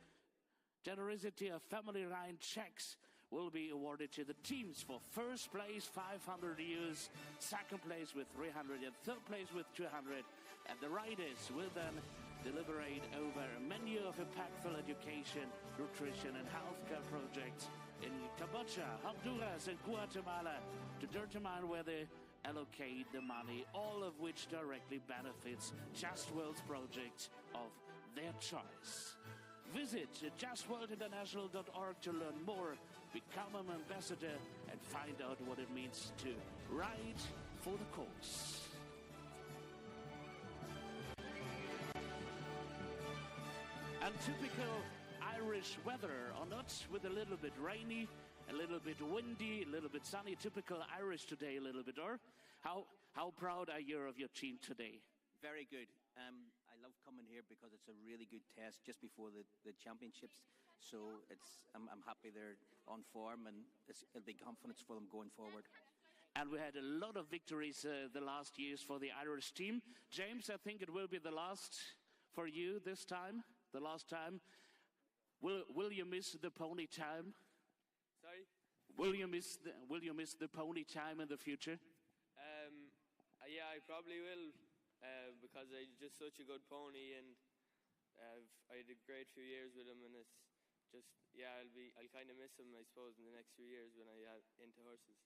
generosity of family Ryan checks will be awarded to the teams. For first place, 500 euros, second place with 300, and third place with 200. And the riders will then deliberate over a menu of impactful education, nutrition, and healthcare projects in Cambodia, Honduras, and Guatemala to determine where they allocate the money, all of which directly benefits Just World's project of their choice. Visit justworldinternational.org to learn more, become an ambassador, and find out what it means to ride for the cause. And typical Irish weather, or not, with a little bit rainy, a little bit windy, a little bit sunny. Typical Irish today, a little bit. Or how proud are you of your team today? Very good. I love coming here because it's a really good test just before the championships. So I'm happy they're on form, and it'll be confidence for them going forward. And we had a lot of victories the last years for the Irish team. James, I think it will be the last for you this time. The last time. Will you miss the pony time? Sorry? Will you miss the pony time in the future? Yeah, I probably will, because he's just such a good pony, and I had a great few years with him, and it's just, yeah, I'll kind of miss him, I suppose, in the next few years when I get into horses.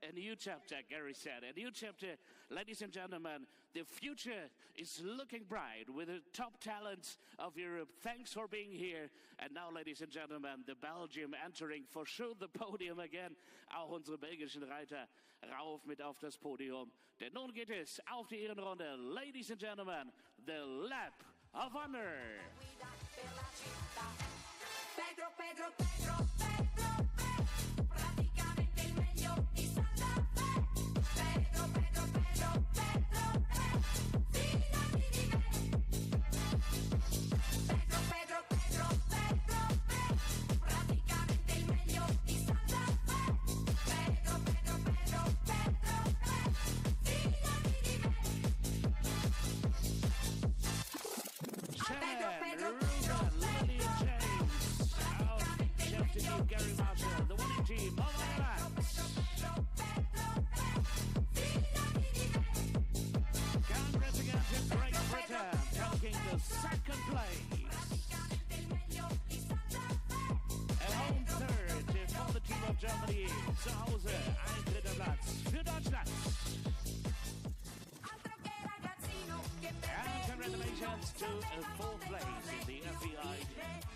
A new chapter, Gary said. A new chapter, ladies and gentlemen. The future is looking bright with the top talents of Europe. Thanks for being here. And now, ladies and gentlemen, the Belgium entering for sure the podium again. Auch unsere belgischen Reiter rauf mit auf das Podium. Denn nun geht es auf die Ehrenrunde. Ladies and gentlemen, the lap of honor. Pedro, Pedro, Pedro, Pedro, Pedro, praticamente il meglio di Santa Fe. Pedro, Pedro, Pedro, Pedro, Pedro, fidati di me. Pedro, Pedro, Pedro, Pedro, Pedro, praticamente il meglio di Santa Fe. Pedro, Pedro, Pedro, Pedro, Pedro, fidati di me. Pedro, Pedro, Pedro, Lily James, out chef to you, Gary Marshall, the winning team of Ireland. Congrats again to Great Britain, taking the second place. A home third for the team of Germany. Zu Hause ein dritter Platz für Deutschland. And congratulations to a fourth place in the FEI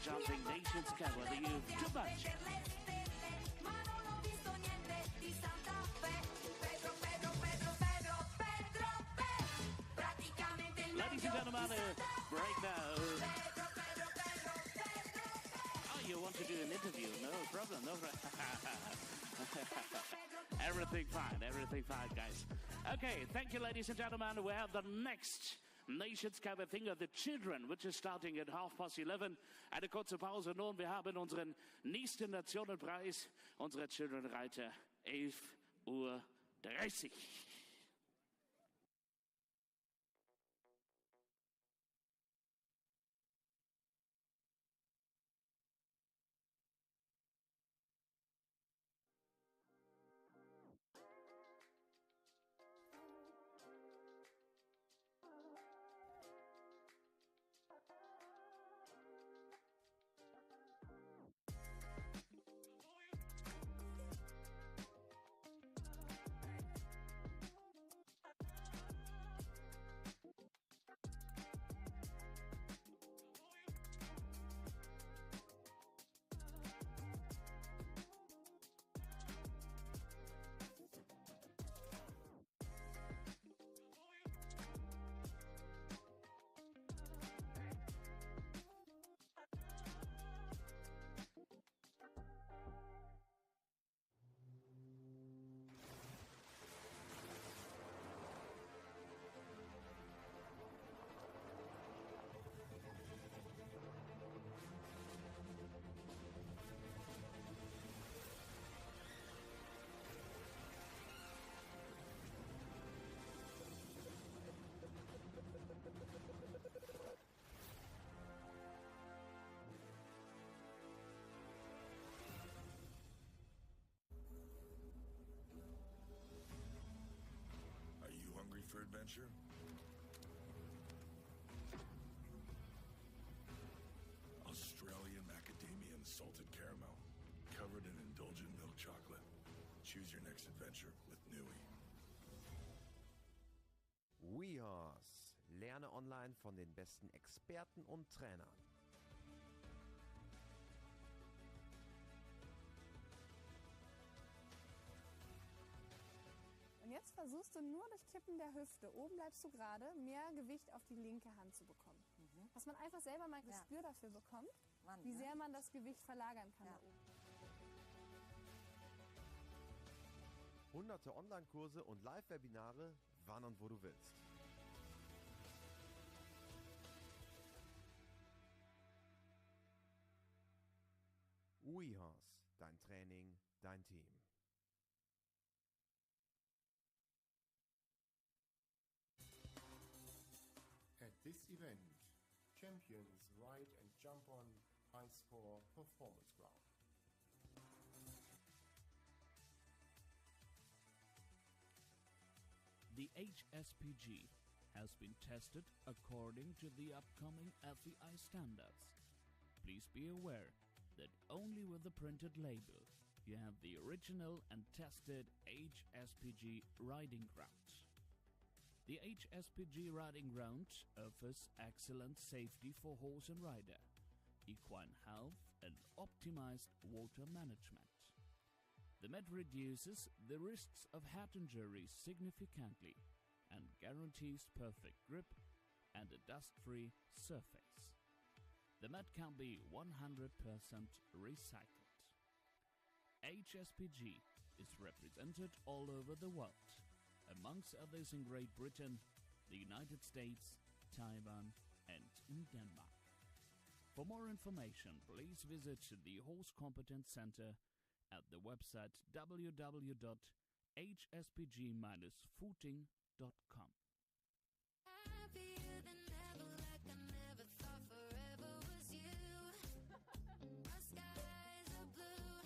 Jumping Nations Cup of the Youth to Belgium. Ladies and gentlemen, break now. Oh, you want to do an interview? No problem, no problem. Everything fine, guys. Okay, thank you, ladies and gentlemen. We have the next Nations Cup, I think, of the children, which is starting at 11:30. Eine kurze Pause nun. Wir haben unseren nächsten Nationenpreis, unsere Childrenreiter, 11:30 Uhr. for adventure? Australian macadamia and salted caramel, covered in indulgent milk chocolate. Choose your next adventure with Nui. GER. Lerne online von den besten Experten und Trainern. Und jetzt versuchst du nur durch Kippen der Hüfte, oben bleibst du gerade, mehr Gewicht auf die linke Hand zu bekommen. Dass man einfach selber mal ein Gespür dafür bekommt, wie sehr man das Gewicht verlagern kann da oben. Hunderte Online-Kurse und Live-Webinare, wann und wo du willst. GER. Dein Training, dein Team. At this event, champions ride and jump on high-score performance ground. The HSPG has been tested according to the upcoming FEI standards. Please be aware that only with the printed label you have the original and tested HSPG riding ground. The HSPG riding ground offers excellent safety for horse and rider, equine health and optimized water management. The mat reduces the risks of head injuries significantly and guarantees perfect grip and a dust-free surface. The mat can be 100% recycled. HSPG is represented all over the world, amongst others in Great Britain, the United States, Taiwan and in Denmark. For more information, please visit the Horse Competence Center at the website www.hspg-footing.com. Happier than ever, like I never thought forever was you. Our skies are blue,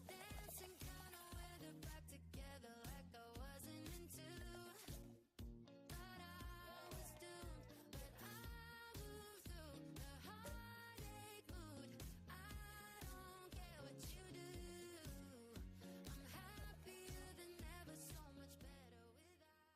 dancing kind of weather back together like I wasn't into. Thought I was doomed, but I moved through the heartache mood. I don't care what you do. I'm happier than ever, so much better without you.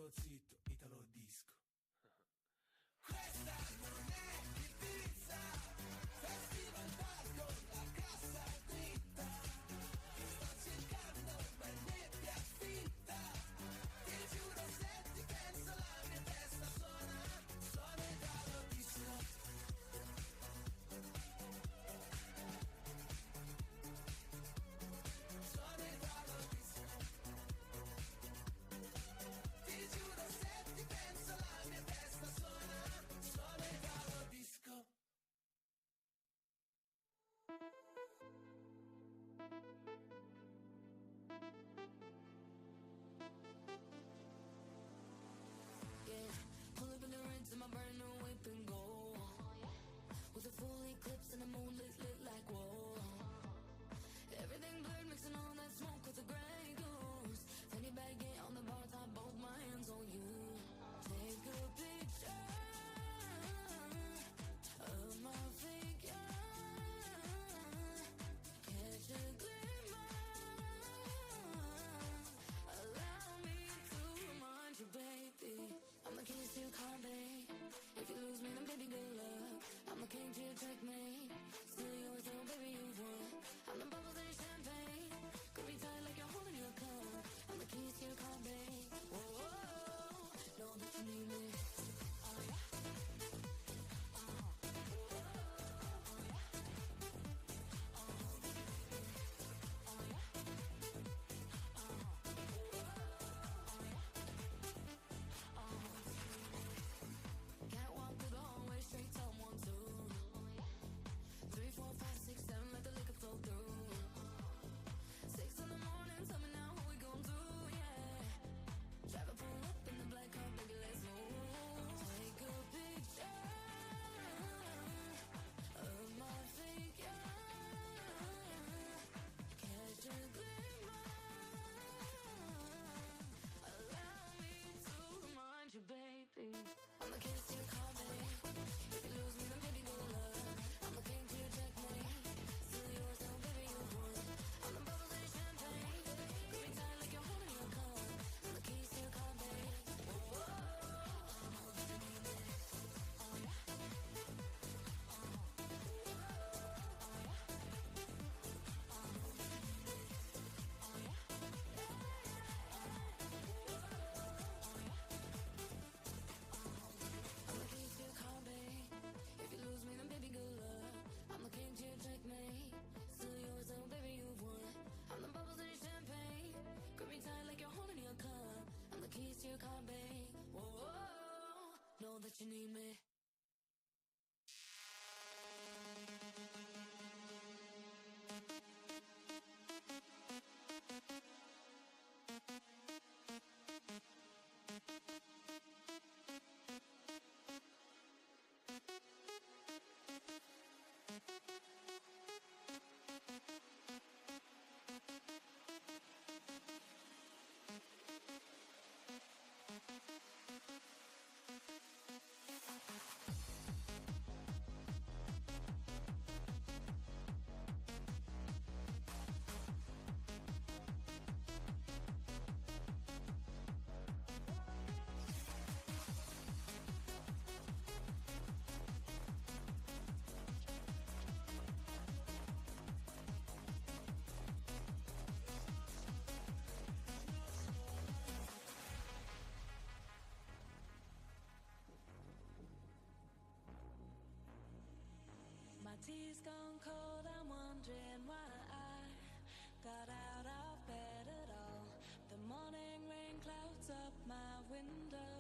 sto zitto, Italo disco. Questa non è Ibiza, festival bar con la cassa dritta. Sto cercando una nebbia finta. Ti giuro se ti penso la mia testa suona Italo disco. Suona Italo disco. Ti giuro se ti penso la mia testa suona Italo disco. Yeah, pull up in the rinse in my brand new whip and go. With a full eclipse and the moon lit like whoa. Everything blurred, mixing all that smoke with the gray goose. Fanny baggy on the bar top, both my hands on you. Take a picture of my figure. Catch a glimmer. Allow me to remind you, baby. I'm the keys to your car, babe. If you lose me, then baby, good luck. I'm the king to your checkmate. Still yours, though, baby, you won. I'm the bubbles in your champagne. Could be tight like you're holding your cup. I'm the keys to your car, babe. Whoa, whoa, whoa. Know that you need me. Oh, yeah. Can't walk through the hallway straight to 1, 2. 3, 4, 5, 6, 7, let the liquor flow through. 6 in the morning, tell me now what we gon' do, yeah. Driver pull up in the black car, baby, let's move. Take a picture of my figure. Catch a glimmer. Allow me to remind you, baby. I'm the kiss to your car, baby. If you lose me, then baby, good luck. I'm the king to your checkmate. Still yours, though, baby, you won. I'm the bubbles in your champagne. Grip me tight like you're holding your cup. I'm the keys to your car, baby. Whoa, whoa, whoa. Oh, you need me. Oh, yeah. I'm the keys to your car, babe. If you lose me, then baby, good luck. I'm the king to your checkmate. Still yours, though, baby, you've won. I'm the bubbles in your champagne. Grip me tight like you're holding your cup. I'm the keys to your car, babe. Whoa, whoa, whoa. Know that you need me. My tea's gone cold, I'm wondering why I got out of bed at all. The morning rain clouds up my window,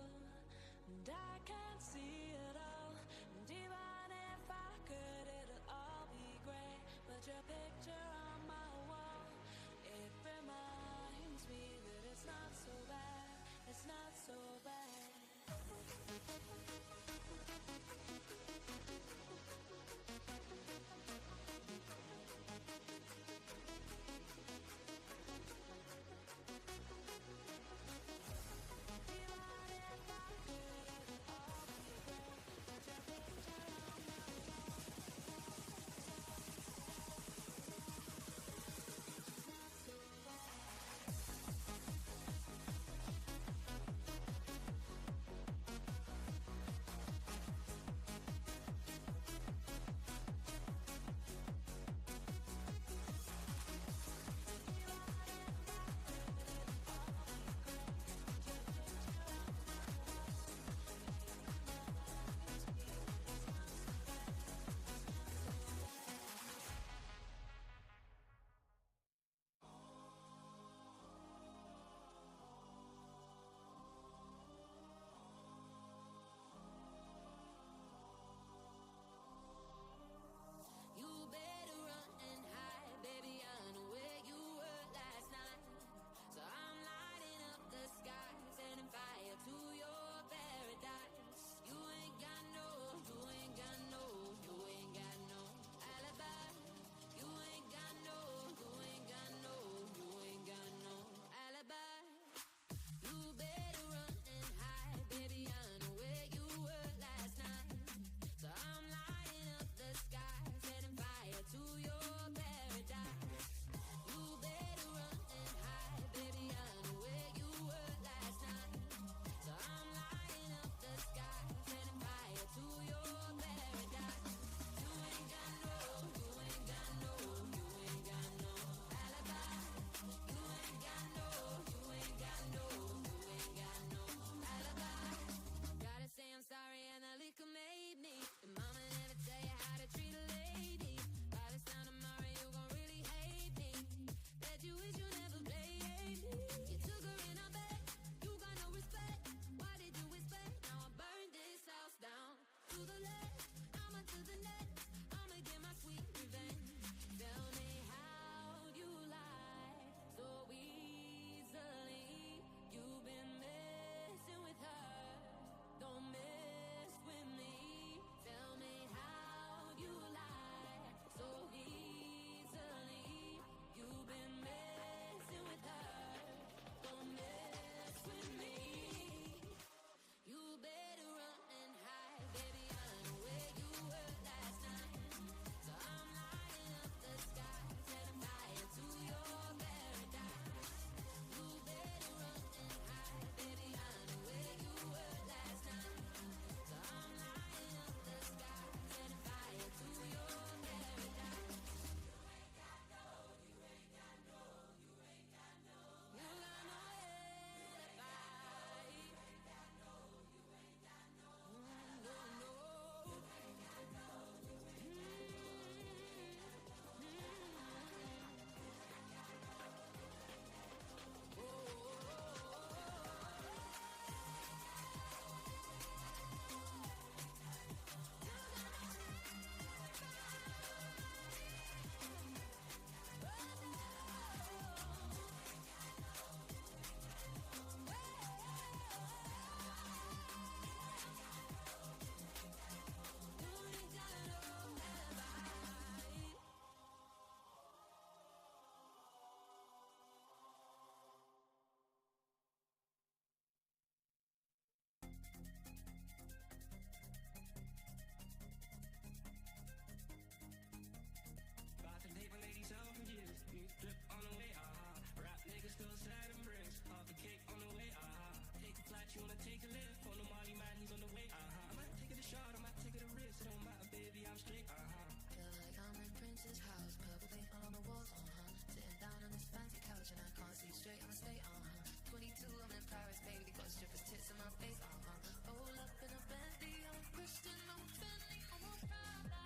and I can't see it all. And even if I could, it'll all be grey. But your picture on my wall, it reminds me that it's not so bad, it's not so bad. my face, roll up in a Bentley, I'm Christian, I'm Fendi, I'm a Prada.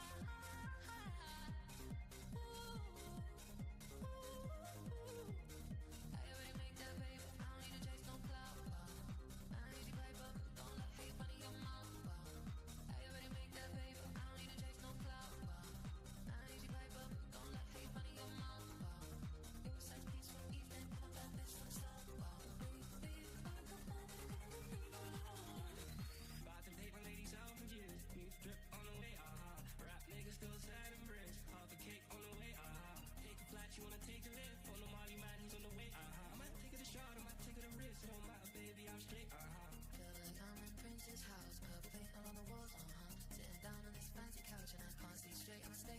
I already make that paper, I don't need to chase no clout. I ain't easy paper, don't let hate fun in your mouth. I already make that paper, I don't need to chase no clout. I ain't easy paper, don't let hate fun in your mouth. It was such peaceful evening, I'm that bitch from South. Bought the paper, ladies out for years. New drip on the way, Rap niggas still sad and rich. Half the cake on the way, Take a flight, you wanna take a lift. On the Molly Madden's on the way, I might take it a shot, I might take it a risk. It don't matter, baby, I'm straight, Feel like I'm in Prince's house, purple paint all on the walls, Sitting down on this fancy couch and I can't see straight, I'ma stay,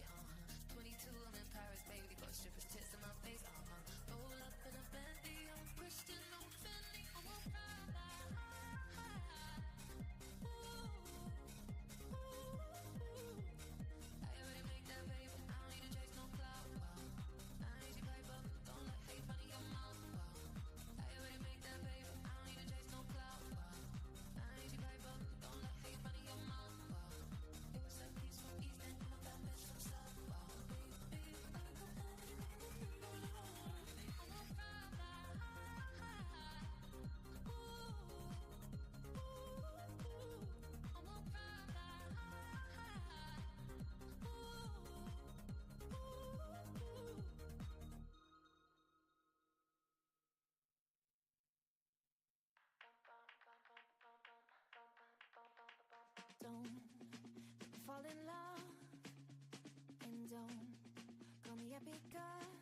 22, I'm in Paris, baby, got strippers' tits in my face, Roll up in a Bentley, I'm Christian, I'm Fendi, I'm a Prada. I already make that paper, I don't need to chase no clout. I ain't easy paper, don't let hate fun in your mouth. I already make that paper, I don't need to chase no clout. I ain't easy paper, don't let hate fun in your mouth. It was like peaceful evening, I'm that bitch from South. Don't fall in love and don't call me up because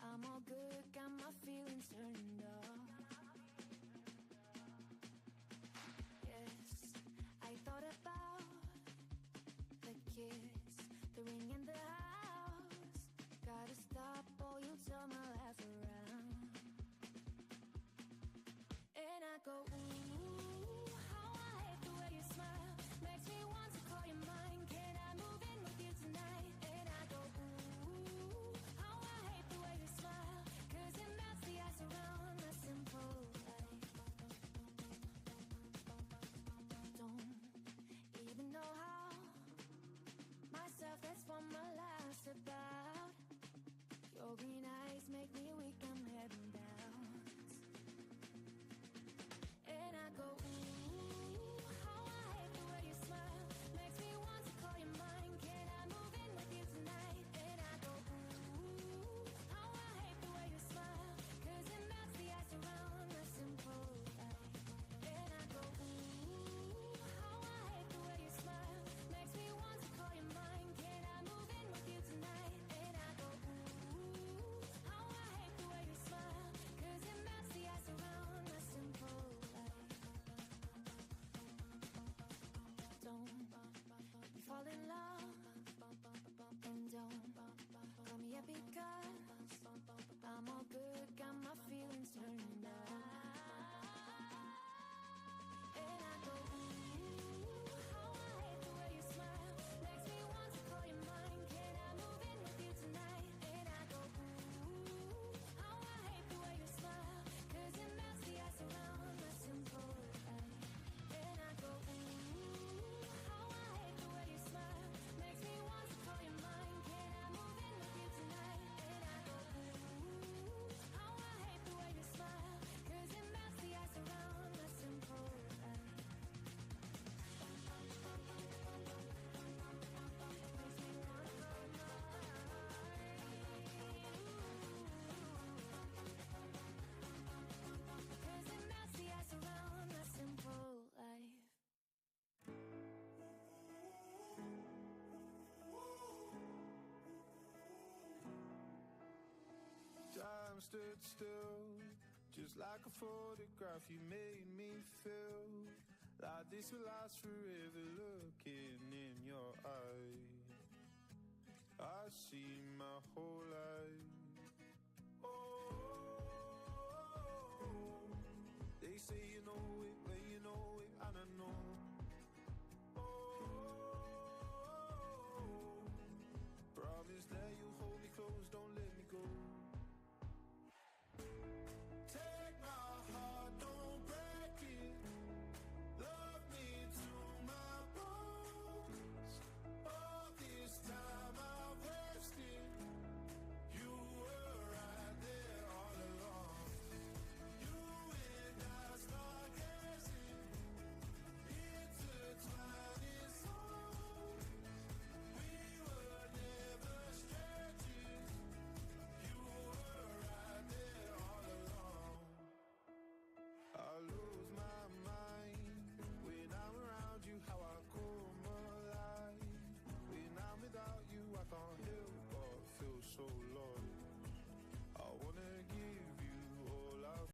I'm all good, got my feelings turned off. Yes, I thought about the kids, the ring in the house. Gotta stop or you'll turn my life around. And I go, ooh, how I hate the way you smile. Makes me want to call you mine. Can I move in with you tonight? And I go, ooh, how I hate the way you smile. 'Cause it melts the ice around a simple life. Don't even know how myself, that's what my life's about. Your green eyes make me weak, I'm heading down. And I go, ooh, how I hate the way you smile. Makes me want to call you mine. Can I move in with you tonight? And I go, ooh, how I hate the way you smile. 'Cause it melts the ice around a simple life. And I go, ooh, how I hate the way you smile. Makes me want to call you mine. Can I move in with you tonight? And I go, ooh, how I hate the way you smile. 'Cause it melts the ice around a simple life. Don't fall in love and don't call me up because I'm all good, got my feelings turned on. And I go, ooh, how I hate the way you smile. Makes me want to call you mine. Can I move in with you tonight? And I go, ooh, how I hate the way you smile. 'Cause it melts the ice around a simple life. And I go, ooh, how I hate the way you smile. Makes me want to call you mine. Can I move in with you tonight? And I go, ooh, how I hate the way you smile. 'Cause it melts the ice around a simple life. Cause it melts the ice around a simple life. Time stood still, just like a photograph. You made me feel like this will last forever. Looking in your eyes, I see my whole life